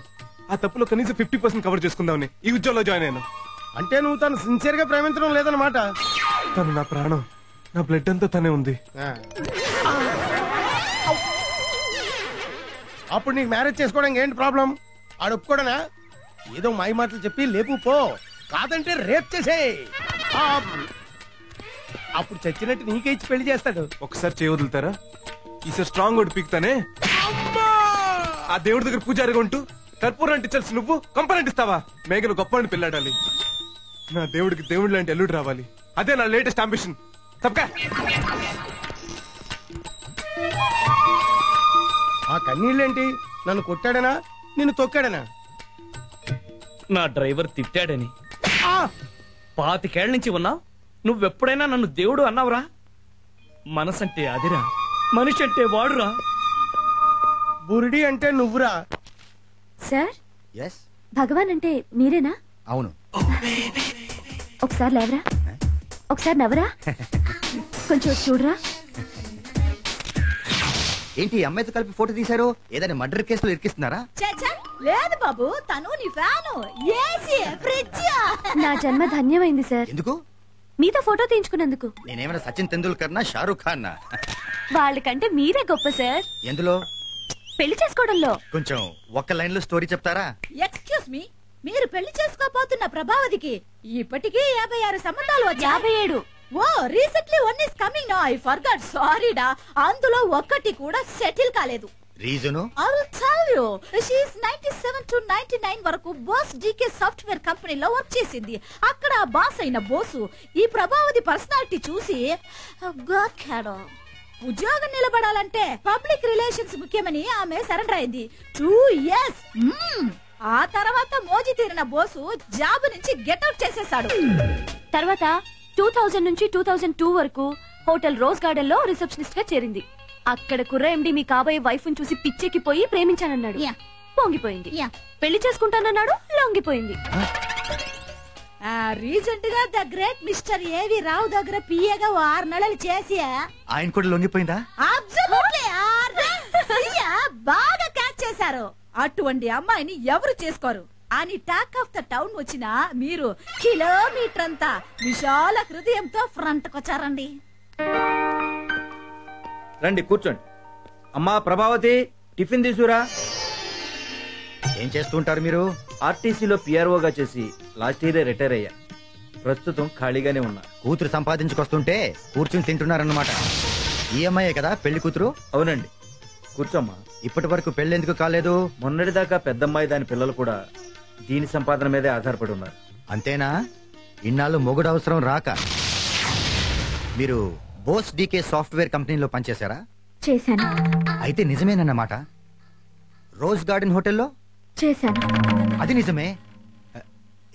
ఆ తప్పులో కనీసం 50% కవర్ చేసుకుందామని ఈ ఉద్యోగంలో జాయిన్ అయ్యాను. అంటే నువ్వు తను సిన్సియర్ గా ప్రేమించడం లేదన్నమాట. తను నా ప్రాణం, నా బ్లడ్ అంతా తనే ఉంది. అప్పుడు నీకు మ్యారేజ్ చేసుకోవడానికి ఏంటి ప్రాబ్లం? ఆడు ఒప్పుకోడనా? ఏదో మాయ మాటలు చెప్పి లేపు పో, కాదంటే రేప్ చేసే. అప్పుడు చచ్చినట్టు నీకే ఇచ్చి పెళ్లి చేస్తాడు. ఒకసారి చేయ వదులుతారా? ఈసారి స్ట్రాంగ్ ఒకటి పీకుతానే. ఆ దేవుడి దగ్గర పూజారిగా ఉంటూ కర్పూరం అంటించాల్సి నువ్వు కంపని ఇస్తావా? మేఘలు గొప్ప అని పెళ్ళాడాలి. నా దేవుడికి దేవుడి లాంటి అల్లుడు రావాలి. అదే నా లేటెస్ట్ అంబిషన్. తప్పకా ఆ కన్నీళ్ళేంటి? నన్ను కొట్టాడనా, నిన్ను తొక్కాడనా? నా డ్రైవర్ తిట్టాడని. 25 ఏళ్ల నుంచి ఉన్నావు, నువ్వెప్పుడైనా నన్ను దేవుడు అన్నావురా? మనసంటే అదిరా, మనిషి అంటే వాడురా. బురిడి అంటే నువ్వురా. సార్, భగవాన్ అంటే మీరేనా? అవును. ఒకసారి లేవరా, ఒకసారి నవ్వరా, కొంచెం చూడరా. ఏంటి అమ్మాయితో కలిపి ఫోటో తీశారు? ఏదైనా మర్డర్ కేసులో ఇరికిస్తున్నారా? లేదు బాబు, తను నీ ఫ్యాను. AC, fridge. నా జన్మ ధన్యమైంది సార్. ఎందుకు? మీతో ఫోటో తీయించుకున్నందుకు. నేనేమైనా సచిన్ తెందూల్కర్ నా, షారూక్ ఖాన్ నా? వాళ్ళకంటే మీరే గొప్ప సార్. ఎందులో? పెళ్లి చేసుకోవడంలో. కొంచెం ఒక్క లైన్ లో స్టోరీ చెప్తారా? ఎక్స్క్యూజ్ మీ, మీరు పెళ్లి చేసుకోబోతున్న ప్రభావతికి ఇప్పటికీ 56 సంబంధాలు వచ్చాయి. 57. Oh, recently one is coming now. I forgot, sorry డా. అందులో ఒక్కటి కూడా సెటిల్ కాలేదు. Reason? I will tell you. She is 97 to 99 వరకు బాస్ డీకే సాఫ్ట్వేర్ కంపెనీలో వర్క్ చేసింది. అక్కడ బాస్ అయిన బోసు ఈ ప్రభావతి పర్సనాలిటీ చూసి ఉద్యోగం నిలబడాలంటే పబ్లిక్ రిలేషన్స్ ముఖ్యమని ఆమె సరెండర్ అయింది. 2 years. ఆ తర్వాత మోజీ తీరిన బోసు జాబ్ నుంచి గెట్అవుట్ చేసేశాడు. తర్వాత 2000 నుంచి 2002 వరకు హోటల్ రోజ్ గార్డెన్ లో రిసెప్షనిస్ట్ గా చేరింది. అక్కడ కుర్ర ఎండి మీ కాబోయే వైఫ్ ని చూసి పిచ్చెక్కిపోయి ప్రేమించానన్నాడు. పొంగిపోయింది. పెళ్లి చేసుకుంటానన్నాడు, లొంగిపోయింది. రీసెంట్ గా ద గ్రేట్ మిస్టర్ ఏవి రావు దగ్గర పిఏగా 6 నెలలు చేసి ఆయన కూడా లొంగిపోయిందా? అబ్సల్యూట్లీ. బాగా క్యాచ్ చేశారు. అటువంటి అమ్మాయిని ఎవరు చేసుకోరు అని టాక్ ఆఫ్ ద టౌన్ వచ్చిన మీరు కిలోమీటర్ అంతా విశాల హృదయంతో ఫ్రంట్ కొచ్చారండి. రండి కూర్చోండి. అమ్మా ప్రభావతి, టిఫిన్ తీసుకురా. ఏం చేస్తుంటారు మీరు? ఆర్టీసీలో పిఆర్ఓగా చేసి లాస్ట్ ఇయర్ రిటైర్ అయ్యా. ప్రస్తుతం ఖాళీగానే ఉన్నా. కూతురు సంపాదించుకొస్తుంటే కూర్చుని తింటున్నారన్నమాట. ఈ అమ్మాయే కదా పెళ్లి కూతురు? అవునండి. కూర్చోమ్మా. ఇప్పటి వరకు పెళ్లి ఎందుకు కాలేదు? మొన్నటిదాకా పెద్దమ్మాయి దాని పిల్లలు కూడా దీని సంపాదన మీదే ఆధారపడి ఉన్నారు. అంతేనా? ఇన్నాళ్ళు మొగుడు అవసరం రాక మీరు బోస్ డీకే సాఫ్ట్వేర్ కంపెనీలో పనిచేశారా? చేశాను. అయితే నిజమేనన్నమాట. రోజ్ గార్డెన్ హోటల్లో చేశాను. అది నిజమే.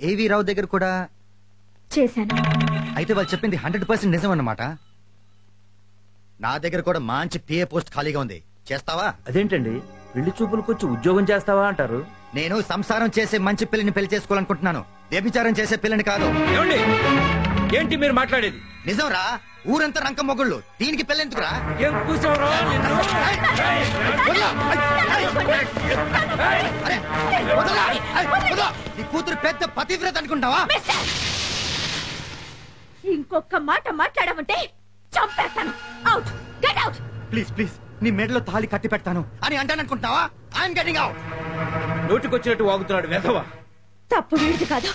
ఏవి రావు దగ్గర కూడా చేశాను. అయితే వాళ్ళు చెప్పింది 100% నిజం అన్నమాట. నా దగ్గర కూడా మంచి పిఏ పోస్ట్ ఖాళీగా ఉంది. చేస్తావా? అదేంటండి, పెళ్లి చూపులకు వచ్చి ఉద్యోగం చేస్తావా అంటారు? నేను సంసారం చేసే మంచి పిల్లని పెళ్లి చేసుకోవాలనుకుంటున్నాను, వ్యభిచారం చేసే పిల్లని కాదు. ఏంటి మీరు మాట్లాడేది? నిజం రా, ఊరంతా రంక మొగుళ్ళు, దీనికి పెళ్ళెందుకురా? ఏం కూర్చోవరా? నీ కూతురు పెద్ద పతివ్రత అనుకుంటావా? ఇంకొక మాట మాట్లాడమంటే చంపేస్తాను. Out, get out. Please please, నీ మెడలో తాళి కట్టి పెడతాను అని అంటాననుకుంటున్నావా? I'm getting out. నోటికొచ్చినట్టు వాగుతున్నాడు వెధవా. తప్పు వీడిది కాదు,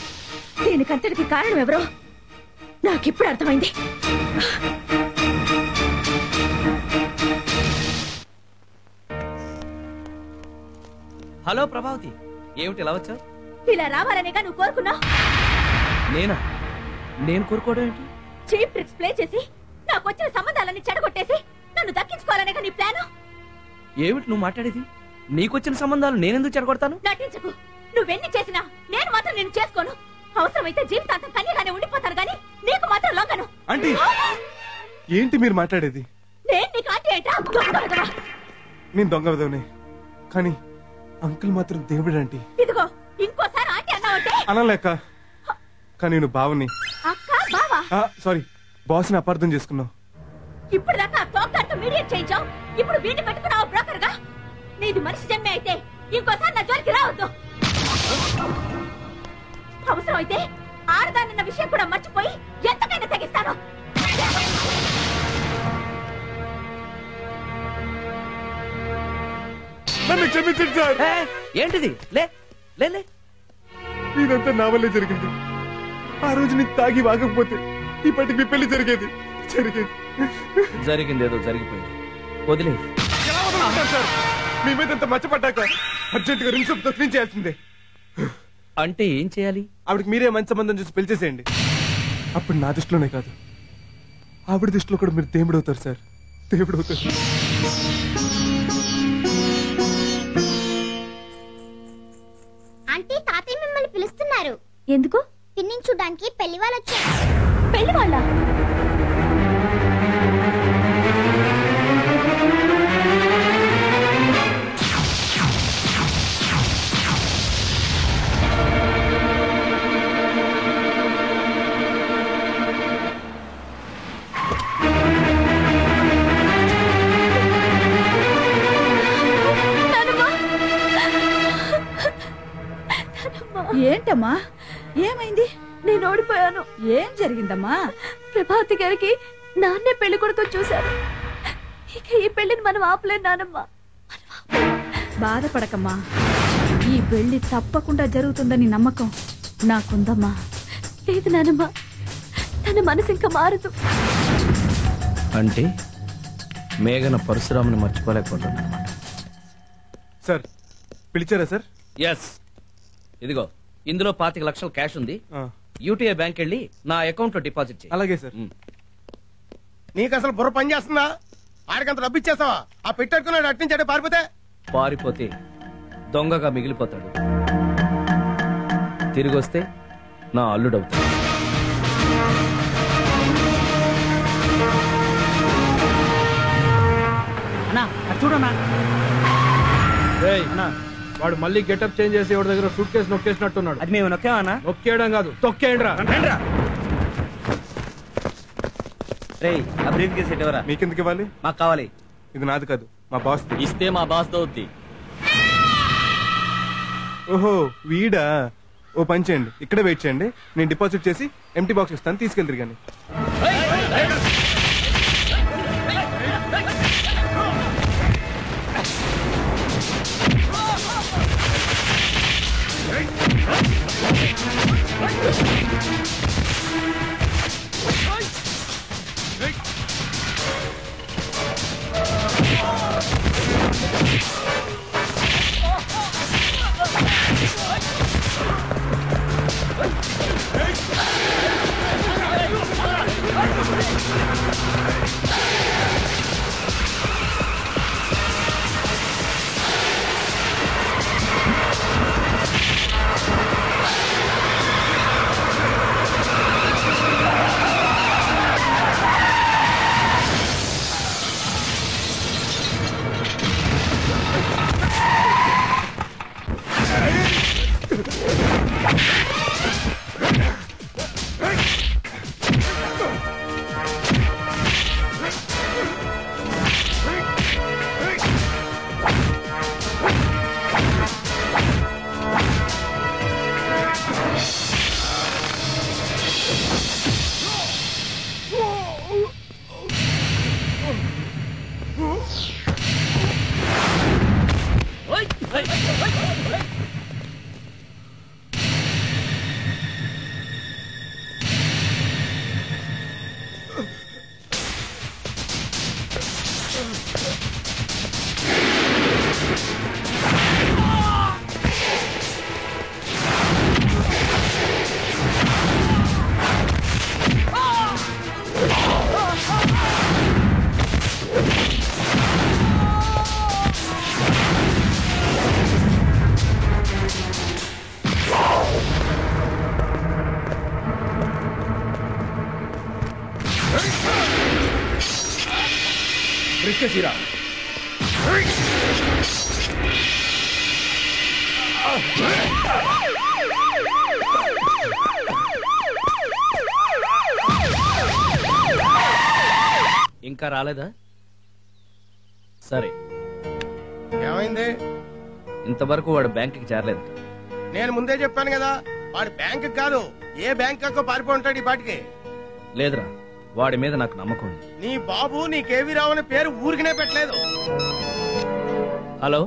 దీనికంతటికి కారణం ఎవరో నాకిప్పుడు అర్థమైంది. హలో ప్రభావతి, ఏమిటి ఇలా వచ్చావు? ఇలా రావాలనేగా నువ్వు కోరుకున్నావు. నేను కోరుకోవడం ఏంటి? చీప్ ట్రిక్స్ ప్లే చేసి నాకు వచ్చిన సంబంధాలన్నీ చెడగొట్టేసి నన్ను దక్కించుకోవాలనేగా నీ ప్లాను. ఏమిటి నువ్వు మాట్లాడేది? నీకొచ్చిన సంబంధాలు నేనెందుకు చెడగొడతాను? నటించకు. నువ్వెన్ని చేసినా నేను మాత్రం నేను చేసుకోను. అవసరమైతే జీవితాంతం కన్యగానే ఉండిపోతాను గానీ నీకు మాత్రం లొంగను. ఆంటీ, ఏంటి మీరు మాట్లాడేది? నేను నీకు ఆంటీ ఏంటా? దొంగ. నేను దొంగ విధవనే, కానీ అంకుల్ మాత్రం దేవుడు ఆంటీ. ఇదిగో ఇంకోసారి ఆంటీ అన్నావంటే అనలేక. కానీ నువ్వు బావని. అక్క బావా? సారీ, బాస్ని అపార్థం చేసుకున్నావు. ఇప్పుడు దాకా తోకతో మీడియేట్ చేయించావు, ఇప్పుడు వీడిని పెట్టుకున్నావు బ్రోకర్ గా. నీది మనిషి జన్మే అయితే ఇంకోసారి నా జోలికి రావద్దు. అవసరమైతే ఆడదానన్న విషయం కూడా మర్చిపోయి ఎంతకైనా తెగిస్తాను. నన్ను క్షమించండి సార్. ఏంటిది? లే లే లే. ఇదంతా నా వల్లే జరిగింది. ఆ రోజు నీకు తాగి వాగకపోతే ఇప్పటికి మీ పెళ్లి జరిగేది. జరిగింది ఏదో జరిగిపోయింది, వదిలే. ఎలా వదులుకుంటారు సార్? మీ మీద అంత మచ్చపడ్డాక అర్జెంట్ గా రింగ్ తో క్లీన్ చేయాల్సిందే. అంటే ఏం చేయాలి? ఆవిడకి మీరే మంచి సంబంధం చూసి పెళ్లి చేసేయండి. అప్పుడు నా దృష్టిలోనే కాదు, ఆవిడ దృష్టిలో కూడా మీరు దేవుడు అవుతారు సార్, దేవుడు అవుతారు. ఆంటీ, తాతయ్య మిమ్మల్ని పిలుస్తున్నారు. ఎందుకు? పిన్నిని చూడడానికి పెళ్లి వాళ్ళు వచ్చారు. పెళ్లి వాళ్ళ? ఏంటమ్మా, ఏమైంది? నేను ఓడిపోయాను. ఏం జరిగిందమ్మా? ప్రభావతి గారికి నాన్నే పెళ్లి కొడుకు చూశారు. ఇక ఈ పెళ్లిని మనం ఆపలేదు నానమ్మ. బాధపడకమ్మా, ఈ పెళ్లి తప్పకుండా జరుగుతుందని నమ్మకం నాకుందమ్మా. లేదు నానమ్మ, తన మనసు ఇంకా మారదు. అంటే మేఘన పరశురాముని మర్చిపోలేకపోతున్నా. సార్ పిలిచారా సార్? ఎస్, ఇదిగో ఇందులో 25 లక్షలు క్యాష్ ఉంది. యూటీఐ బ్యాంక్ వెళ్ళి నా అకౌంట్ లో డిపాజిట్ చేయి. అలాగే సార్. నీకు అసలు బుర్ర పని చేస్తుందా? ఆడికంత డబ్బు ఇచ్చేస్తావా? ఆ పెట్టేట్టుకున్నాడు అట్టించాడే పారిపోతే దొంగగా మిగిలిపోతాడు, తిరిగి వస్తే నా అల్లుడవుతాడు. చూడన్నా, వాడు మళ్ళీ గెటప్ చేంజ్ చేసి ఎవరి దగ్గర సూట్ కేసు నొక్కేసినట్టున్నాడు. అది మేము నొక్కామన్నా? నొక్కేయడం కాదు, తొక్కేయండిరా. మీకెందుకు ఇవ్వాలి? మాకు కావాలి. ఇది నాది కాదు, మా బాస్. ఇస్తే మా బాస్ అవుద్ది. ఓహో వీడా? ఓ పని చేయండి, ఇక్కడే వెయిట్ చేయండి, నేను డిపాజిట్ చేసి ఎంటీ బాక్స్ ఇస్తాను, తీసుకెళ్తారు. కానీ పరశురామ్. ఇంకా రాలేదా? సరే, ఏమైంది? ఇంతవరకు వాడు బ్యాంకుకి చేరలేదు. నేను ముందే చెప్పాను కదా, వాడు బ్యాంక్ కాదు ఏ బ్యాంక్ పారిపోయి ఉంటాడు ఈ పాటికి. లేదురా, వాడి మీద నాకు నమ్మకం ఉంది. నీ బాబు నీ కేవీ రావు అనే పేరు ఊరికనే పెట్టలేదు. హలో,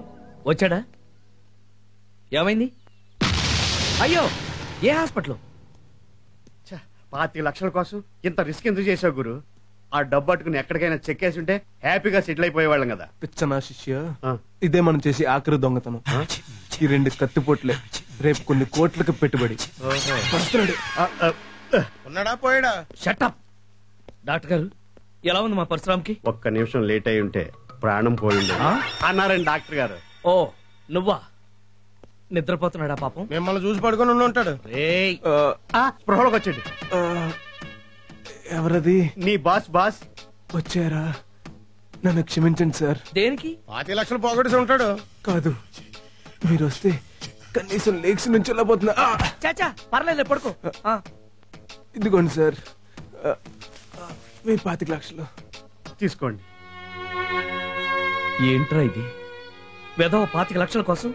వచ్చాడా? ఏమైంది? అయ్యో, ఏ హాస్పిటల్? 25 లక్షల కోసం ఇంత రిస్క్ ఎందుకు చేసావు గురు? ఆ డబ్బు పట్టుకుని ఎక్కడికైనా చెక్కేసి ఉంటే హ్యాపీగా సెటిల్ అయిపోయేవాళ్ళం కదా. పిచ్చనా శిష్య, ఇదే మనం చేసి ఆఖరి దొంగతనం. ఈ 2 కత్తిపోట్లే రేపు కొన్ని కోట్లకు పెట్టుబడి. ఉన్నాడా పోయాడా? షటప్. డాక్టర్ గారు, ఎలా ఉంది మా పరశురామ్కి? ఒక్క నిమిషం లేట్ అయి ఉంటే ప్రాణం పోయింది అన్నారండి డాక్టర్ గారు. ఓ, నువ్వా? నిద్రపోతున్నాడా పాపం? మిమ్మల్ని చూసి పడుకొని ఉండి ఉంటాడు. స్పృహలోకి వచ్చాడు. ఎవరది? నీ బాస్. వచ్చారా? నన్ను క్షమించండి సార్. దేనికి? 25 లక్షలు పోగొట్టేసి ఉంటాడు. కాదు, మీరు వస్తే కనీసం లేక్స్ నుంచి వెళ్ళబోతున్నా. చాచా, పర్లేదు, పడుకో. ఇదిగోండి సార్, మీ 25 లక్షలు తీసుకోండి. ఏంట్రా ఇది? వెధవ 25 లక్షల కోసం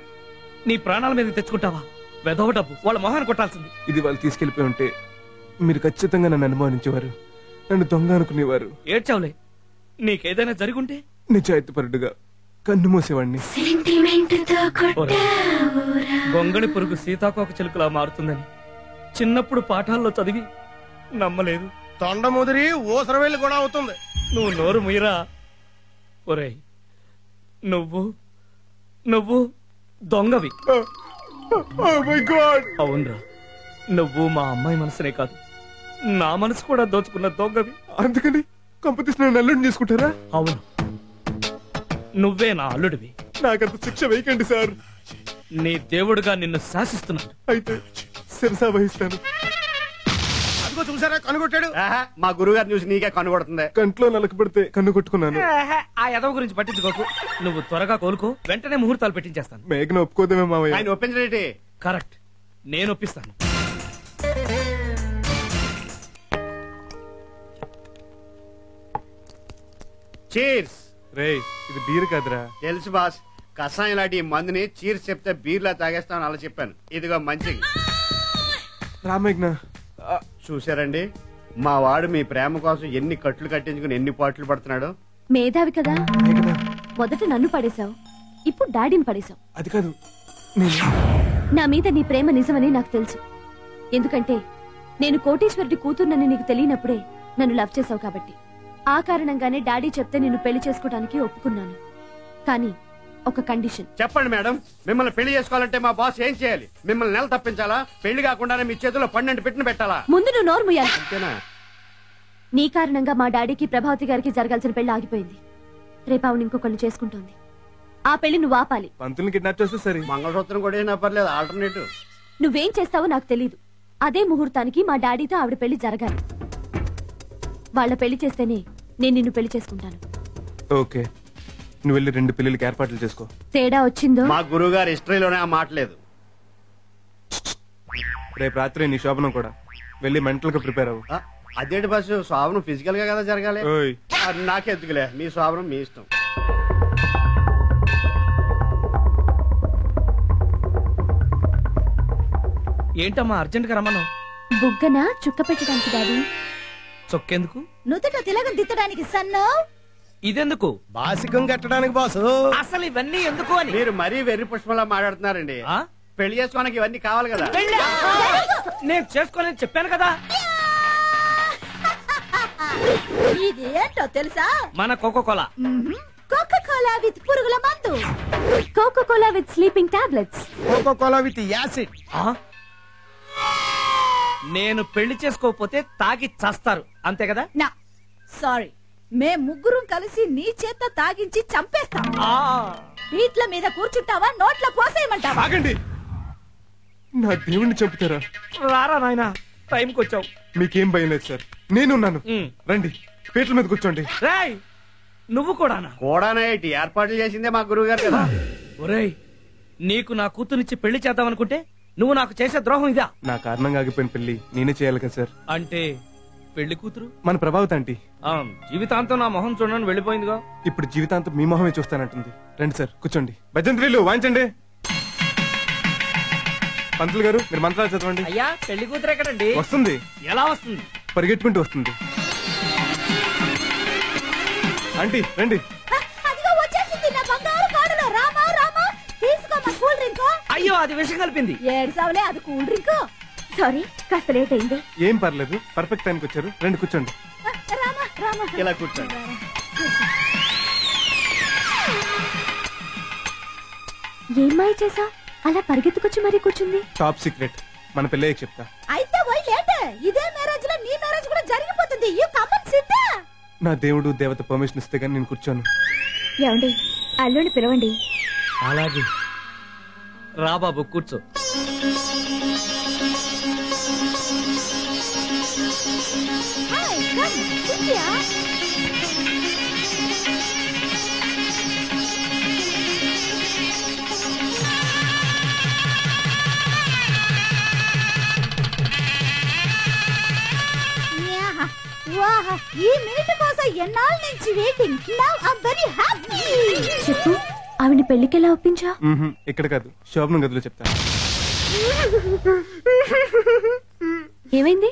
నీ ప్రాణాల మీద తెచ్చుకుంటావా? వెధవ డబ్బు వాళ్ళ మొహాన్ని కొట్టాల్సింది. ఇది వాళ్ళు తీసుకెళ్లిపోయి ఉంటే మీరు ఖచ్చితంగా నన్ను అనుమానించేవారు, నన్ను దొంగ అనుకునేవారు. ఏడ్చావులే. నీకేదైనా జరుగుంటే నిజాయితీపరుడుగా కన్ను మూసేవాడిని. గొంగళి పురుగు సీతాకోక చిలుకలా మారుతుందని చిన్నప్పుడు పాఠాల్లో చదివి నమ్మలేదు. తొండ ముదిరి ఓసరవేళ్ళు కూడా అవుతుంది. నువ్వు నోరు ముయిరా. ఒరేయ్, నువ్వు దొంగవి. అవునరా, నువ్వు మా అమ్మాయి మనసునే కాదు, నా మనసు కూడా దోచుకున్న దొంగవి. అందుకని కంపెనీస్ నన్ను అల్లుడిని చేసుకుంటారా? అవును, నువ్వే నా అల్లుడివి. నాకంత శిక్ష వేయకండి సార్. నీ దేవుడుగా నిన్ను శాసిస్తున్నాను. అయితే శిరసా వహిస్తాను. అదిగో చూసారా, కనుగొట్టాడు. మా గురుగారు చూసి నీకే కనుగొడుతుంది. కంట్లో నలక పెడితే కన్ను కొట్టుకున్నాను. ఆ ఎదవ గురించి పట్టించుకోకు. నువ్వు త్వరగా కోలుకో, వెంటనే ముహూర్తాలు పెట్టించేస్తాను. మేఘన ఒప్పుకోదేమే మావయ్య? ఆయన ఒప్పించలేటి. కరెక్ట్, నేను ఒప్పిస్తాను. చీర్స్. రేయ్, ఇది బీర్ కాదురా. తెలుసు బాస్, కషాయం లాంటి ఈ మందుని చీర్స్ చెప్తే బీర్లా తాగేస్తాను అలా చెప్పాను. ఇదిగో మంచిది. రామేఘ్న, చూసారండి, మా వాడు మీ ప్రేమ కోసం ఎన్ని కట్లు కట్టించుకుని ఎన్ని పాటలు పడుతున్నాడు. మేధావి కదా, మొదట నన్ను పడేశావు, ఇప్పుడు డాడీని పడేశావు. అది కాదు, నా మీద నీ ప్రేమ నిజమని నాకు తెలుసు. ఎందుకంటే నేను కోటీశ్వరుడి కూతుర్నని నీకు తెలియనప్పుడే నన్ను లవ్ చేశావు కాబట్టి. ఆ కారణంగానే డాడీ చెప్తే నిన్ను పెళ్లి చేసుకోవడానికి ఒప్పుకున్నాను. కానీ ఒక కండిషన్. చెప్పండి మేడం, మిమ్మల్ని పెళ్లి చేసుకోవాలంటే మా బాస్ ఏం చేయాలి? మిమ్మల్ని నెల తప్పించాలా? పెళ్లి కాకుండానే మీ చేతిలో 12 పెట్టిన పెట్టాలా? ముందు నువ్వు నోరు ముయ్యాలి. అంతేనా? నీ కారణంగా మా డాడీకి ప్రభావతి గారికి జరగాల్సిన పెళ్లి ఆగిపోయింది. రేపు ఆవిడ ఇంకొకళ్ళు చేసుకుంటోంది. ఆ పెళ్లి నువ్వు ఆపాలి. పంతుల్ని కిడ్నాప్ చేస్తే సరే. మంగళసూత్రం కూడా ఏనా పర్లేదు, ఆల్టర్నేటివ్. నువ్వేం చేస్తావో నాకు తెలీదు. అదే ముహూర్తానికి మా డాడీతో ఆవిడ పెళ్లి జరగాలి. వాళ్ళ పెళ్లి చేస్తేనే నేను నిన్ను పెళ్లి చేసుకుంటాను. ఓకే, నువ్వు వెళ్ళి 2 పెళ్లికి ఏర్పాట్లు చేసుకో. తేడా వచ్చిందో? మా గురువు గారి హిస్టరీలోనే ఆ మాట లేదు. రేపు రాత్రి నీ శోభనం కూడా. వెళ్ళి మెంటల్ గా ప్రిపేర్ అవ్వు. అదేంటి బస్సు, శోభనం ఫిజికల్ గా కదా జరగాలి. నాకెందుకులే, మీ శోభనం మీ ఇష్టం. ఏంటమ్మా అర్జెంట్ గా రమ్మన్నావు? బుగ్గన చుక్క పెట్టడానికి డాడీ. చొక్కెందుకు? నుదుట తిలకం దిద్దడానికి సన్ను. ఇదెందుకు? బాసికం కట్టడానికి బాసు. అసలు ఇవన్నీ ఎందుకు అని మీరు మరీ వెర్రి పుష్పంలా మాట్లాడుతున్నారండి. పెళ్లి చేసుకోవడానికి ఇవన్నీ కావాలి కదా. నేను చేసుకోలేని చెప్పాను కదా. ఇది ఏంటో తెలుసా? మన కోకోకోలా. కోకోకోలా విత్ పురుగుల మందు. Coca Cola with sleeping tablets. Coca Cola with acid. నేను పెళ్లి చేసుకోకపోతే తాగి చస్తారు, అంతే కదా? నా సారీ, మేం ముగ్గురం కలిసి నీ చేత తాగించి చంపేస్తాం. వీట్ల మీద కూర్చుంటావా, నోట్ల పోసేయమంటావా? ఆగండి, నా దేవుణ్ణి చంపుతారా? రారా నాయనా, టైంకి వచ్చావు. మీకేం భయం లేదు సార్, నేనున్నాను. రండి, పీటల మీద కూర్చోండి. రాయ్, నువ్వు కూడానా? కూడానేటి ఏర్పాట్లు చేసిందే మా గురువు గారు కదా. ఒరేయ్, నీకు నా కూతురునిచ్చి పెళ్లి చేద్దామనుకుంటే నువ్వు నాకు చేసే ద్రోహం ఇదా? నా కారణంగా ఆగిపోయిన పెళ్లి నేనే చేయాలి కదా సార్. అంటే పెళ్లి కూతురు మన ప్రభావతి ఆంటీ జీవితాంతం నా మొహం చూడని వెళ్ళిపోయిందిగా. ఇప్పుడు జీవితాంతం మీ మొహమే చూస్తానంటుంది. రండి సార్ కూర్చోండి. భజంత్రీలు వాయించండి. పంతులు గారు మీరు మంత్రాలు చదవండి. అయ్యా పెళ్లి కూతురు ఎక్కడండి? వస్తుంది. ఎలా వస్తుంది? పరిగెట్టుకుంటూ వస్తుంది. ఆంటీ రండి. అయ్యో అది విషం కలిపింది. ఏడ్సావులే, అది కూల్ డ్రింక్. సారీ, కాస్త లేట్ అయింది. ఏం పర్లేదు, పర్ఫెక్ట్ టైంకి వచ్చారు. రండి కూర్చోండి. ఇలా కూర్చోండి. ఏం మాయ చేసా అలా పరిగెత్తుకొచ్చి మరీ కూర్చుంది? టాప్ సీక్రెట్, మన పెళ్ళయ్యకి చెప్తా. అయితే పోయి లేట్. ఇదే మ్యారేజ్ లో నీ మ్యారేజ్ కూడా జరిగిపోతుంది. You come and SIT. నా దేవుడు దేవత పర్మిషన్ ఇస్తే గానీ నేను కూర్చోను. ఏమండి, అల్లుని పిలవండి. అలాగే రా బాబు కూర్చో. ఈ మినిట్ కోసం ఎన్నాళ్ళ నుంచి waiting. Now I am very happy. చెప్పు, ఆవిడ పెళ్లికి ఎలా ఒప్పించా? ఇక్కడ కాదు, శోభనం గదిలో చెప్తా. ఏమైంది?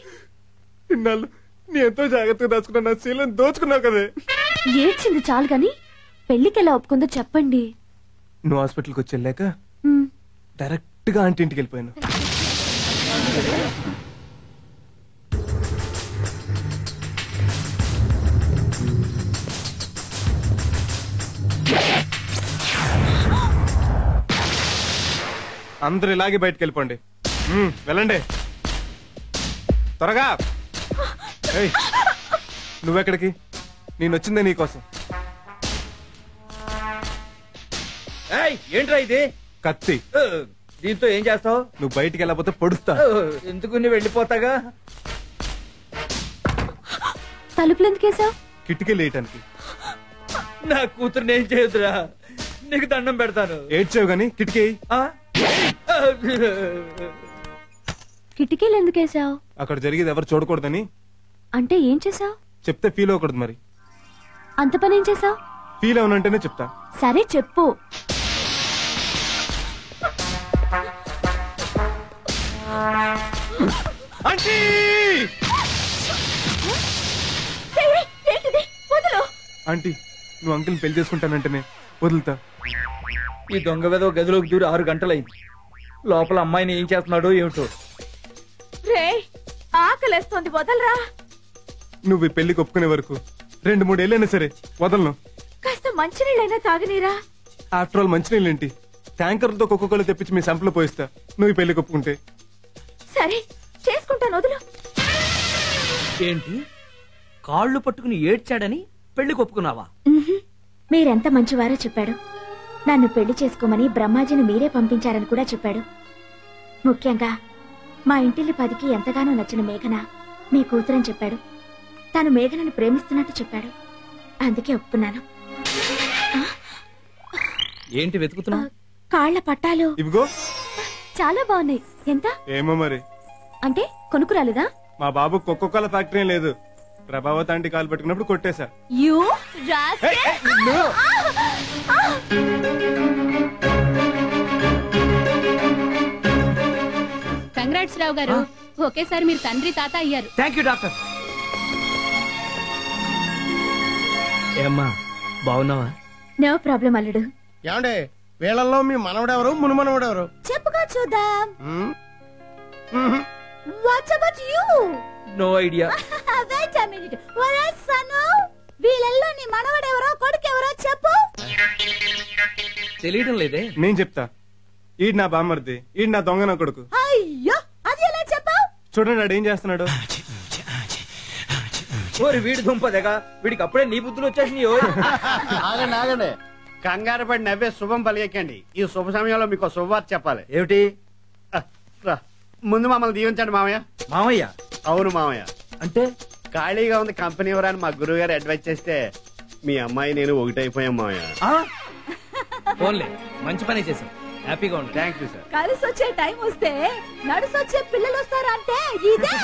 ఇన్నాళ్ళు నీ ఎంతో జాగ్రత్తగా దాచుకున్నా నా శీలం దోచుకున్నావు కదే. ఏడ్చింది చాలు గాని పెళ్లికి ఎలా ఒప్పుకుందో చెప్పండి. నువ్వు హాస్పిటల్కి వచ్చి వెళ్ళాక డైరెక్ట్ గా ఆంటీ ఇంటికి వెళ్ళిపోయాను. అందరు ఇలాగే బయటకు వెళ్ళిపోండి. వెళ్ళండి త్వరగా. నువ్వెక్కడికి? నేను వచ్చిందే నీకోసం. ఏంట్రా ఇది? కత్తి. దీంతో ఏం చేస్తావు? నువ్వు బయటికి వెళ్ళకపోతే పొడుస్తా. ఎందుకు నీ వెళ్ళిపోతాగా. తలుపులు ఎందుకేసావు? కిటికీ లేయటానికి. నా కూతురు ఏం చేయొద్దురా, నీకు దండం పెడతాను. ఏడ్చావు గాని కిటికీ. కిటికీలు ఎందుకేసావు? అక్కడ జరిగేది ఎవరు చూడకూడదని. అంటే ఏం చేసావు? చెప్తే ఫీల్ అవ్వకూడదు. మరి అంత పని ఏం చేసావు? ఫీల్ అవునంటేనే చెప్తా. సరే చెప్పు. ఆంటీ, నువ్వు అంకిల్ని పెళ్లి చేసుకుంటానంటేనే వదులుతా. ఈ దొంగ వేదో గదిలోకి దూరి 6 గంటలైంది. లోపల అమ్మాయిని ఏం చేస్తున్నాడో ఏమిటో. రే, ఆకలేస్తోంది, వదలరా. నువ్వు ఈ పెళ్లికి ఒప్పుకునే వరకు 2-3 ఏళ్ళైనా సరే వదలను. కాస్త మంచినీళ్ళైనా తాగనీరా. ఆఫ్టర్ ఆల్ మంచినీళ్ళేంటి, ట్యాంకర్లతో ఒక్కొక్కరు తెప్పించి మీ సంపలో పోయిస్తా నువ్వు ఈ పెళ్లికి ఒప్పుకుంటే. సరే చేసుకుంటాను, వదులు. ఏంటి, కాళ్ళు పట్టుకుని ఏడ్చాడని పెళ్లి ఒప్పుకున్నావా? మీరెంత మంచివారో చెప్పాడు. నన్ను పెళ్లి చేసుకోమని బ్రహ్మాజీని మీరే పంపించారని కూడా చెప్పాడు. ముఖ్యంగా మా ఇంటిల్లి 10కి ఎంతగానో నచ్చిన మేఘన మీ కూతురని చెప్పాడు. తాను మేఘనని ప్రేమిస్తున్నట్టు చెప్పాడు. అందుకే ఒప్పుకున్నాను. ఏంటి వెతుకుతున్నావు? కాళ్ల పట్టాలు. ఇవిగో. చాలా బాగున్నాయి. ఎంత? ఏమో మరి. అంటే కొనుక్కురాలేదా? మా బాబు కొక్కొక్కల ఫ్యాక్టరీ లేదు. ప్రభావతి ఆంటీ కాలు పెట్టుకున్నప్పుడు కొట్టేశా. కంగ్రాట్స్ రావు గారు, ఒకేసారి మీరు తండ్రి తాత అయ్యారు. Thank you doctor. ఏమ్మా బాగున్నావా? నో ప్రాబ్లం అల్లుడు. ఏమండే, వీళ్ళల్లో మీ మనవడెవరు, మునుమనవడెవరు? చెప్పుకో చూద్దాం. What about you? No idea. Wait a minute. What is Sanu? వీళ్ళల్లో నీ మనవడెవరో కొడుకెవరో చెప్పు. తెలియడం లేదే. నేను చెప్తా. ఈడు నా బామ్మర్ది, ఈడు నా దొంగ నా కొడుకు. అయ్యో, అది ఎలా చెప్పావు? చూడండి ఆడు ఏం చేస్తున్నాడు. వీడి దుంపదేగా, వీడికి అప్పుడే నీ బుద్ధులు వచ్చేసినాయి. ఆగండి ఆగండి, కంగారు పడి నవ్వే శుభం పలికెక్కండి. ఈ శుభ సమయంలో మీకు శుభవార్త చెప్పాలి. ఏమిటి? ముందు మమ్మల్ని దీవించండి మామయ్య. మామయ్య? అవును మామయ్య. అంటే ఖాళీగా ఉంది కంపెనీ ఎవరని మా గురువు గారు అడ్వైజ్ చేస్తే మీ అమ్మాయి నేను ఒకటైపోయాం మావయ్య. ఓన్లీ మంచి పని చేశాం. హ్యాపీగా ఉండండి. Thank you sir. కలిసి వచ్చే టైం వస్తే నడుసొచ్చే పిల్లలు వస్తారా అంటే ఇదే